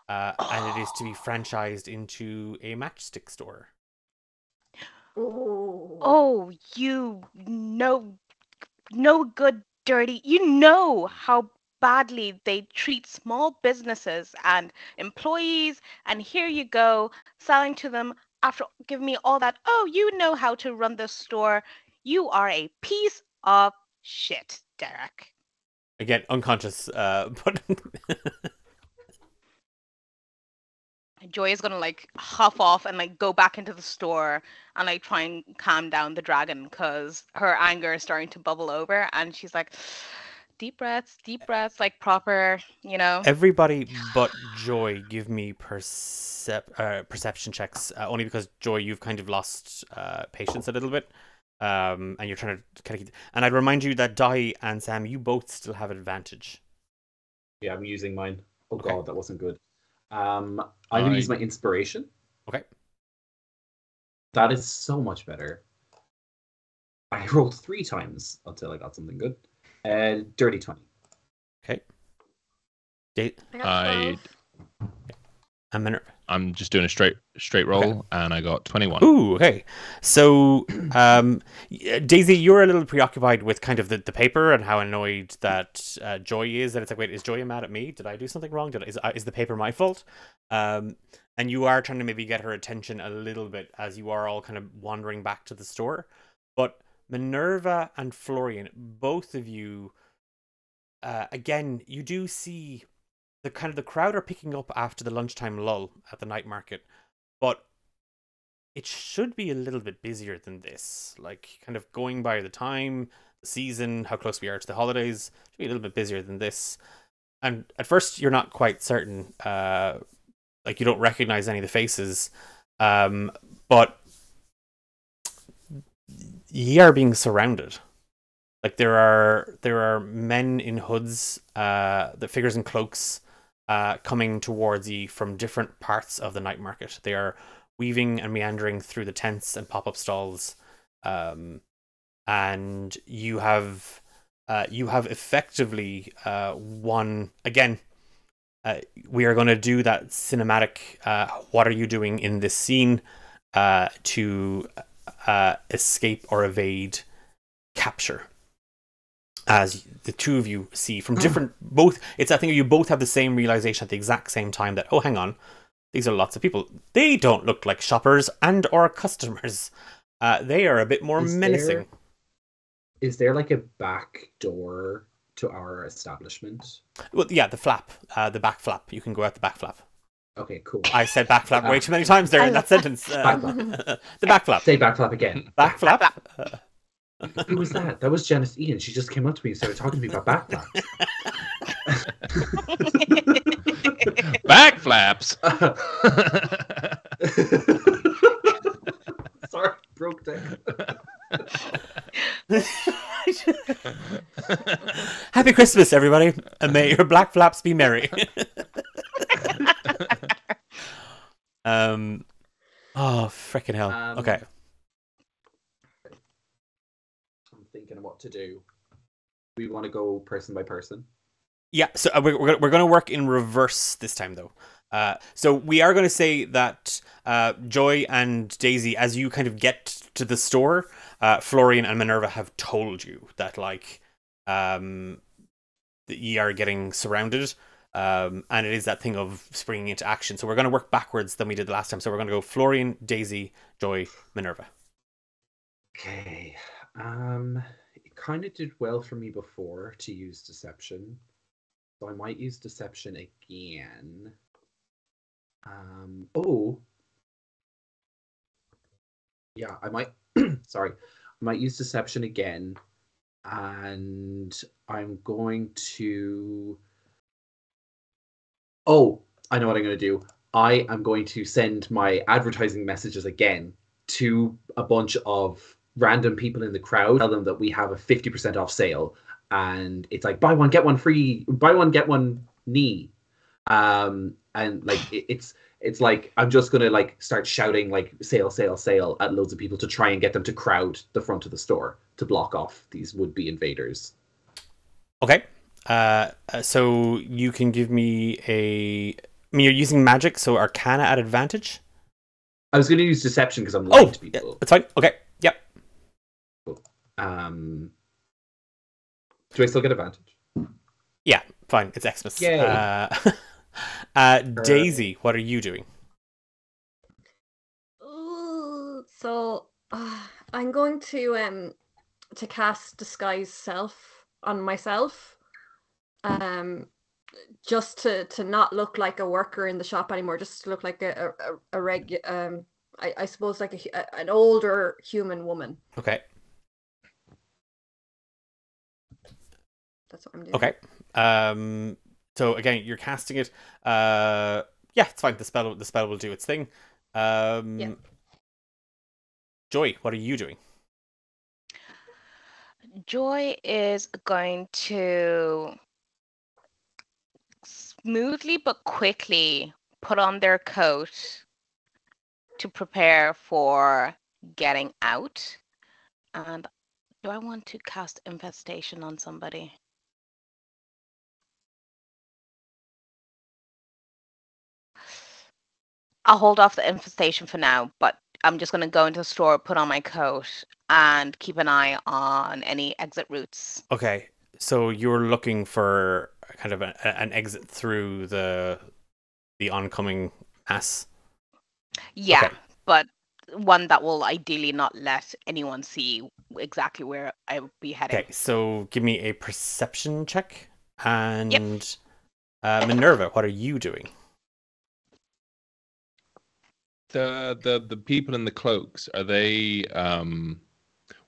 and it is to be franchised into a matchstick store. Oh, you know, no good, dirty. You know how badly they treat small businesses and employees, and here you go selling to them after giving me all that. Oh, you know how to run this store. You are a piece of shit, Derek. Again, unconscious, but Joy is gonna like huff off and like go back into the store and like try and calm down the dragon because her anger is starting to bubble over, and she's like, deep breaths, like proper, you know. Everybody but Joy give me perception checks, only because Joy, you've kind of lost patience a little bit, and you're trying to kind of. And I'd remind you that Dai and Sam, you both still have advantage. Yeah, I'm using mine. Oh Okay. god, that wasn't good. I'm gonna use my inspiration. Okay. That is so much better. I rolled 3 times until I got something good. Dirty 20. Okay. I got 12. I'm just doing a straight roll, Okay. and I got 21. Ooh, okay. So, Daisy, you're a little preoccupied with kind of the paper and how annoyed that Joy is. And it's like, wait, is Joy mad at me? Did I do something wrong? Is the paper my fault? And you are trying to maybe get her attention a little bit as you are all kind of wandering back to the store. But Minerva and Florian, both of you, again, you do see the crowd are picking up after the lunchtime lull at the night market, but it should be a little bit busier than this. Like, kind of going by the time, the season, how close we are to the holidays, it should be a little bit busier than this. And at first, you're not quite certain. Like, you don't recognize any of the faces, but ye are being surrounded. Like, there are men in hoods, the figures in cloaks, coming towards you from different parts of the night market. They are weaving and meandering through the tents and pop-up stalls, and you have effectively won again. We are going to do that cinematic. What are you doing in this scene to escape or evade capture? As the two of you see from different it's that thing you both have the same realization at the exact same time that, oh, hang on, these are lots of people. They don't look like shoppers and or customers. They are a bit more menacing. Is there like a back door to our establishment? Well, yeah, the flap, the back flap. You can go out the back flap. Okay, cool. I said back flap way too many times there in that sentence. The back flap. Say back flap again. Back flap. Who was that? That was Janice Ian. She just came up to me and started talking to me about back flaps. Back flaps. Sorry, broke down. Happy Christmas, everybody, and may your black flaps be merry. Oh, freaking hell. Okay. I'm thinking of what to do. We want to go person by person. Yeah, so we're going to work in reverse this time, though. So we are going to say that Joy and Daisy, as you kind of get to the store, Florian and Minerva have told you that, like, that ye are getting surrounded, and it is that thing of springing into action. So we're going to work backwards than we did the last time. So we're going to go Florian, Daisy, Joy, Minerva. Okay. It kind of did well for me before to use deception. So I might use deception again. Yeah, I might sorry. I might use deception again. And I'm going to I know what I'm going to do. I am going to send my advertising messages again to a bunch of random people in the crowd, tell them that we have a 50% off sale, and it's like buy one get one free, buy one get one knee, and like it's like I'm just gonna like start shouting like sale sale sale at loads of people to try and get them to crowd the front of the store to block off these would-be invaders. Okay. So you can give me I mean, you're using magic, so Arcana at advantage? I was going to use deception because I'm lying to people. Yeah, that's fine. Okay, yep. Cool. Do I still get advantage? Yeah, fine. It's Exmas. Yay. Daisy, what are you doing? So I'm going to cast Disguise Self on myself. Just to not look like a worker in the shop anymore, just to look like a regular, I suppose like an older human woman. Okay. That's what I'm doing. Okay. So again, you're casting it. Yeah, it's fine. The spell will do its thing. Yeah. Joy, what are you doing? Joy is going to smoothly but quickly put on their coat to prepare for getting out. And do I want to cast infestation on somebody? I'll hold off the infestation for now, but I'm just going to go into the store, put on my coat, and keep an eye on any exit routes. Okay, so you're looking for kind of an exit through the oncoming mass? Yeah, okay. But one that will ideally not let anyone see exactly where I would be heading. Okay, so give me a perception check. And Yep. Minerva, what are you doing? The people in the cloaks, are they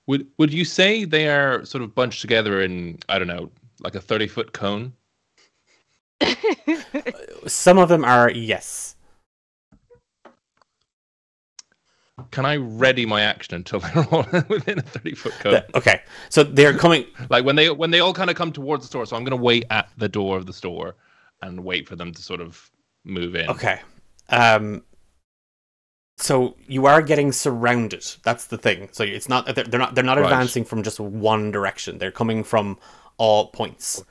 would you say they are sort of bunched together in, I don't know, like a 30-foot cone? Some of them are, yes. Can I ready my action until they're all within a 30-foot cone? Okay, so they're coming. Like when they all kind of come towards the store, so I'm going to wait at the door of the store and wait for them to sort of move in. Okay. So you are getting surrounded. That's the thing. So it's not they're not Right. advancing from just one direction. They're coming from all points.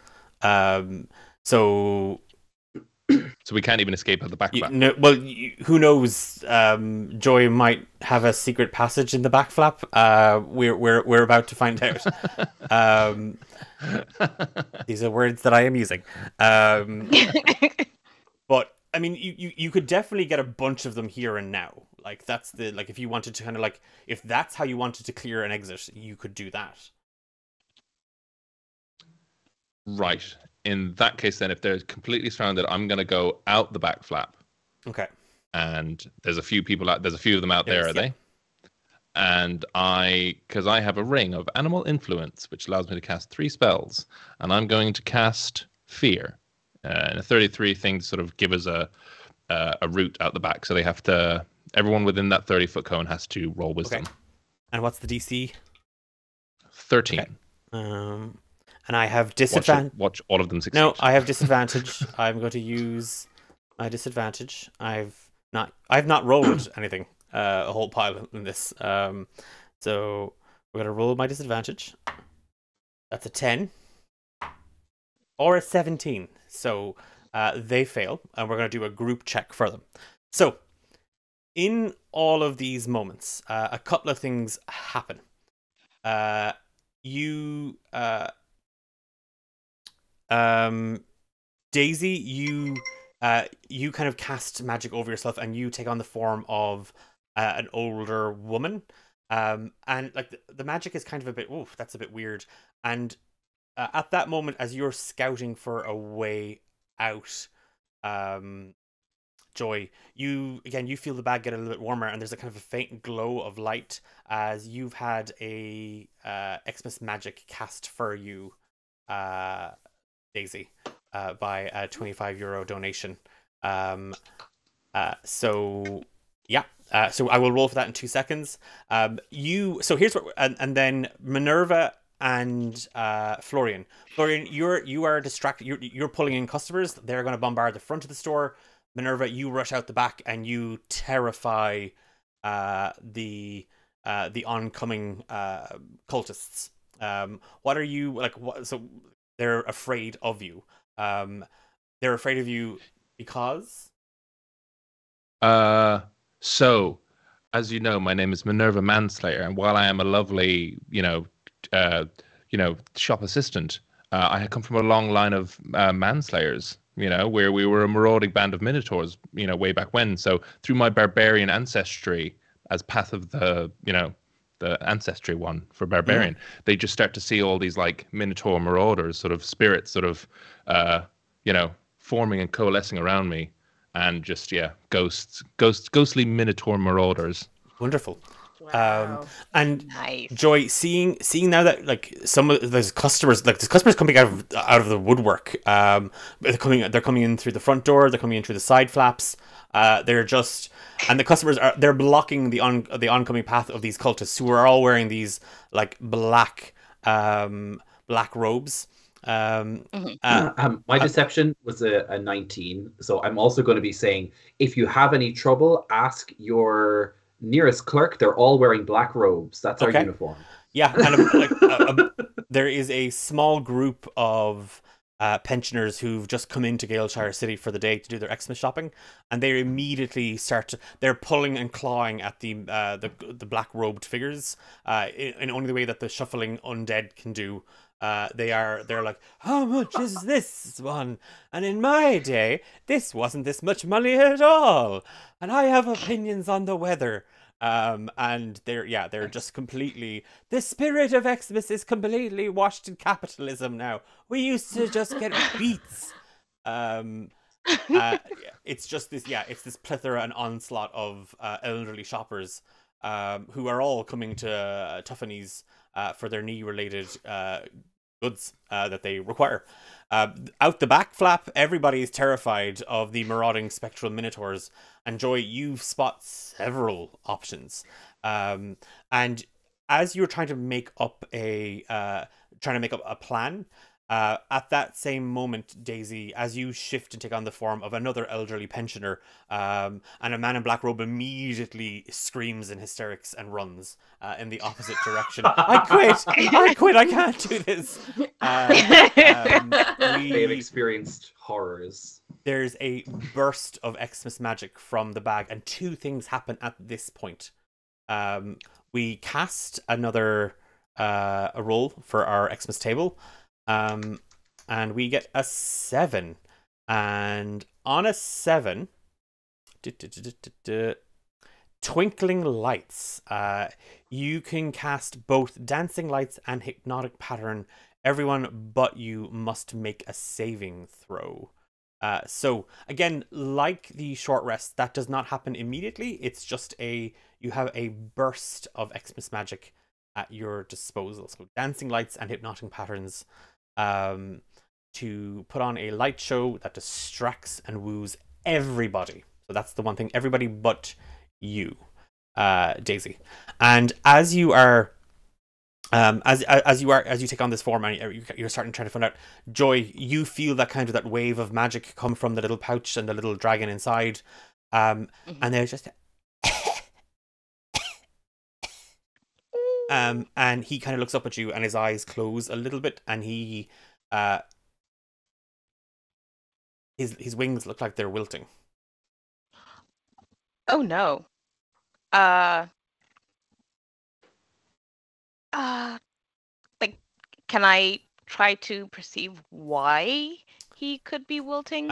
So we can't even escape at the back. who knows? Joy might have a secret passage in the back flap. We're about to find out. These are words that I am using. But I mean, you could definitely get a bunch of them here and now. Like that's the like if you wanted to kind of like if that's how you wanted to clear an exit, you could do that. Right. In that case, then, if they're completely surrounded, I'm going to go out the back flap. Okay. And there's a few people out. There's a few of them out there, There are is, yeah. they? And because I have a ring of animal influence, which allows me to cast 3 spells, and I'm going to cast Fear, and a 33 thing to sort of give us a route out the back. So they have to. Everyone within that 30-foot cone has to roll Wisdom. Okay. And what's the DC? 13. Okay. And I have disadvantage. Watch all of them succeed. No, I have disadvantage. I'm going to use my disadvantage. I've not rolled anything. A whole pile in this. So we're gonna roll my disadvantage. That's a 10 or a 17. So they fail, and we're gonna do a group check for them. So in all of these moments, a couple of things happen. Daisy, you kind of cast magic over yourself, and you take on the form of an older woman. And like the magic is kind of a bit, oof, that's a bit weird. And at that moment, as you're scouting for a way out, Joy, you feel the bag get a little bit warmer, and there's a kind of a faint glow of light as you've had a Xmas magic cast for you, Daisy, by a €25 donation. So yeah. So I will roll for that in 2 seconds. So here's what, and then Minerva and Florian. Florian, you are distracted. You're pulling in customers. They're going to bombard the front of the store. Minerva, you rush out the back and you terrify the oncoming cultists. What are you like? What? So they're afraid of you. They're afraid of you because. So, as you know, my name is Minerva Manslayer, and while I am a lovely, shop assistant, I come from a long line of manslayers. Where we were a marauding band of minotaurs, way back when. So through my barbarian ancestry, as path of the ancestry one for barbarian, they just start to see all these like minotaur marauders, sort of spirits, sort of, forming and coalescing around me. And just ghostly minotaur marauders. Wonderful. Wow. And Nice. Joy, seeing now that like some of there's customers coming out of the woodwork. They're coming in through the front door. They're coming in through the side flaps. And the customers they're blocking the oncoming path of these cultists who are all wearing these like black robes. My deception was a 19, so I'm also going to be saying if you have any trouble, ask your nearest clerk. They're all wearing black robes. That's our uniform. Yeah, and there is a small group of pensioners who've just come into Galeshire City for the day to do their Xmas shopping, and they immediately they're pulling and clawing at the black robed figures in only the way that the shuffling undead can do. They're like, how much is this one? And in my day, this wasn't this much money at all. And I have opinions on the weather. And they're just completely, the spirit of Xmas is completely washed in capitalism now. We used to just get beats. It's just this, it's this plethora and onslaught of elderly shoppers who are all coming to Tuffany's for their knee-related goods that they require. Out the back flap, everybody is terrified of the marauding spectral minotaurs. And Joy, you spot several options. And as you're trying to make up a plan, at that same moment, Daisy, as you shift and take on the form of another elderly pensioner, and a man in black robe immediately screams in hysterics and runs in the opposite direction. I quit, I can't do this. They have experienced horrors. There's a burst of Xmas magic from the bag, and 2 things happen at this point. We cast another a roll for our Xmas table. And we get a 7, and on a 7, Twinkling Lights. You can cast both Dancing Lights and Hypnotic Pattern. Everyone but you must make a saving throw. So again, like the short rest, that does not happen immediately. It's just you have a burst of Xmas magic at your disposal. So Dancing Lights and Hypnotic Patterns to put on a light show that distracts and woos everybody. So that's the one thing, everybody but you, Daisy. And as you are as you take on this form and you're starting to try to find out, Joy, you feel that kind of that wave of magic come from the little pouch and the little dragon inside, and they're just and he kind of looks up at you and his eyes close a little bit, and he his wings look like they're wilting. Oh no. Like, can I try to perceive why he could be wilting?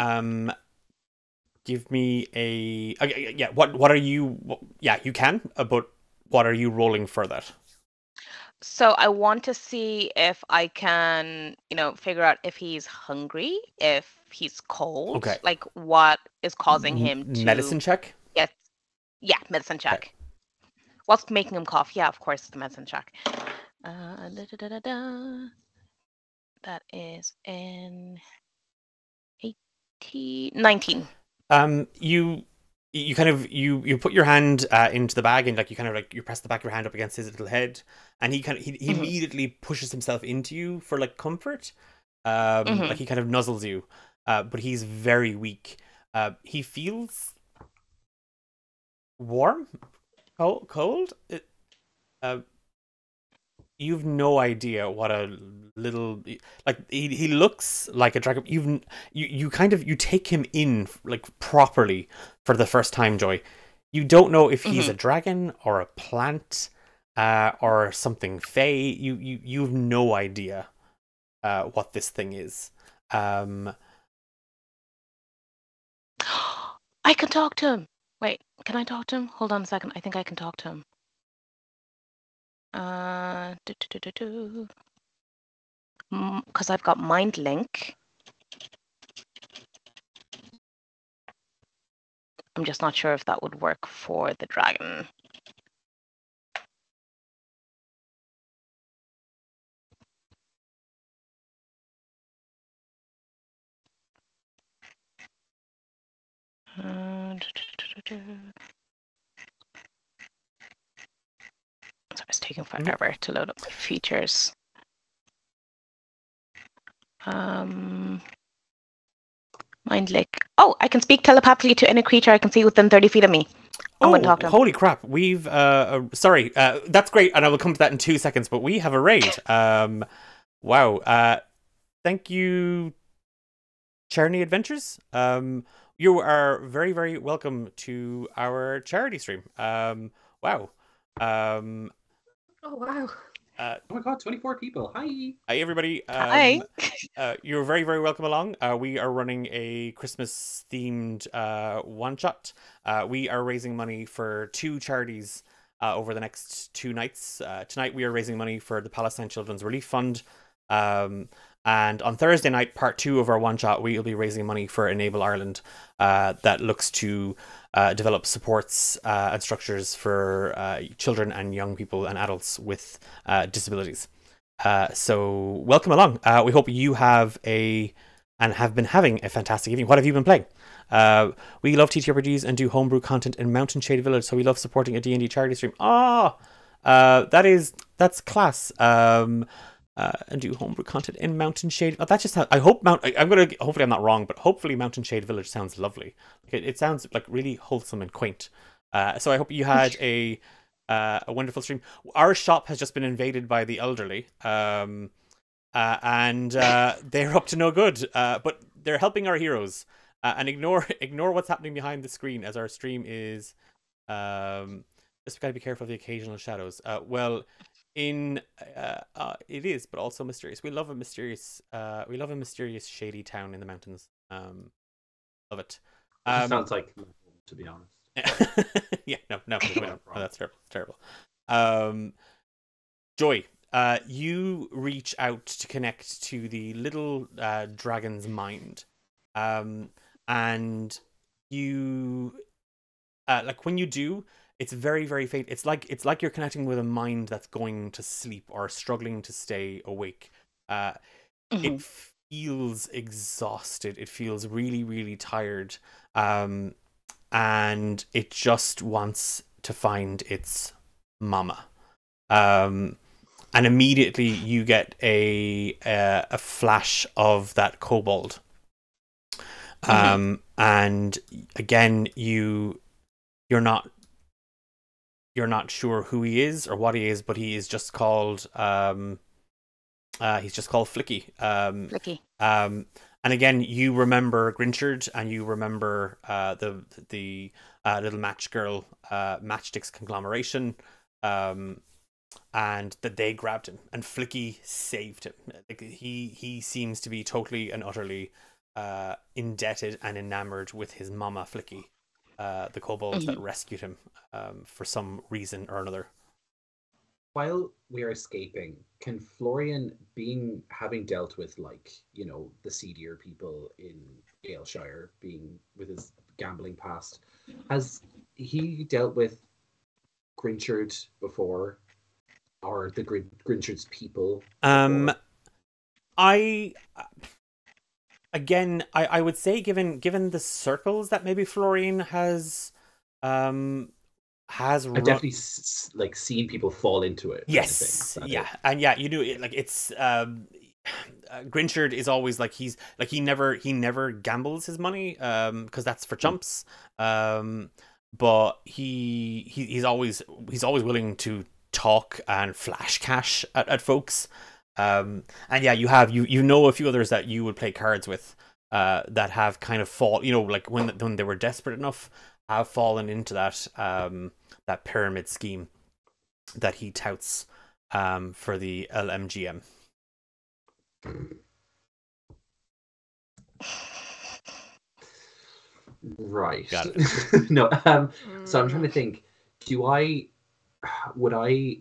Give me a yeah. What are you? Yeah, you can. But what are you rolling for that? So I want to see if I can, figure out if he's hungry, if he's cold, Okay. like what is causing him to medicine check. Yeah, medicine check. Okay. What's making him cough? Yeah, of course, it's the medicine check. That is in 19. You kind of you put your hand into the bag, and like you press the back of your hand up against his little head, and he immediately pushes himself into you for like comfort. Like he kind of nuzzles you, but he's very weak. He feels warm, cold. You've no idea what a little, like he looks like a dragon. You take him in like properly for the first time, Joy. You don't know if he's a dragon or a plant or something fey. You've no idea what this thing is. I can talk to him. Wait, can I talk to him? Hold on a second. I think I can talk to him. Because I've got Mind Link. I'm just not sure if that would work for the dragon. So it's taking forever to load up my features. Mind Link. Oh, I can speak telepathically to any creature I can see within 30 feet of me. I'm going to talk to him. Holy crap. We've, sorry, that's great, and I will come to that in 2 seconds, but we have a raid. Wow. Thank you, Charney Adventures. You are very, very welcome to our charity stream. Wow. Oh, wow. Oh my god, 24 people. Hi. Hi, everybody. Hi. You're very, very welcome along. We are running a Christmas-themed one-shot. We are raising money for 2 charities over the next 2 nights. Tonight, we are raising money for the Palestine Children's Relief Fund. And on Thursday night, part 2 of our one-shot, we will be raising money for Enable Ireland that looks to develop supports and structures for children and young people and adults with disabilities. So welcome along. We hope you have and have been having a fantastic evening. What have you been playing? We love TTRPGs and do homebrew content in Mountain Shade Village, so we love supporting a D&D charity stream. That's class. And do homebrew content in Mountain Shade. Oh, that's just how I hope hopefully I'm not wrong, but hopefully Mountain Shade Village sounds lovely. It sounds like really wholesome and quaint. So I hope you had a wonderful stream. Our shop has just been invaded by the elderly, and they're up to no good. But they're helping our heroes. And ignore what's happening behind the screen as our stream is. Just gotta be careful of the occasional shadows. It is, but also mysterious. We love a mysterious shady town in the mountains. Love it. It just sounds like, to be honest. Yeah, no, we don't. Oh, that's terrible. Um, Joy, you reach out to connect to the little dragon's mind, and you like when you do, it's very very faint. It's like you're connecting with a mind that's going to sleep or struggling to stay awake. It Mhm. feels exhausted. It feels really really tired, um, and it just wants to find its mama. Um, and immediately you get a flash of that kobold. And again, you're not sure who he is or what he is, but he is just called he's just called Flicky. Flicky. And again, you remember Grinchard, and you remember the little match girl, Matchstick's conglomeration, and that they grabbed him, and Flicky saved him. Like he seems to be totally and utterly indebted and enamored with his mama Flicky, the kobold that rescued him for some reason or another. While we are escaping, can Florian, having dealt with the seedier people in Aylshire, being with his gambling past, has he dealt with Grinchard before, or the Grinchard's people before? I again, I would say given the circles that maybe Florian has I've definitely seen people fall into it. Yes, yeah, and yeah, you know, it's Grinchard is always like he never gambles his money because that's for chumps, but he's always willing to talk and flash cash at folks, and yeah, you know a few others that you would play cards with that have kind of like when they were desperate enough, have fallen into that pyramid scheme that he touts for the LMGM. Right. Got it. No. So I'm trying to think. Would I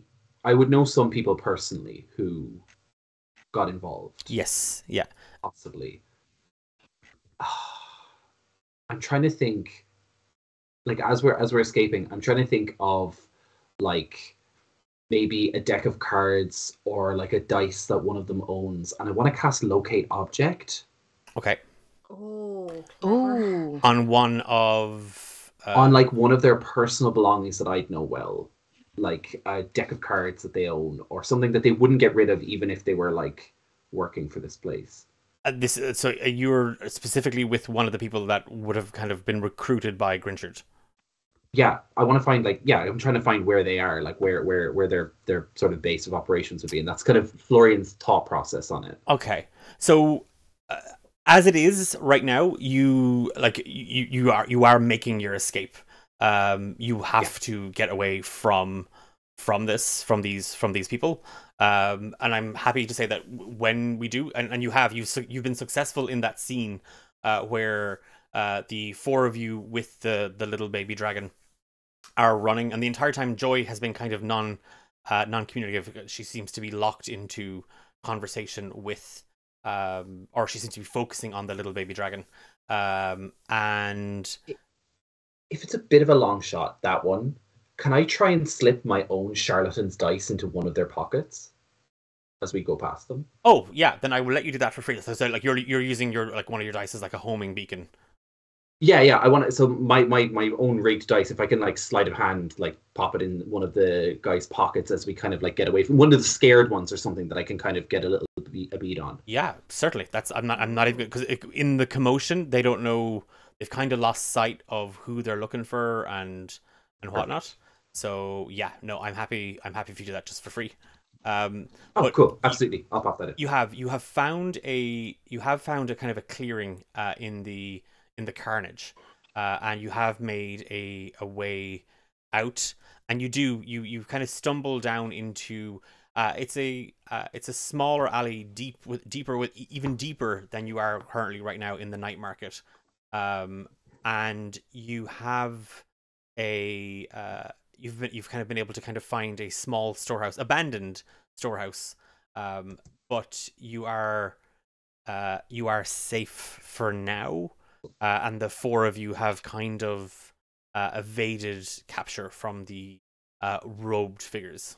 would know some people personally who got involved. Yes. Yeah. Possibly. I'm trying to think. Like as we're escaping, I'm trying to think of like maybe a deck of cards or like a dice that one of them owns, and I want to cast Locate Object. Okay. Oh, clever. Ooh. On one of On like one of their personal belongings that I'd know well, like a deck of cards that they own or something that they wouldn't get rid of even if they were like working for this place. this. So you're specifically with one of the people that would have kind of been recruited by Grinchard. Yeah, I want to find I'm trying to find where they are, like where their sort of base of operations would be, and that's kind of Florian's thought process on it. Okay. So as it is right now, you are making your escape. You have to get away from these people. And I'm happy to say that when we do, and you've been successful in that scene where the four of you with the little baby dragon are running, and the entire time Joy has been kind of non-communicative. She seems to be locked into conversation with or she seems to be focusing on the little baby dragon. And if it's a bit of a long shot, that one, can I try and slip my own charlatan's dice into one of their pockets as we go past them? Oh yeah, then I will let you do that for free. So like you're using your like one of your dice as like a homing beacon. Yeah. I want to. So my own rigged dice, if I can like sleight of hand, like pop it in one of the guys' pockets as we kind of like get away from one of the scared ones or something that I can kind of get a beat on. Yeah, certainly. I'm not even because in the commotion they don't know. They've kind of lost sight of who they're looking for and whatnot. Perfect. So yeah, no, I'm happy if you do that just for free. Cool, absolutely. I'll pop that in. You have found a kind of a clearing in the carnage, and you have made a way out, and you kind of stumble down into it's a smaller alley, even deeper than you are currently right now in the night market, and you have you've kind of been able to kind of find a small storehouse, abandoned storehouse, but you are safe for now, and the four of you have kind of evaded capture from the robed figures.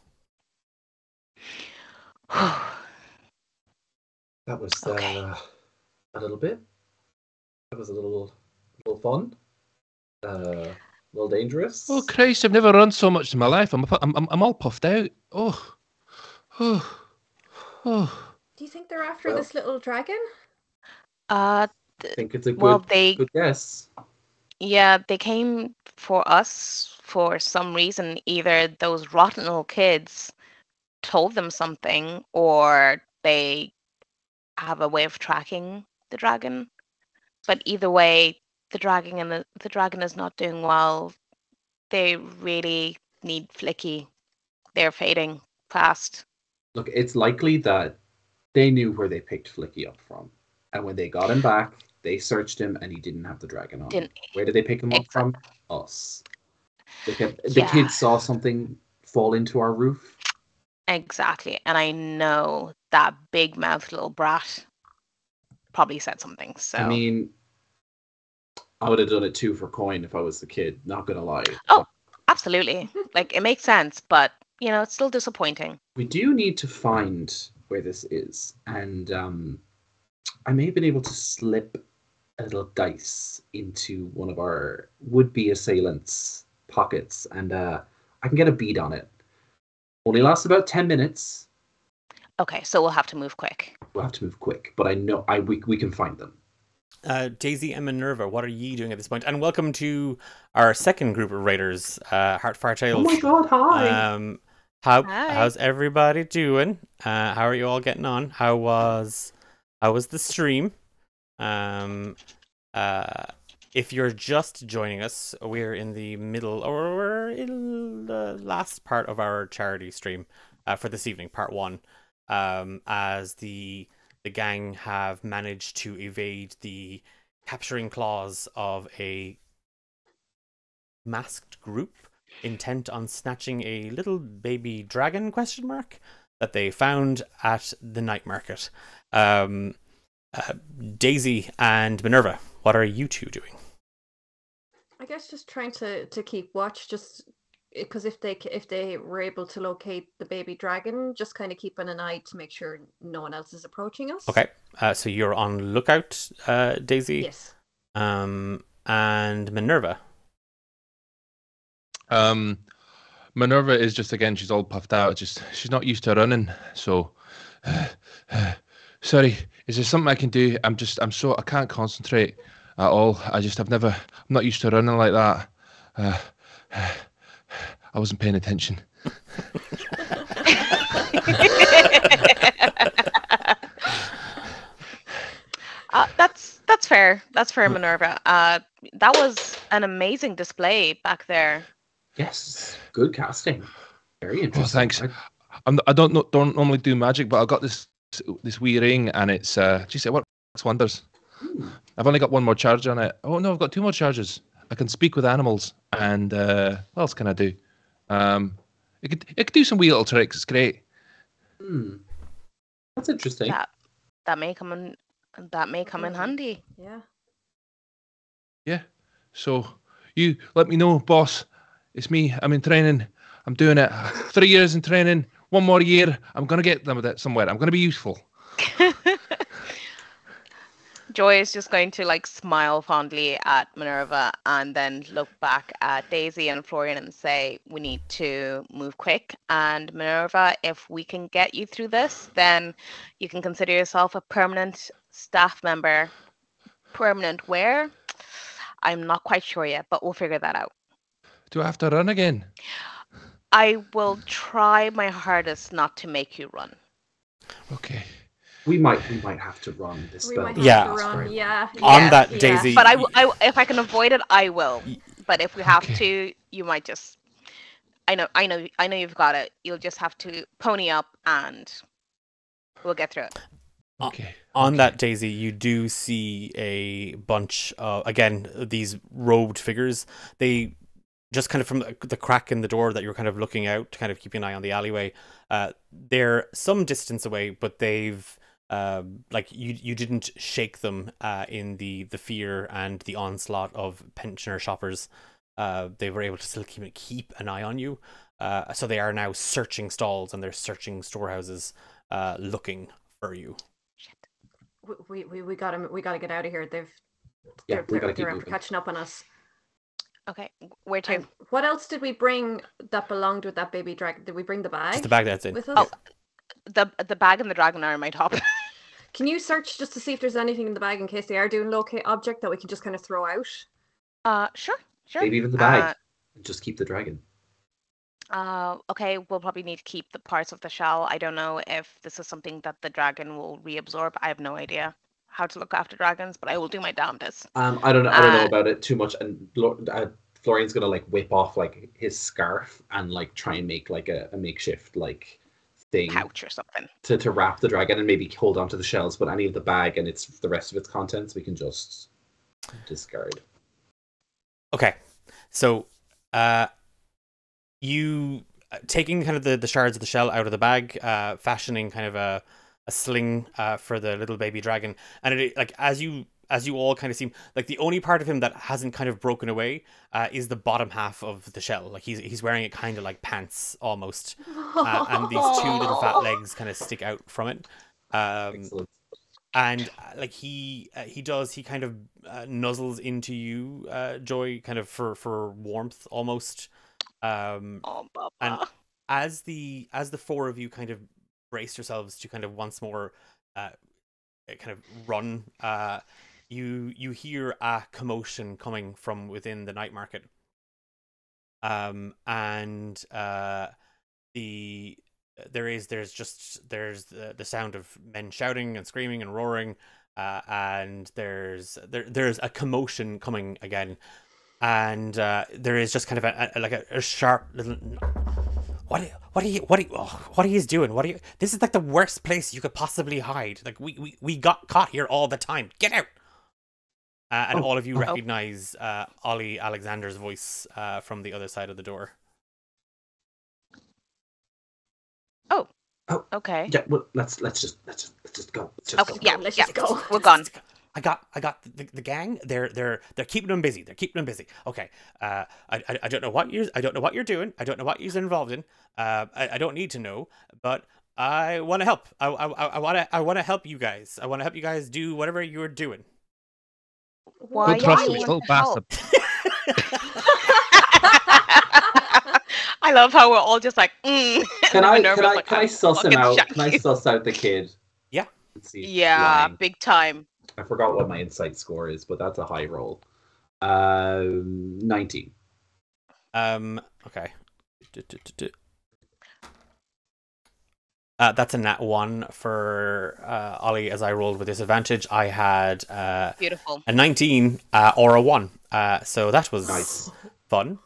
That was Okay. a little bit. That was a little fun. A little dangerous. Oh Christ! I've never run so much in my life. I'm all puffed out. Oh, oh, oh. Do you think they're after Well- this little dragon? Uh, I think it's a well, good guess. they came for us for some reason. Either those rotten little kids told them something, or they have a way of tracking the dragon. But either way, the dragon is not doing well. They really need Flicky. They're fading fast. Look, it's likely that they knew where they picked Flicky up from, and when they got him back, they searched him, and he didn't have the dragon on him. Didn't Where did they pick him up exact- from? Us. The Yeah. kids saw something fall into our roof. Exactly. And I know that big mouthed little brat probably said something. So I mean, I would have done it too for coin if I was the kid. Not gonna lie. Oh, absolutely. Like, it makes sense, but it's still disappointing. We do need to find where this is, and I may have been able to slip a little dice into one of our would-be assailants' pockets, and I can get a bead on it. Only lasts about 10 minutes. Okay, so we'll have to move quick. We'll have to move quick, but I know we can find them. Daisy and Minerva, what are you doing at this point? And welcome to our second group of raiders, Heartfire Tales. Oh my god, hi! Hi. How's everybody doing? How are you all getting on? How was the stream? If you're just joining us, we're in the middle, or we're in the last part of our charity stream for this evening, part 1. As the gang have managed to evade the capturing claws of a masked group intent on snatching a little baby dragon ? That they found at the night market. Daisy and Minerva, what are you two doing? I guess just trying to keep watch, just because if they were able to locate the baby dragon, just kind of keeping an eye to make sure no one else is approaching us. Okay, so you're on lookout, Daisy. Yes. And Minerva. Minerva is just, again, she's all puffed out. She's not used to running. So, sorry, is there something I can do? I can't concentrate at all. I'm not used to running like that. I wasn't paying attention. That's fair. That's fair, Minerva. That was an amazing display back there. Yes, good casting. Very Oh, interesting. thanks. I don't normally do magic, but I got this wee ring, and it's geez, it works wonders. I've only got one more charge on it. Oh no, I've got 2 more charges. I can speak with animals, and what else can I do? It could do some wee little tricks. It's great. That's interesting. That may come in handy. Yeah. Yeah. So you let me know, boss. It's me. I'm in training. I'm doing it. 3 years in training. 1 more year. I'm gonna get them with it somewhere. I'm gonna be useful. Joy is just going to smile fondly at Minerva and then look back at Daisy and Florian and say, we need to move quick. And Minerva, if we can get you through this, then you can consider yourself a permanent staff member. Permanent where? I'm not quite sure yet, but we'll figure that out. Do I have to run again? I will try my hardest not to make you run. Okay. We might have to run this We spell. might have Yeah. to run. Yeah. On Yeah. that, Yeah. Daisy. But if I can avoid it, I will. But if we have Okay. to, you might just. I know you've got it. You'll just have to pony up, and we'll get through it. Okay. On that, Daisy, you do see a bunch of, again, these robed figures. They just kind of from the crack in the door that you're kind of looking out to kind of keep an eye on the alleyway, they're some distance away, but they've like you didn't shake them in the fear and the onslaught of pensioner shoppers. They were able to still keep an eye on you. So they are now searching stalls and they're searching storehouses, looking for you. We gotta get out of here. We gotta keep they're moving. catching up on us. Okay, where to? And what else did we bring that belonged with that baby dragon? Did we bring the bag? Just the bag that's in. With us? Oh, the bag and the dragon are in my top. Can you search just to see if there's anything in the bag in case they are doing locate object that we can just kind of throw out? Sure. Maybe even the bag. Just keep the dragon. Okay, we'll probably need to keep the parts of the shell. I don't know if this is something that the dragon will reabsorb. I have no idea how to look after dragons, but I will do my damnedest. I don't know about it too much, and Florian's gonna like whip off like his scarf and like try and make like a makeshift like thing Pouch or something to wrap the dragon and maybe hold onto the shells, but any of the bag and the rest of its contents we can just discard. Okay, so you taking kind of the shards of the shell out of the bag, fashioning kind of a sling for the little baby dragon, and it like as you all kind of seem like the only part of him that hasn't kind of broken away is the bottom half of the shell. Like he's wearing it kind of like pants almost, and these two little fat legs kind of stick out from it. Excellent. And like he kind of nuzzles into you, Joy, kind of for warmth almost. And as the four of you kind of brace yourselves to kind of once more kind of run, you hear a commotion coming from within the night market. And there's the sound of men shouting and screaming and roaring, and there's a commotion coming again, and there is just kind of a sharp little. What are you doing? This is like the worst place you could possibly hide. Like we got caught here all the time. Get out! And all of you recognize Ollie Alexander's voice from the other side of the door. Oh, okay. Yeah, well, let's just go. Okay, yeah, Let's yeah, just go. We're gone. I got the gang. They're keeping them busy. Okay. I don't know what you're doing. I don't know what you're involved in. I don't need to know, but I want to help. I want to help you guys. I want to help you guys do whatever you're doing. Why? Trust you me, want so to help? bastard. I love how we're all just like, Can I suss him out? Can I suss out the kid? Yeah. Let's see. Yeah, Lying. big time. I forgot what my insight score is, but that's a high roll. 19. Okay. That's a nat 1 for Ollie as I rolled with disadvantage. I had Beautiful. a 19 or a 1. So that was Nice. fun.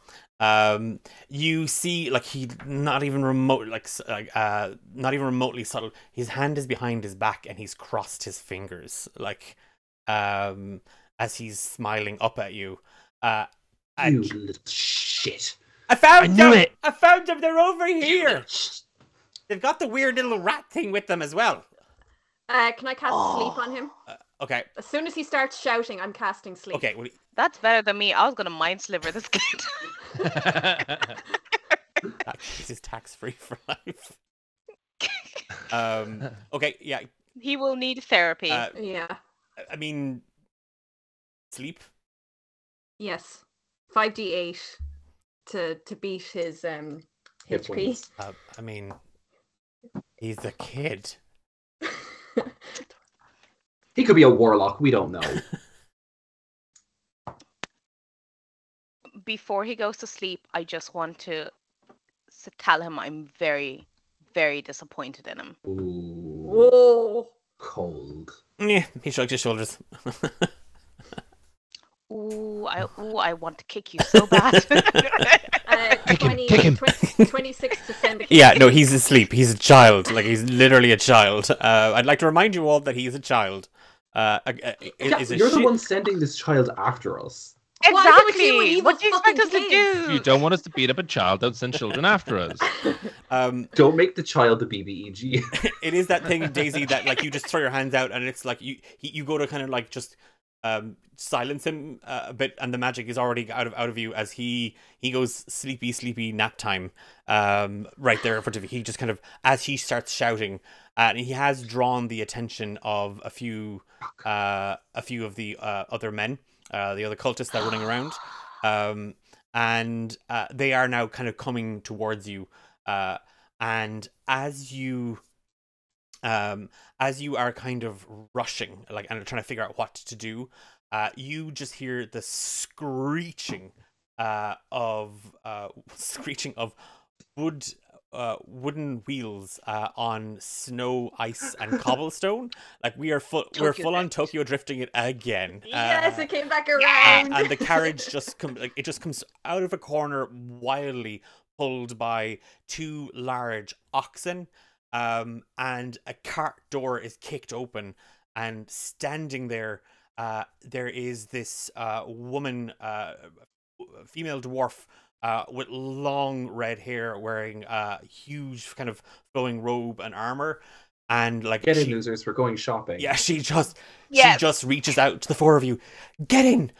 You see, like he not even remotely subtle. His hand is behind his back, and he's crossed his fingers, like as he's smiling up at you. You little shit. I found knew them. it. I found them. They're over You here. little They've got the weird little rat thing with them as well. Can I cast sleep on him? Okay. As soon as he starts shouting, I'm casting sleep. Okay. Well, That's better than me. I was gonna mind sliver this kid. this is tax-free for life. Okay. Yeah. He will need therapy. Yeah. I mean, sleep. Yes. 5d8 to beat his Hit HP. points. I mean, he's a kid. He could be a warlock. We don't know. Before he goes to sleep, I just want to tell him I'm very, very disappointed in him. Ooh, Whoa. cold. Yeah. He shrugs his shoulders. I want to kick you so bad. Kick him. 26 to send the kid. Yeah, no, he's asleep. He's a child. Like, he's literally a child. I'd like to remind you all that he is a child. You're the one sending this child after us. Why would you Exactly. evil What do you expect us fucking to kids? If you do? don't want us to beat up a child, don't send children after us. Don't make the child a BBEG. It is that thing, Daisy, that like you just throw your hands out and it's like you go to kind of like just silence him a bit, and the magic is already out of you as he goes sleepy nap time right there in front of you. He just kind of, as he starts shouting, and he has drawn the attention of a few of the other men, the other cultists that are running around, and they are now kind of coming towards you, and as you are kind of rushing, like, and trying to figure out what to do, you just hear the screeching of wooden wheels on snow, ice, and cobblestone. Like we're full on Tokyo drifting it again. Yes, it came back around. And the carriage just comes out of a corner wildly, pulled by two large oxen. And a cart door is kicked open, and standing there, there is this woman, female dwarf, with long red hair, wearing a huge kind of flowing robe and armor, and like Get in, losers. We're going shopping. Yeah, she just Yes. reaches out to the four of you. Get in.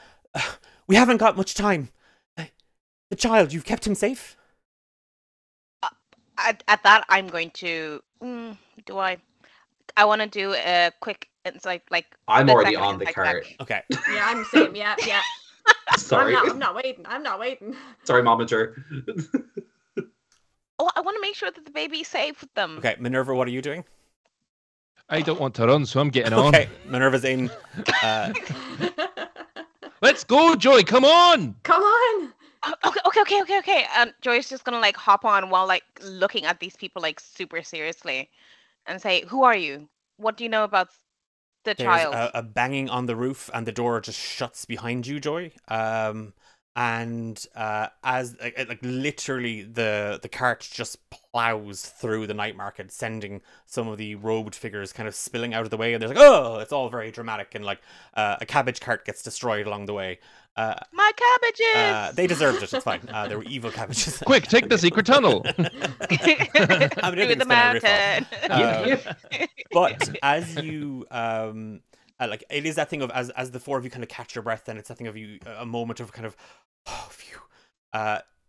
We haven't got much time. The child, you've kept him safe? At that, I'm going to. Do I? I want to do a quick insight, like. I'm split already second on the insight cart. check. Okay. Yeah, I'm the same. Yeah. Sorry. I'm not waiting. Sorry, Momager. Oh, I want to make sure that the baby's safe with them. Okay, Minerva, what are you doing? I don't want to run, so I'm getting on. Okay, Minerva's in. Let's go, Joy. Come on. Come on. Okay. And Joy's just gonna like hop on while like looking at these people like super seriously, and say, "Who are you? What do you know about the There's child?" a banging on the roof, and the door just shuts behind you, Joy. And as like literally the cart just plows through the night market, sending some of the robed figures kind of spilling out of the way, and there's like, oh, it's all very dramatic, and like a cabbage cart gets destroyed along the way. My cabbages. They deserved it. It's fine. They were evil cabbages. Quick, take the secret tunnel. Through the mountain. But as you like, it is that thing of as the four of you kind of catch your breath, and it's that thing of you, a moment of kind of, oh, phew.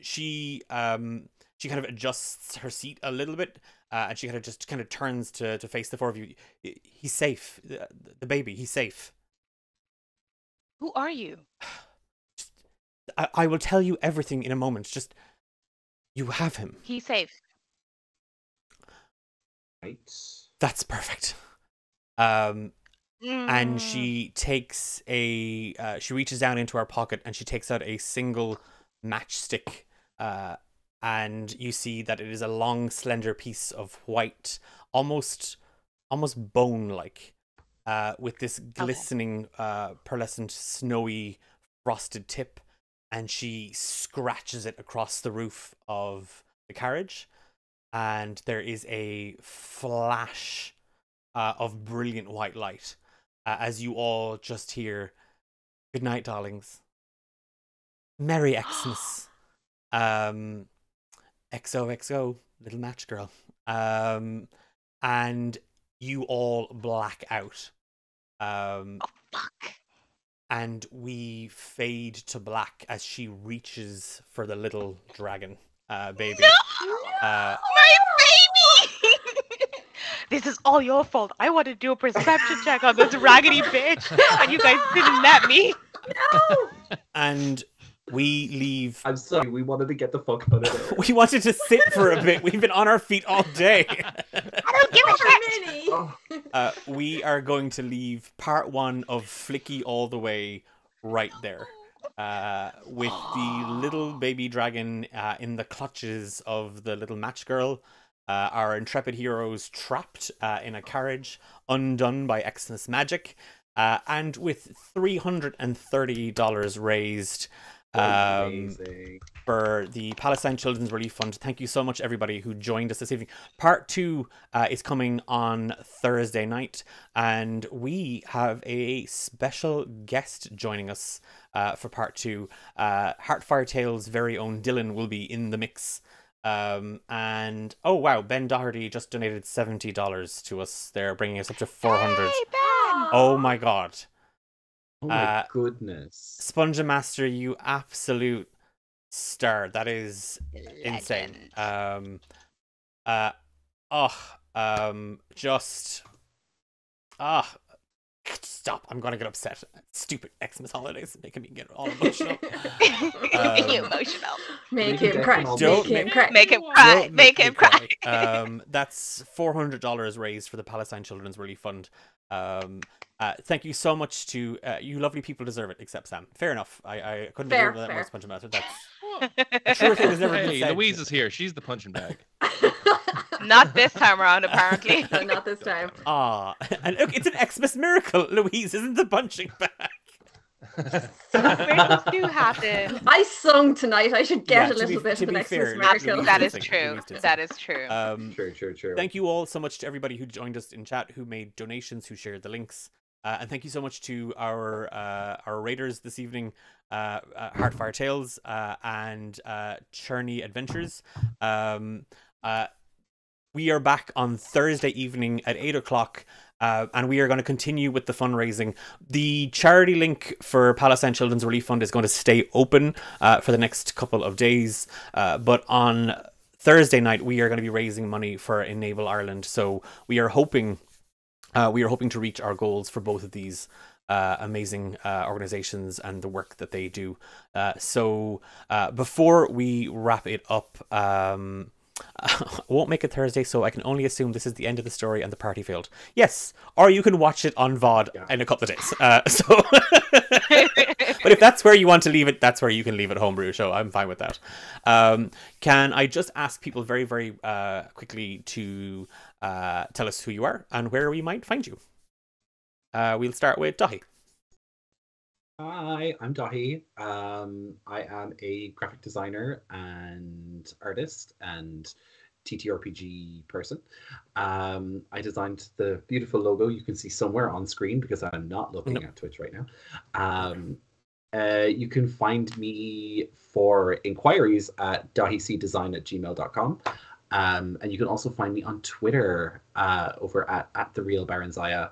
She kind of adjusts her seat a little bit, and she kind of turns to face the four of you. He's safe. The baby, he's safe. Who are you? I will tell you everything in a moment. Just, you have him. He's safe. Right. That's perfect. And she takes she reaches down into her pocket and she takes out a single matchstick, and you see that it is a long, slender piece of white, almost bone-like, with this glistening, pearlescent, snowy, frosted tip, and she scratches it across the roof of the carriage, and there is a flash of brilliant white light, as you all just hear, "Good night, darlings. Merry Xmas. XOXO, little match girl." And you all black out. Oh fuck. And we fade to black as she reaches for the little dragon baby. My baby! This is all your fault. I wanted to do a perception check on this raggedy bitch, and you guys didn't let me. No. And we leave. I'm sorry, we wanted to get the fuck out of there. We wanted to sit for a bit. We've been on our feet all day. I don't give a shit. Oh, We are going to leave part one of Flicky all the way right there. With the little baby dragon in the clutches of the little match girl. Our intrepid heroes trapped in a carriage, undone by Exmas magic. And with $330 raised, Amazing. For the Palestine Children's Relief Fund. Thank you so much, everybody who joined us this evening. Part 2 is coming on Thursday night, and we have a special guest joining us for Part 2. Heartfire Tales' very own Dylan will be in the mix. And oh wow, Ben Doherty just donated $70 to us. They're bringing us up to 400. Hey, Ben! Oh my god. Oh my goodness. Sponge Master, you absolute star. That is insane. Legend. Stop. I'm gonna get upset. Stupid Xmas holidays making me get all emotional. Making you emotional. Make him cry. Don't Make him cry. Make him cry. Don't Make me him cry. That's $400 raised for the Palestine Children's Relief Fund. Thank you so much to you lovely people deserve it, except Sam. Fair enough. I couldn't Fair, agree with that fair. more Sponge Master. That's a sure thing has never been Hey, said. Louise is here. She's the punching bag. Not this time around, apparently. No, not this time. And look, it's an Xmas miracle. Louise isn't the punching bag. Miracles do happen. I sung tonight. I should get Yeah, a little bit to of an be Xmas fair, miracle. Louise That did is sing. true. Louise did sing. That is true. True. Thank you all so much to everybody who joined us in chat, who made donations, who shared the links, and thank you so much to our raiders this evening, Heartfire Tales and Churney Adventures. We are back on Thursday evening at 8 o'clock. And we are going to continue with the fundraising. The charity link for Palestine Children's Relief Fund is going to stay open for the next couple of days. But on Thursday night, we are going to be raising money for Enable Ireland. So we are hoping to reach our goals for both of these amazing organizations and the work that they do. So before we wrap it up, I won't make it Thursday, so I can only assume this is the end of the story and the party failed. Yes, or you can watch it on VOD in a couple of days. But if that's where you want to leave it, that's where you can leave it, Homebrew Show. I'm fine with that. Can I just ask people very, very quickly to tell us who you are and where we might find you? We'll start with Dahi. Hi, I'm Dahi. I am a graphic designer and artist and TTRPG person. I designed the beautiful logo you can see somewhere on screen because I'm not looking at Twitch right now. You can find me for inquiries at dahicdesign@gmail.com. And you can also find me on Twitter over at the real Baron Zaya.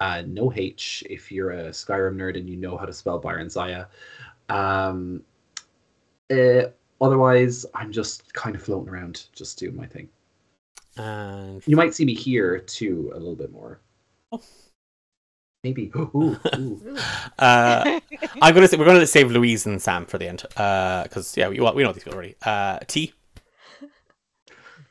No H if you're a Skyrim nerd and you know how to spell Byron Zaya. Otherwise, I'm just kind of floating around, just doing my thing. And you might see me here too a little bit more. Oh. Maybe. Ooh. I'm gonna say we're gonna save Louise and Sam for the end, because we know these people already. T.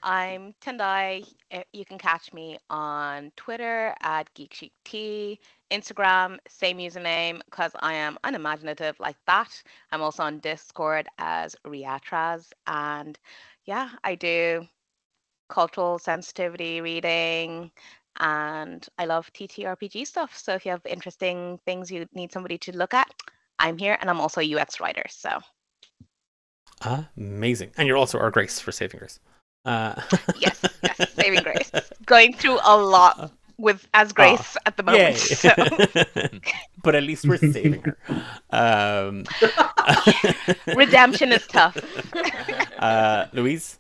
I'm Tendai. You can catch me on Twitter at GeekChicT, Instagram, same username, because I am unimaginative like that. I'm also on Discord as Riatraz, and yeah, I do cultural sensitivity reading, and I love TTRPG stuff. So if you have interesting things you need somebody to look at, I'm here, and I'm also a UX writer. So amazing, and you're also our Grace for Saving Grace. Yes, Saving Grace. Going through a lot as Grace at the moment. So. But at least we're saving her. Redemption is tough. Louise?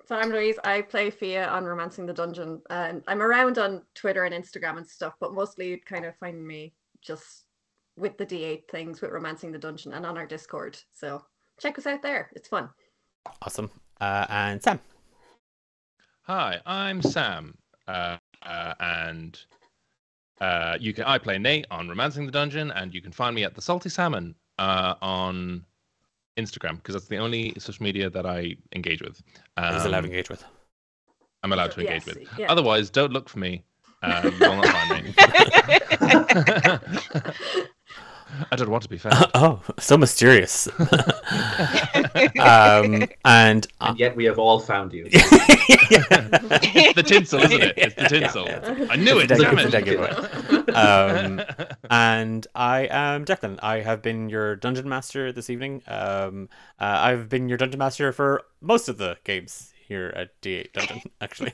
So I'm Louise. I play Fia on Romancing the Dungeon. And I'm around on Twitter and Instagram and stuff, but mostly you'd kind of find me just with the D8 things with Romancing the Dungeon and on our Discord. So check us out there. It's fun. Awesome. And Sam. Hi, I'm Sam, and I play Nate on Romancing the Dungeon, and you can find me at the Salty Salmon on Instagram because that's the only social media that I engage with. He's allowed to engage with. I'm allowed to engage with. Yeah. Otherwise, don't look for me. You will not find me. I don't want to be found. Oh, so mysterious. And yet we have all found you. It's the tinsel, isn't it? It's the tinsel. Yeah. I knew it. It's a Damn dead it. giveaway. And I am Declan. I have been your dungeon master this evening. I've been your dungeon master for most of the games here at D8 Dungeon, actually.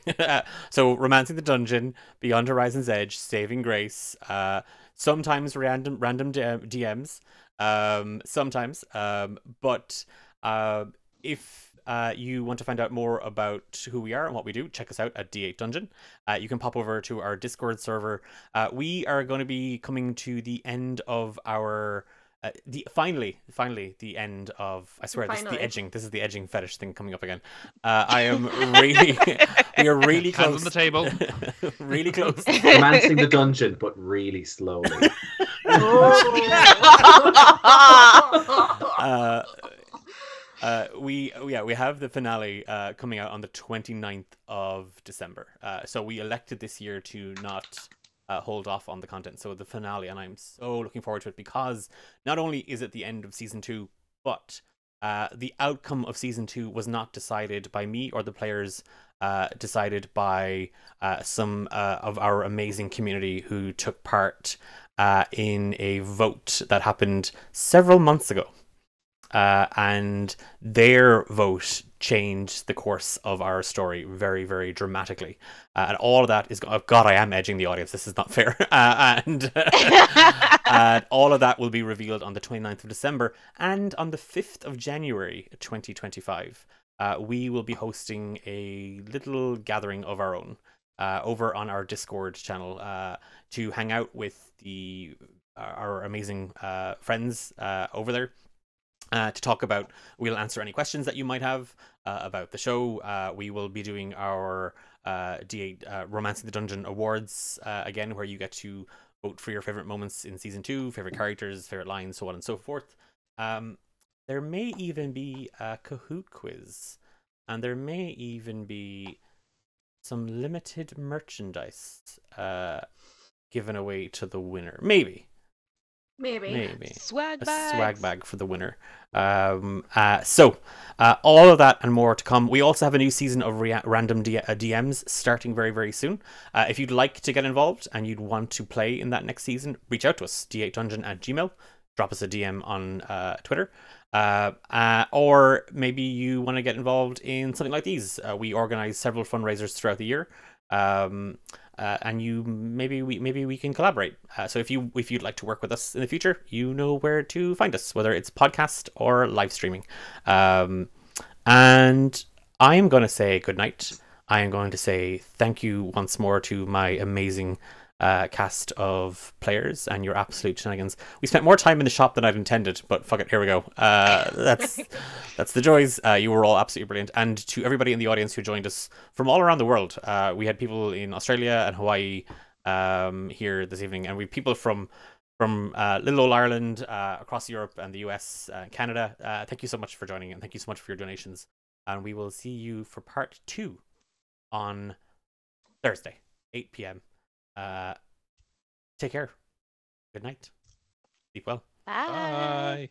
So, Romancing the Dungeon, Beyond Horizon's Edge, Saving Grace, sometimes random DMs, sometimes. But if you want to find out more about who we are and what we do, check us out at D8 Dungeon. You can pop over to our Discord server. We are going to be coming to the end of our finally the end of, I swear, this is the edging fetish thing coming up again. I am really we are really close. Hands on the table. Really close. Romancing the Dungeon, but really slowly. We have the finale coming out on the 29th of December. So we elected this year to not hold off on the content. So the finale, and I'm so looking forward to it, because not only is it the end of season 2, but the outcome of season 2 was not decided by me or the players, decided by some of our amazing community who took part in a vote that happened several months ago. And their vote changed the course of our story very, very dramatically. And all of that is... Oh, God, I am edging the audience. This is not fair. And all of that will be revealed on the 29th of December. And on the 5th of January, 2025, we will be hosting a little gathering of our own over on our Discord channel to hang out with our amazing friends over there. To talk about, we'll answer any questions that you might have about the show. We will be doing our D8 Romancing the Dungeon Awards again, where you get to vote for your favorite moments in season 2, favorite characters, favorite lines, so on and so forth. There may even be a Kahoot quiz, and there may even be some limited merchandise given away to the winner. Maybe. Swag a bags. swag bag for the winner. So all of that and more to come. We also have a new season of random DMs starting very, very soon. If you'd like to get involved and you'd want to play in that next season, reach out to us, d8dungeon@gmail. Drop us a DM on Twitter. Or maybe you want to get involved in something like these. We organize several fundraisers throughout the year. And maybe we can collaborate. So if you'd like to work with us in the future, you know where to find us, whether it's podcast or live streaming. And I am going to say good night. I am going to say thank you once more to my amazing cast of players and your absolute shenanigans. We spent more time in the shop than I'd intended, but fuck it, here we go. That's the joys. You were all absolutely brilliant. And to everybody in the audience who joined us from all around the world, we had people in Australia and Hawaii here this evening, and we have people from little old Ireland, across Europe and the US, Canada. Thank you so much for joining, and thank you so much for your donations. And we will see you for part 2 on Thursday, 8 p.m. Take care. Good night. Sleep well. Bye. Bye.